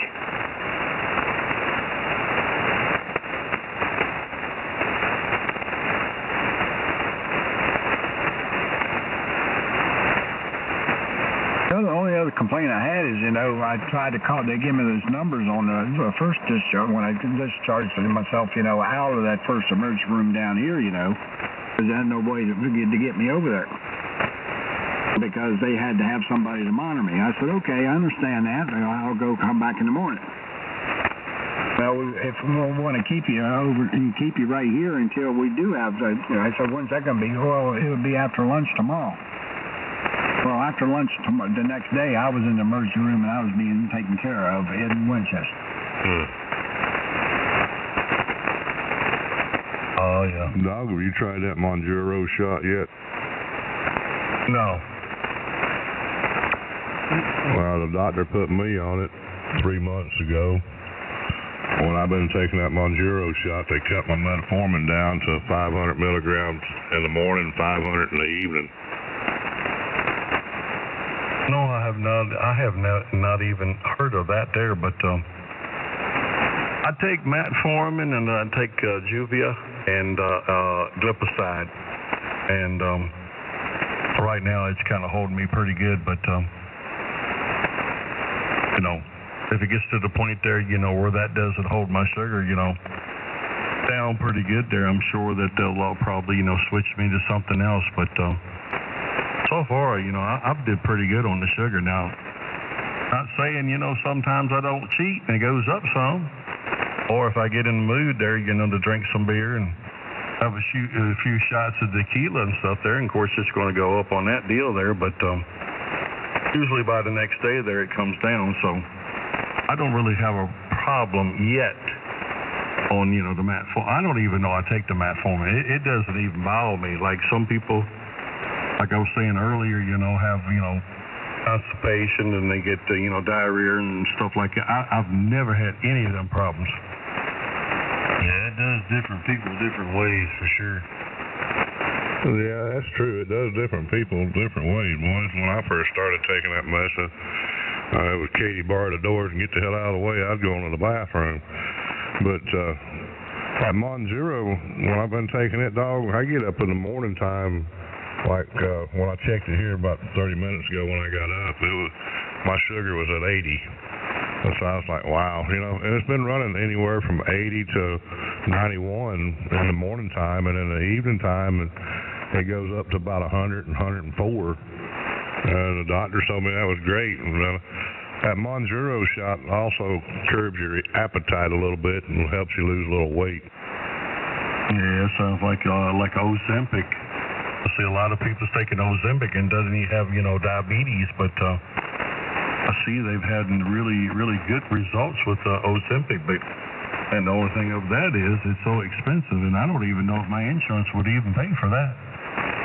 N: The only other complaint I had is, I tried to call. They gave me those numbers on the first discharge when I discharged myself, out of that first emergency room down here, because I had no way to get me over there because they had to have somebody to monitor me. I said, okay, I understand that. I'll come back in the morning. Well, if we want to keep you over and keep you right here until we do have, I said, when's that going to be? Well, it would be after lunch tomorrow. Well, after lunch the next day, I was in the emergency room and I was being taken care of in Winchester.
O: Oh, yeah.
D: Dog, have you tried that Monjuro shot yet?
O: No.
D: Well, the doctor put me on it 3 months ago. When I've been taking that Monjuro shot, they cut my metformin down to 500 milligrams in the morning, 500 in the evening.
O: No, I have not even heard of that there, but I take metformin and I take Juvia and glipizide, and right now it's kind of holding me pretty good, but if it gets to the point there, where that doesn't hold my sugar, down pretty good there, I'm sure that they'll probably, switch me to something else, but so far, I did pretty good on the sugar. Now, not saying, sometimes I don't cheat and it goes up some. Or if I get in the mood there, to drink some beer and have a few shots of tequila and stuff there. And of course, it's going to go up on that deal there. But usually by the next day there, it comes down. So I don't really have a problem yet on, the metformin. I don't even know I take the metformin. It doesn't even bother me. Like some people, like I was saying earlier, have, constipation and they get, diarrhea and stuff like that. I've never had any of them problems. Yeah, it does different people different ways for sure.
D: Yeah, that's true. It does different people different ways. When I first started taking that medicine, it was Katie bar the doors and get the hell out of the way. I'd go into the bathroom. But that Monjuro, when I've been taking it, dog, I get up in the morning time. Like when I checked it here about 30 minutes ago when I got up, my sugar was at 80. And so I was like, wow, and it's been running anywhere from 80 to 91 in the morning time, and in the evening time, it goes up to about 100 and 104. And the doctor told me that was great. And that Monjuro shot also curbs your appetite a little bit and helps you lose a little weight.
O: Yeah, it sounds like Ozempic. I see a lot of people taking Ozempic and doesn't even have, diabetes, but I see they've had really, really good results with Ozempic, and the only thing of that is it's so expensive, and I don't even know if my insurance would even pay for that.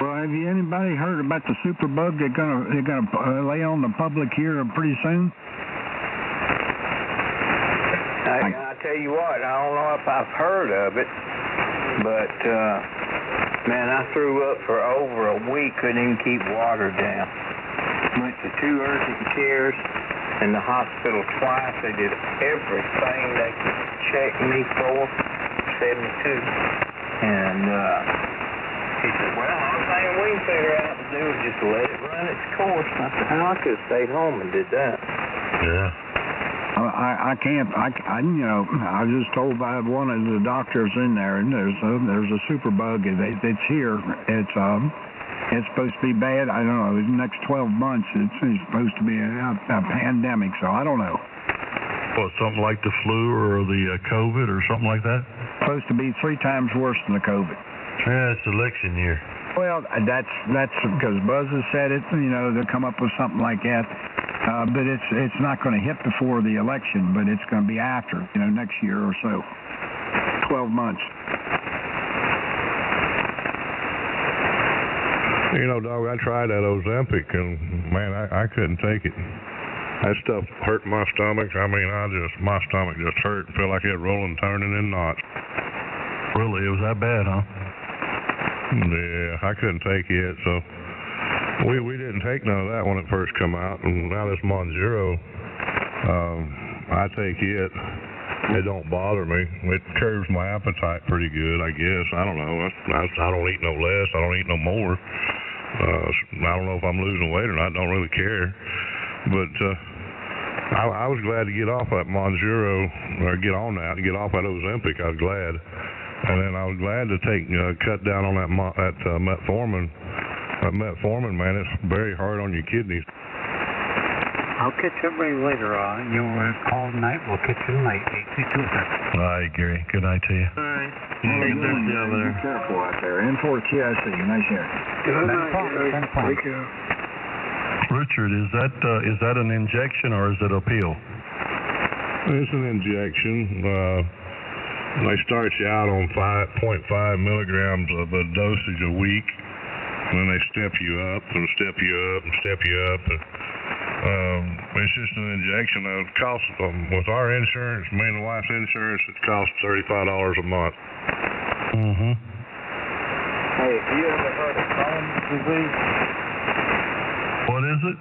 N: Well, have you anybody heard about the superbug they're gonna lay on the public here pretty soon?
B: I tell you what, I don't know if I've heard of it, but man, I threw up for over a week, couldn't even keep water down. Went to 2 urgent cares,
Q: in the hospital twice. They did everything they could check me for, 72. And he said, well, the only thing we can figure out to do is just let it run its course. And I said, I could have stayed home and did that.
O: Yeah.
N: I can't. I was just told by one of the doctors in there, and there's a superbug. It's here. It's supposed to be bad. I don't know. In the next 12 months, it's supposed to be a pandemic. So I don't know.
O: What, something like the flu or the COVID or something like that?
N: Supposed to be 3 times worse than the COVID.
O: Yeah, it's election year.
N: Well, that's because Buzz has said it. They'll come up with something like that. But it's not going to hit before the election, but it's going to be after, next year or so. 12 months.
D: Dog, I tried that Ozempic, and man, I couldn't take it. That stuff hurt my stomach. I mean, my stomach just hurt and felt like it rolling, turning in knots.
O: Really? It was that bad, huh?
D: Yeah, I couldn't take it, so we didn't take none of that when it first come out, and now this Monjaro, I take it. It don't bother me. It curbs my appetite pretty good, I guess. I don't know. I don't eat no less. I don't eat no more. I don't know if I'm losing weight or not. I don't really care. But I was glad to get off that Monjaro, or get on that, get off that Ozempic. I was glad. And then I was glad to cut down on that metformin. That metformin, man, it's very hard on your kidneys.
L: I'll catch everybody later. You'll call tonight. We'll catch you tonight. 822.
O: All right, Gary. Good night to you.
C: All right.
N: Be careful out there. N4QIC. Nice hearing.
L: Good night.
O: Richard, is that an injection or is it a pill?
D: It's an injection. They start you out on 5.5 milligrams of a dosage a week. And then they step you up and step you up and step you up. It's just an injection. It costs, with our insurance, me and the wife's insurance, it costs $35 a month.
O: Mm-hmm.
Q: Hey, have you ever heard of Crohn's disease?
O: What is it?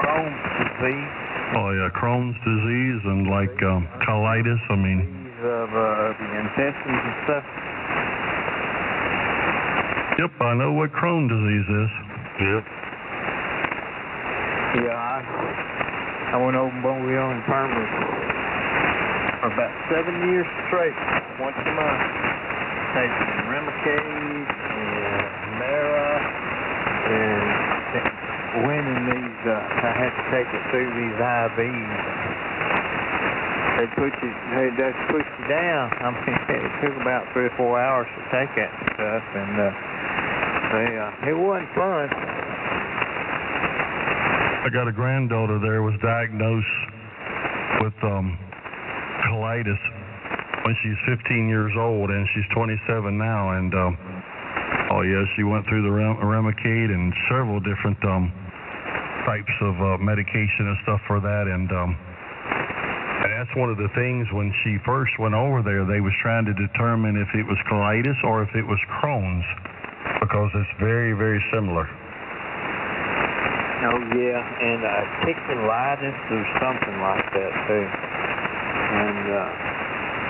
Q: Crohn's disease.
O: Oh, yeah, Crohn's disease and like colitis, I mean.
Q: Of the intestines and stuff.
O: Yep, I know what Crohn's disease is. Yep.
Q: Yeah, I went over Mobile Infirmary for about 7 years straight, once a month. Taking Remicade and Mara and winning these, I had to take it through these IVs. They just push you down. I mean, it took about 3 or 4 hours to take that stuff, and it wasn't fun.
O: I got a granddaughter there was diagnosed with colitis when she's 15 years old, and she's 27 now. And she went through the Remicade and several different types of medication and stuff for that, and that's one of the things when she first went over there, they was trying to determine if it was colitis or if it was Crohn's, because it's very, very similar.
Q: Oh, yeah, and ticculitis or something like that, too. And,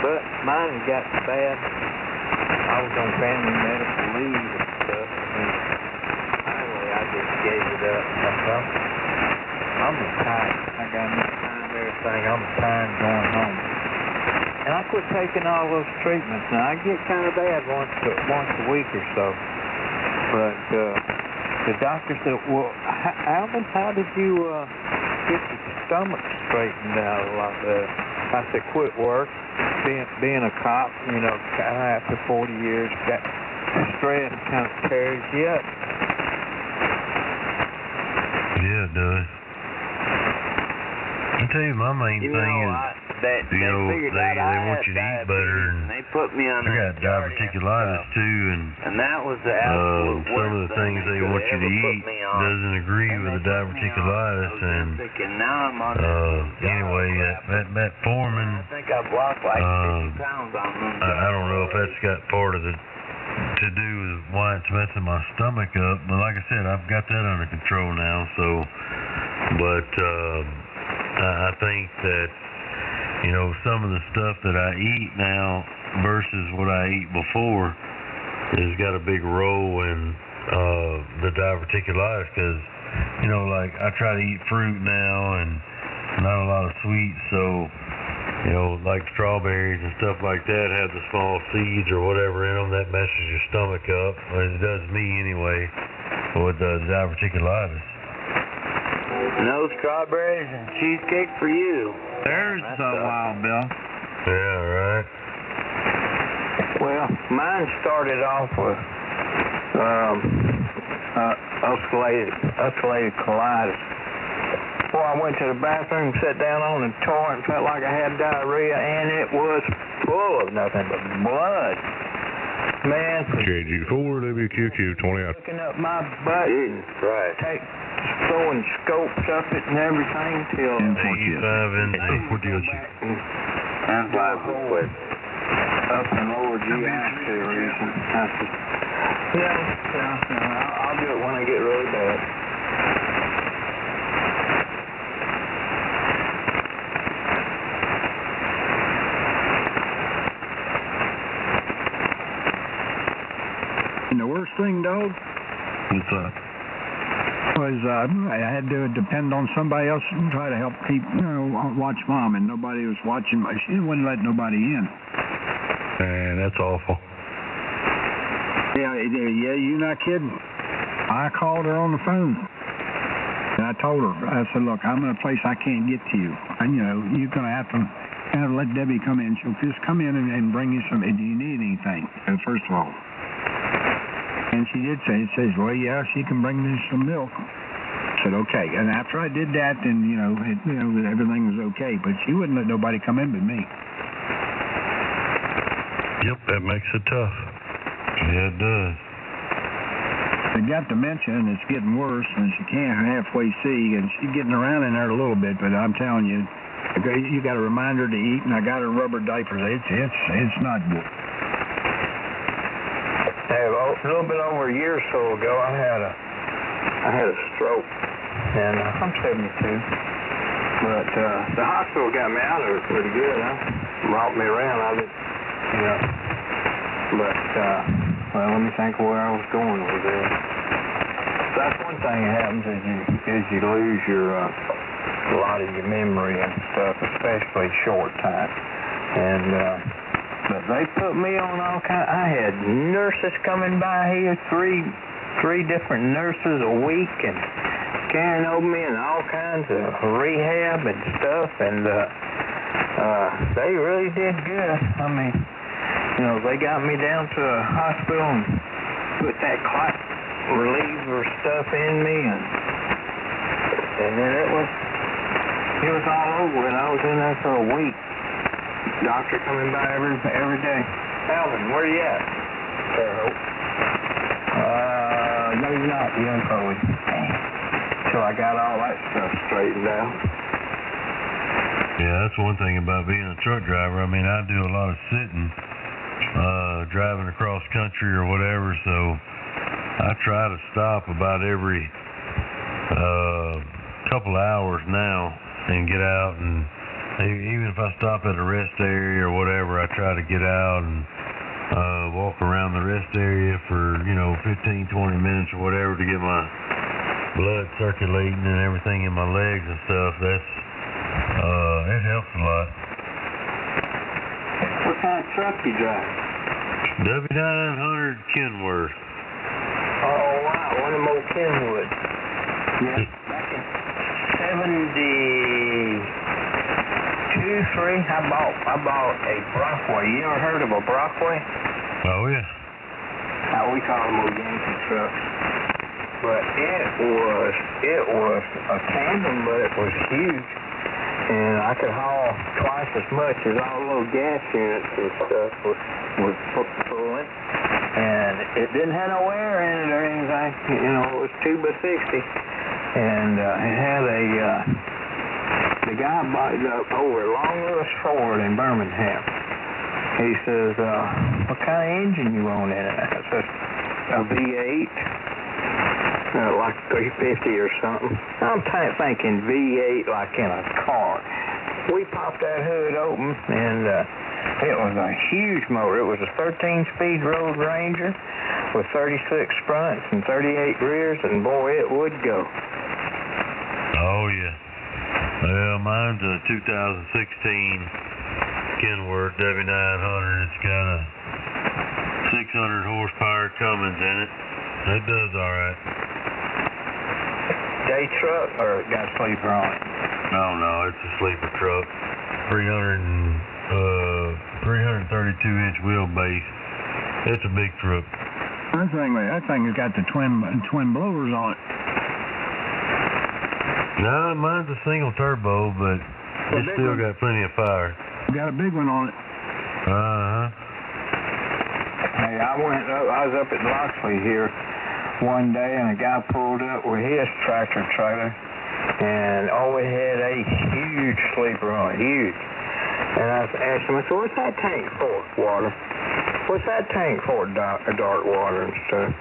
Q: but mine got bad. I was on family medical leave and stuff, and finally I just gave it up. I'm retired. I got enough time, everything. I'm retired going home. And I quit taking all those treatments. Now, I get kind of bad once a week or so. But the doctor said, well, Alvin, how did you get your stomach straightened out a lot better? I said, quit work. Being a cop, after 40 years, got stress kind of tears you up.
O: Yeah, it does. I tell you, my main thing is, they want you to eat better, and
C: they put me on
O: I got diverticulitis too, and
C: that was the absolute
O: some of the things they want you to eat doesn't agree with the diverticulitis, and
C: now I'm on
O: anyway, that metformin,
C: I think I've lost like 50 pounds on them.
O: I don't know if that's got part of it to do with why it's messing my stomach up, but like I said, I've got that under control now. So, but I think that, you know, some of the stuff that I eat now versus what I eat before has got a big role in the diverticulitis, because, you know, like I try to eat fruit now and not a lot of sweets, so, you know, like strawberries and stuff like that have the small seeds or whatever in them. That messes your stomach up. Well, it does me anyway with the diverticulitis.
C: No strawberries and cheesecake for you.
G: There's Wild Bill.
O: Yeah, right.
Q: Well, mine started off with ulcerative colitis. Before I went to the bathroom, sat down on the toilet, and felt like I had diarrhea, and it was full of nothing but blood. Man,
D: KG4 WQQ 20 out.
Q: looking up my butt, throwing scopes up it and everything till up and lower GI reason. I'll do it when I get really bad.
N: And the worst thing, dog,
D: What's up?
N: was I had to depend on somebody else and try to help keep, watch Mom, and nobody was watching. She wouldn't let nobody in.
D: And that's awful.
N: Yeah, you're not kidding. I called her on the phone, and I told her, I said, look, I'm in a place I can't get to you. And, you're going to have to let Debbie come in. She'll just come in and bring you some. Do you need anything, first of all? And she did say, well, yeah, she can bring me some milk. I said, okay. And after I did that, then, everything was okay. But she wouldn't let nobody come in but me.
D: Yep, that makes it tough.
O: Yeah, it does.
N: She got dementia, and it's getting worse, and she can't halfway see, and she's getting around in there a little bit, but I'm telling you, you got to remind her to eat, and I got her rubber diapers. It's not good.
Q: A little bit over a year or so ago, I had a stroke, and I'm 72. But the hospital got me out of it pretty good. Brought me around. But let me think where I was going with this. That's one thing that happens is you lose a lot of your memory and stuff, especially short time. And but they put me on all kinds. I had nurses coming by here, three different nurses a week, and carrying over me in all kinds of rehab and stuff, and they really did good. I mean, they got me down to a hospital and put that clot reliever stuff in me, and then it was all over, and I was in there for a week. Doctor coming by every day. Alvin, where you at? Fairhope. No, you're not. You're in Crowley. Till I got all that stuff straightened out.
O: Yeah, that's one thing about being a truck driver. I mean, I do a lot of sitting, driving across country or whatever, so I try to stop about every couple of hours now and get out, and even if I stop at a rest area or whatever, I try to get out and walk around the rest area for 15, 20 minutes or whatever to get my blood circulating and everything in my legs and stuff. It helps a lot.
Q: What kind of truck you drive?
O: W900 Kenworth.
Q: Oh wow, one of them old Kenwoods. Yeah, back in 73, I bought a Brockway. You ever heard of a Brockway?
O: Oh yeah.
Q: We call them old Yankee trucks. But it was a tandem, but it was huge. And I could haul twice as much as all the little gas units and stuff was pulling. And it didn't have no air in it or anything. It was 2x60. And it had the guy bought it up over at Long Lewis Ford in Birmingham. He says, what kind of engine you want in it? I said, a V8.
N: like 350 or something. I'm thinking V8 like in a car. We popped that hood open, and it was a huge motor. It was a 13-speed Road Ranger with 36 fronts and 38 rears, and boy, it would go.
O: Oh, yeah. Well, mine's a 2016 Kenworth W900. It's got a 600 horsepower Cummins in it. It does all right.
N: Day truck, or it got a sleeper on it?
O: No, it's a sleeper truck. 332-inch wheelbase. It's a big truck.
N: That thing has got the twin blowers on it.
O: No, mine's a single turbo, but it's still got plenty of fire.
N: Got a big one on it.
O: Uh-huh.
N: Hey, I was up at Loxley here one day, and a guy pulled up with his tractor trailer, and it had a huge sleeper on it, huge. And I asked him, I said, what's that tank for, water? What's that tank for, dark water and stuff?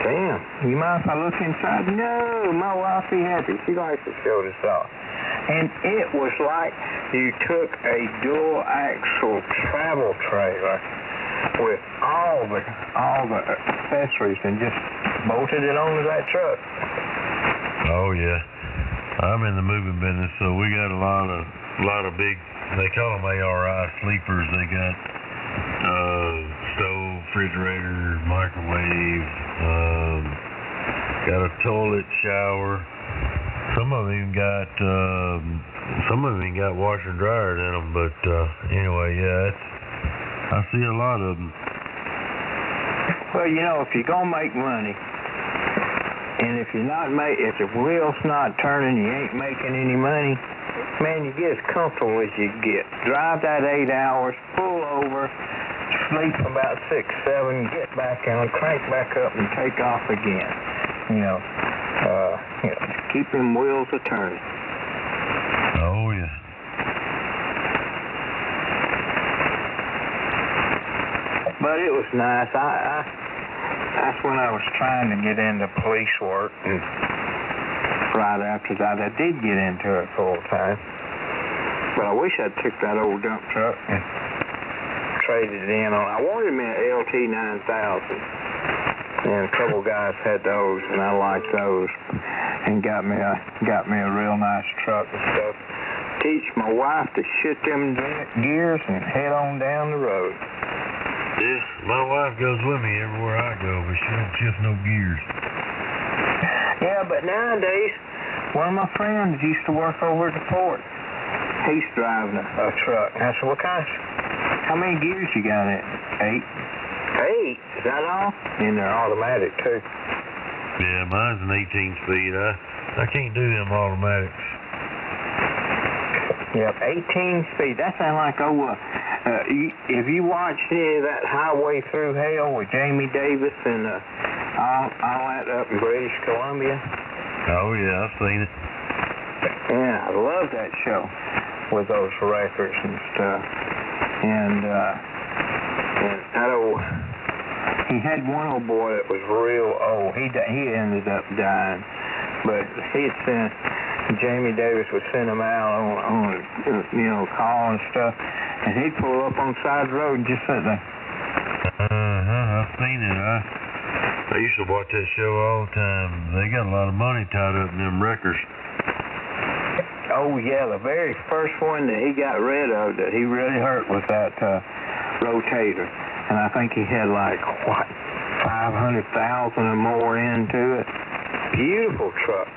N: Damn, you mind if I look inside? No, my wife be happy. She likes to show this off. And it was like you took a dual-axle travel trailer with all the accessories and just bolted it onto that truck.
O: Oh yeah, I'm in the moving business, so we got a lot of big. They call them ARI sleepers. They got stove, refrigerator, microwave. Got a toilet, shower. Some of them got washer and dryers in them. But anyway, yeah, I see a lot of them.
N: Well, you know, if you're gonna make money, and if the wheel's not turning, you ain't making any money. Man, you get as comfortable as you get. Drive that 8 hours, pull over, sleep about 6, 7, get back on, crank back up, and take off again. Keep them wheels a turning.
O: Oh yeah.
N: But it was nice. That's when I was trying to get into police work, and right after that, I did get into it full time. But I wish I'd took that old dump truck and traded it in on. I wanted me an LT 9000, and a couple guys had those, and I liked those, and got me a real nice truck and stuff. Teach my wife to shit them gears and head on down the road.
O: Yeah, my wife goes with me everywhere I go, but she don't shift no gears.
N: Yeah, but nowadays, one of my friends used to work over at the port. He's driving a truck. I said, how many gears you got in it? 8? 8? Is that all? And they're automatic, too.
O: Yeah, mine's an 18-speed. I can't do them automatics.
N: Yep, 18-speed. That sounds like, if you watched any of that Highway Through Hell with Jamie Davis and all that up in British Columbia.
O: Oh, yeah, I've seen it.
N: Yeah, I love that show with those records and stuff. And he had one old boy that was real old. He ended up dying, but Jamie Davis would send him out on call and stuff, and he'd pull up on the side of the road and just sit there.
O: I've seen it. I used to watch that show all the time. They got a lot of money tied up in them records.
N: Oh yeah, the very first one that he got rid of that he really hurt was that rotator, and I think he had like 500,000 or more into it. Beautiful truck.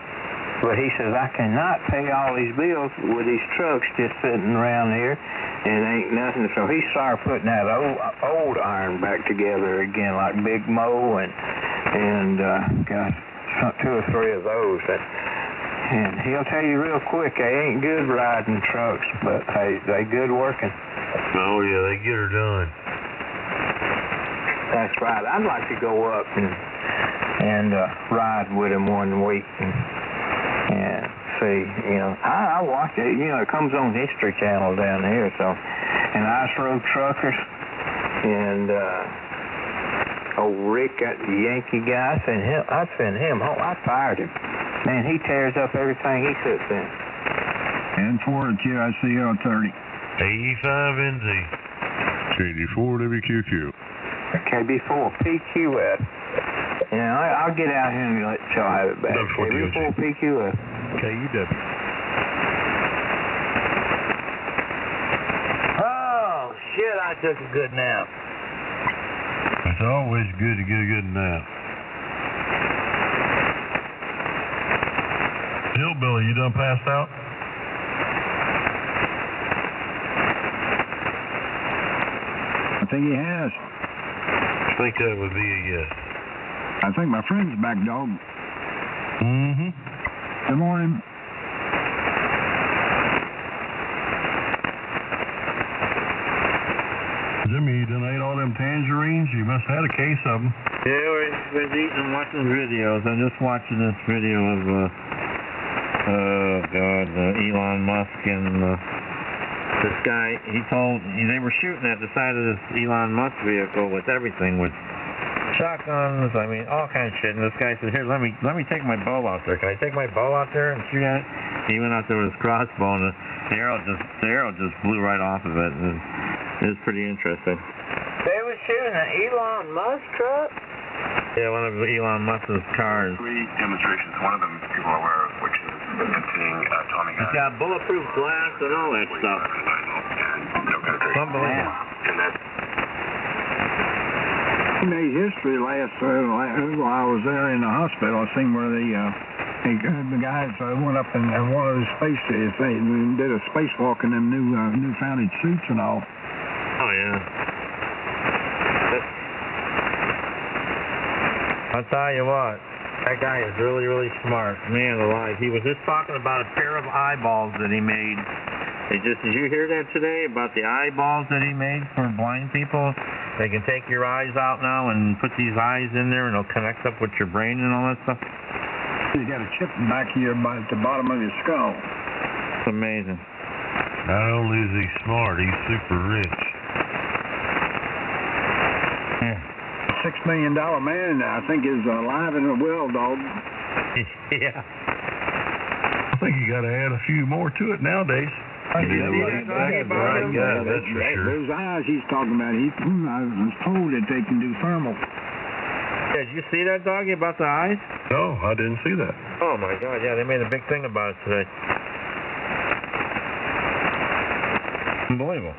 N: But he says, I cannot pay all these bills with these trucks just sitting around here, and ain't nothing. So he started putting that old iron back together again, like Big Mo, and got 2 or 3 of those. And he'll tell you real quick, they ain't good riding trucks, but they good working.
O: Oh yeah, they get her done.
N: That's right. I'd like to go up and ride with him one week and see. I watch it. It comes on History Channel down here. So, and Ice Road Truckers, and Oh, Rick, that Yankee guy, I sent him home. I fired him. Man, he tears up everything he sits in.
L: And for the QICL 30.
O: 85NZ.
D: KD4 WQQ.
N: KB4 PQF. Yeah, I'll get out here and let y'all have it back. KB4 PQF.
O: KUW.
C: Oh, shit, I took a good nap.
O: It's always good to get a good nap. Hillbilly, you done passed out?
L: I think he has.
O: I think that would be a yes.
L: I think my friend's back, dog.
O: Mm-hmm.
L: Good morning.
O: Jimmy, you done ate all them tangerines? You must have had a case of them.
G: Yeah, we're eating and watching videos. I'm just watching this video of, Elon Musk and this guy. They were shooting at the side of this Elon Musk vehicle with everything, with shotguns, I mean, all kinds of shit. And this guy said, here, let me take my bow out there. Can I take my bow out there and shoot at it? He went out there with his crossbow, and the arrow just blew right off of it. And it was pretty interesting.
C: They were shooting an Elon Musk truck?
G: Yeah, one of Elon Musk's cars.
J: 3 demonstrations. One of them people are aware of, which is seeing Tommy
G: It's got bulletproof glass and all that stuff.
J: no penetration.
G: Unbelievable.
J: And that's
L: Made history last while I was there in the hospital. I seen where the guys went up in one of the spaces. They did a spacewalk in them new founded suits and all.
G: Oh, yeah. I'll tell you what, that guy is really, really smart. Man alive. He was just talking about a pair of eyeballs that he made. Did you hear that today about the eyeballs that he made for blind people? They can take your eyes out now and put these eyes in there, and it'll connect up with your brain and all that stuff.
L: You got a chip back here at the bottom of your skull.
G: It's amazing.
O: Not only is he smart, he's super rich.
G: Yeah.
L: $6 million man, I think, is alive and well, dog.
G: Yeah.
O: I think you got to add a few more to it nowadays.
L: That's
O: for sure.
L: Those eyes he's talking about, I was told that they can do thermal.
G: Yeah, did you see that, doggy, about the eyes?
O: No, I didn't see that.
G: Oh, my God, yeah, they made a big thing about it today. Unbelievable.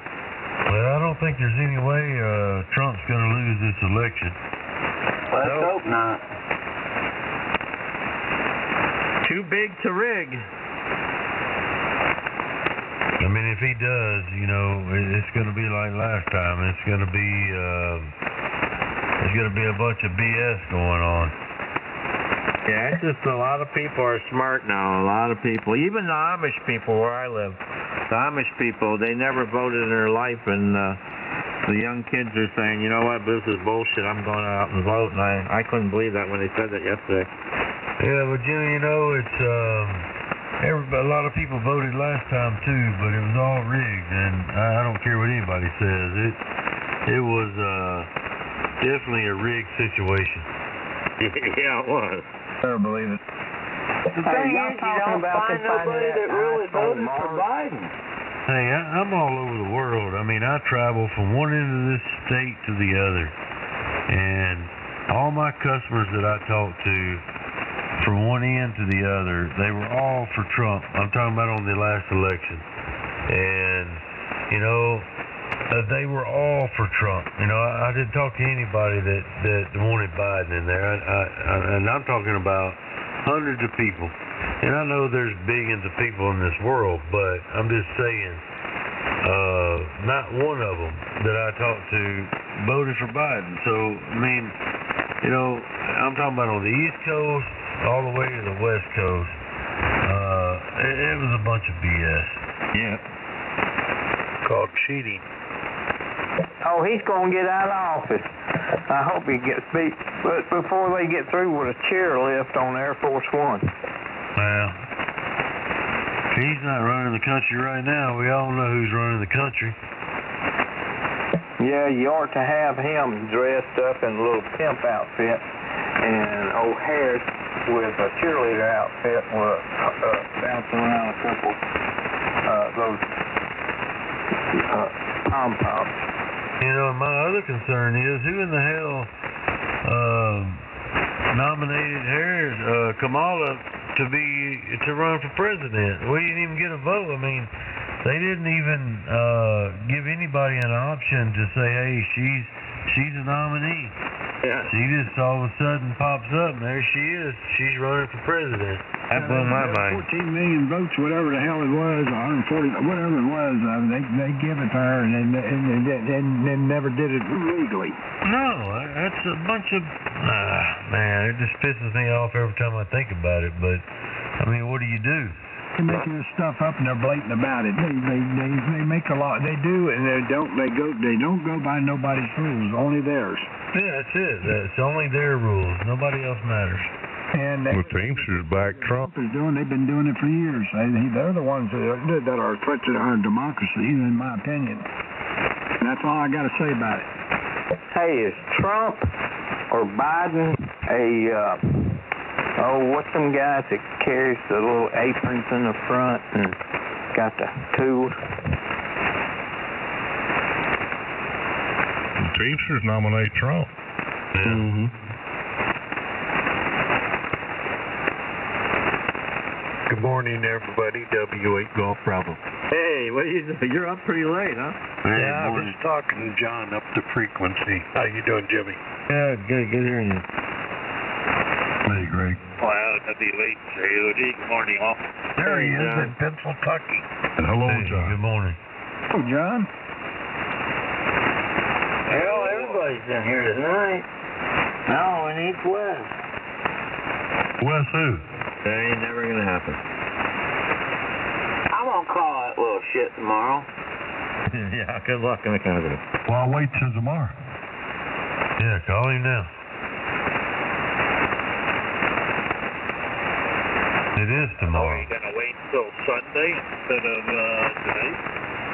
O: Well, I don't think there's any way Trump's going to lose this election.
C: Let's hope not.
G: Too big to rig.
O: I mean, if he does, it's going to be like last time. It's going to be a bunch of BS going on.
G: Yeah, it's just a lot of people are smart now. A lot of people, even the Amish people where I live, the Amish people, they never voted in their life, and the young kids are saying, you know what, this is bullshit. I'm going out and vote, and I couldn't believe that when they said that yesterday.
O: Yeah, but Jimmy, it's a lot of people voted last time too, but it was all rigged, and I don't care what anybody says. It was definitely a rigged situation.
G: Yeah, it was.
L: I don't believe it.
C: The thing is, you don't find nobody that really voted for Biden.
O: Hey, I'm all over the world. I mean, I travel from one end of this state to the other, and all my customers that I talk to, from one end to the other, they were all for Trump. I'm talking about on the last election. And, they were all for Trump. I didn't talk to anybody that wanted Biden in there. And I'm talking about hundreds of people. And I know there's billions of people in this world, but I'm just saying, not one of them that I talked to voted for Biden. So, I mean, I'm talking about on the East Coast, all the way to the West Coast. It was a bunch of BS.
G: Yeah.
O: Called cheating.
N: Oh, he's going to get out of office. I hope he gets beat, but before they get through with a chairlift on Air Force One.
O: Well, he's not running the country right now. We all know who's running the country.
Q: Yeah, you ought to have him dressed up in a little pimp outfit, and old Harris with a cheerleader outfit, bouncing around a couple those pom-poms.
O: You know, my other concern is who in the hell nominated Harris, Kamala, to run for president? We didn't even get a vote. I mean, they didn't even give anybody an option to say, hey, she's a nominee.
F: Yeah.
O: She just all of a sudden pops up, and there she is. She's running for president.
F: That blew my mind.
L: 14 million votes, whatever the hell it was, 140, whatever it was, they give it to her, and they never did it legally.
O: No, that's a bunch of... man, it just pisses me off every time I think about it, but, I mean, what do you do?
L: They're making this stuff up and they're blatant about it. They make a lot. They do, and they don't go by nobody's rules, only theirs.
O: Yeah, that's it. It's only their rules. Nobody else matters.
L: And
D: the Teamsters back Trump.
L: They've been doing it for years. They're the ones that are a threat to our democracy, in my opinion. And that's all I got to say about it.
Q: Hey, is Trump or Biden what's them guys that carries the little aprons in the front and got the tools?
D: The Teamsters nominate Trump.
O: Yeah.
L: Mm-hmm.
R: Good morning, everybody. W8 Golf Bravo.
G: Hey, what are you doing? You're up pretty late, huh?
R: Yeah, I was talking to John up the frequency. How you doing, Jimmy?
G: Yeah, good hearing you.
R: Hey, Greg.
S: Well, W8 KOD. Good morning, all.
R: There he is in Pennsylvania.
D: And hello,
O: Hey,
D: John.
O: good morning.
L: Oh, John.
B: Hell, everybody's in here tonight. No, we need Wes.
O: Wes who?
F: That ain't never gonna happen.
B: I'm gonna call that little shit tomorrow.
F: Yeah, good luck in the country.
D: Well, I'll wait till tomorrow.
O: Yeah, call him now. It is
S: Are
O: tomorrow.
S: you going to wait until Sunday instead of today?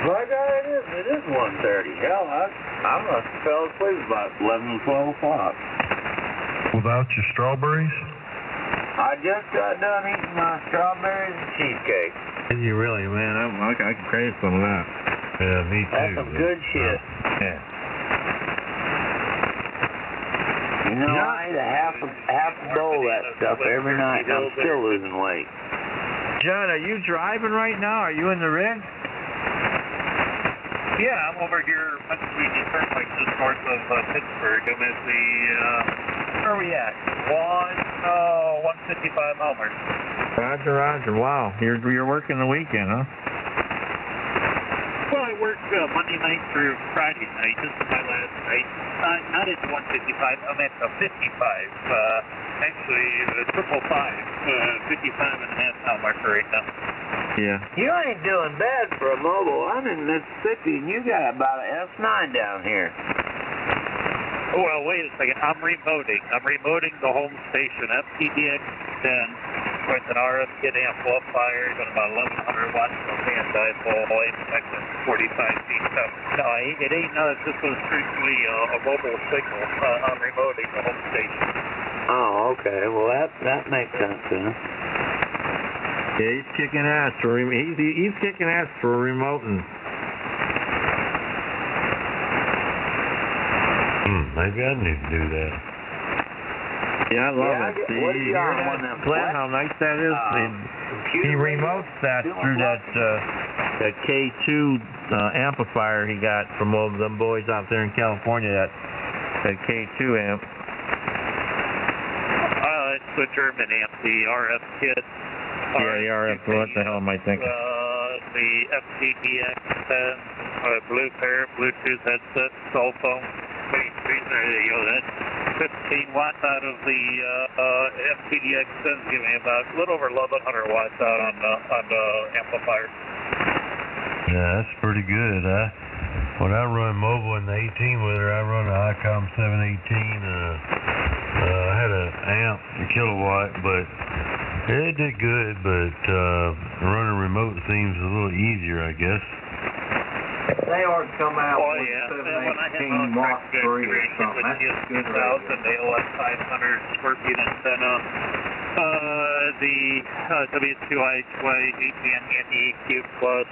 B: By God, it is 1:30. Hell, I must have fell asleep about 11 or 12 o'clock.
D: Without your strawberries?
B: I just got done eating my strawberries and cheesecake.
F: Did you really, man? I can crave some of that.
O: Yeah, me too.
B: That's some good shit.
F: Yeah.
B: You know, I eat half a bowl of that stuff every night, and I'm still losing weight.
G: John, are you driving right now? Are you in the rig?
S: Yeah, I'm over here at the Turnpike just north of Pittsburgh. I'm at the, where are we at? 155 mile mark.
G: Roger. Wow, you're working the weekend, huh?
S: Well, I work Monday night through Friday night. This is my last night. Not at the 155. I'm at the 55. Actually, the 555, 55 and a half mile marker right now.
F: Yeah.
B: You ain't doing bad for a mobile. I'm in Mississippi, and you got about an S9 down here.
S: Oh, well, wait a second. I'm remoting. The home station, FTDX 10, with an RF kit amplifier, got about 1100 watts of fan dipole, expecting 45 feet up. No, it ain't nothing. This was strictly a mobile signal. I'm remoting the home station.
B: Oh, okay. Well, that makes sense then.
F: Yeah, he's kicking ass for he's kicking ass for remoting.
O: Maybe I need to do that.
F: Yeah, I love it.
B: What do you got on them?
F: Plan how nice that is. He remotes that through that K2 amplifier he got from one of them boys out there in California. That K2 amp.
S: It's the German amp, the RF kit.
F: Yeah, the RF. What the hell am I thinking?
S: The FTDX 10, blue pair, Bluetooth headset, cell phone. That's 15 watts out of the FTDX 10, giving me about a little over 1100 watts out on the amplifier.
O: Yeah, that's pretty good. When I run mobile in the 18 wheeler, I run an ICOM 718. I had an amp, a kilowatt, but it did good. But running remote seems a little easier, I guess.
B: They ought to come out
S: Oh,
B: with
S: yeah.
B: 718 Mark 3 or something. That's a good
S: 2000,
B: radio.
S: they left 500 square feet antenna. The W2I-way ATN EQ Plus.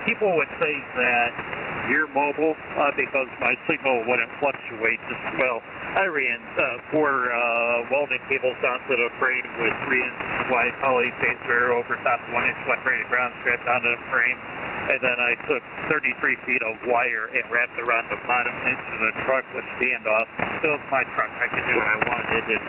S: People would say that you're mobile because my signal wouldn't fluctuate as well. I ran 4 welding cables onto the frame with 3-inch wide polyphaser over top 1-inch wide braided ground strapped onto the frame. And then I took 33 feet of wire and wrapped around the bottom edge of the truck with standoff. Built my truck. I could do what I wanted. And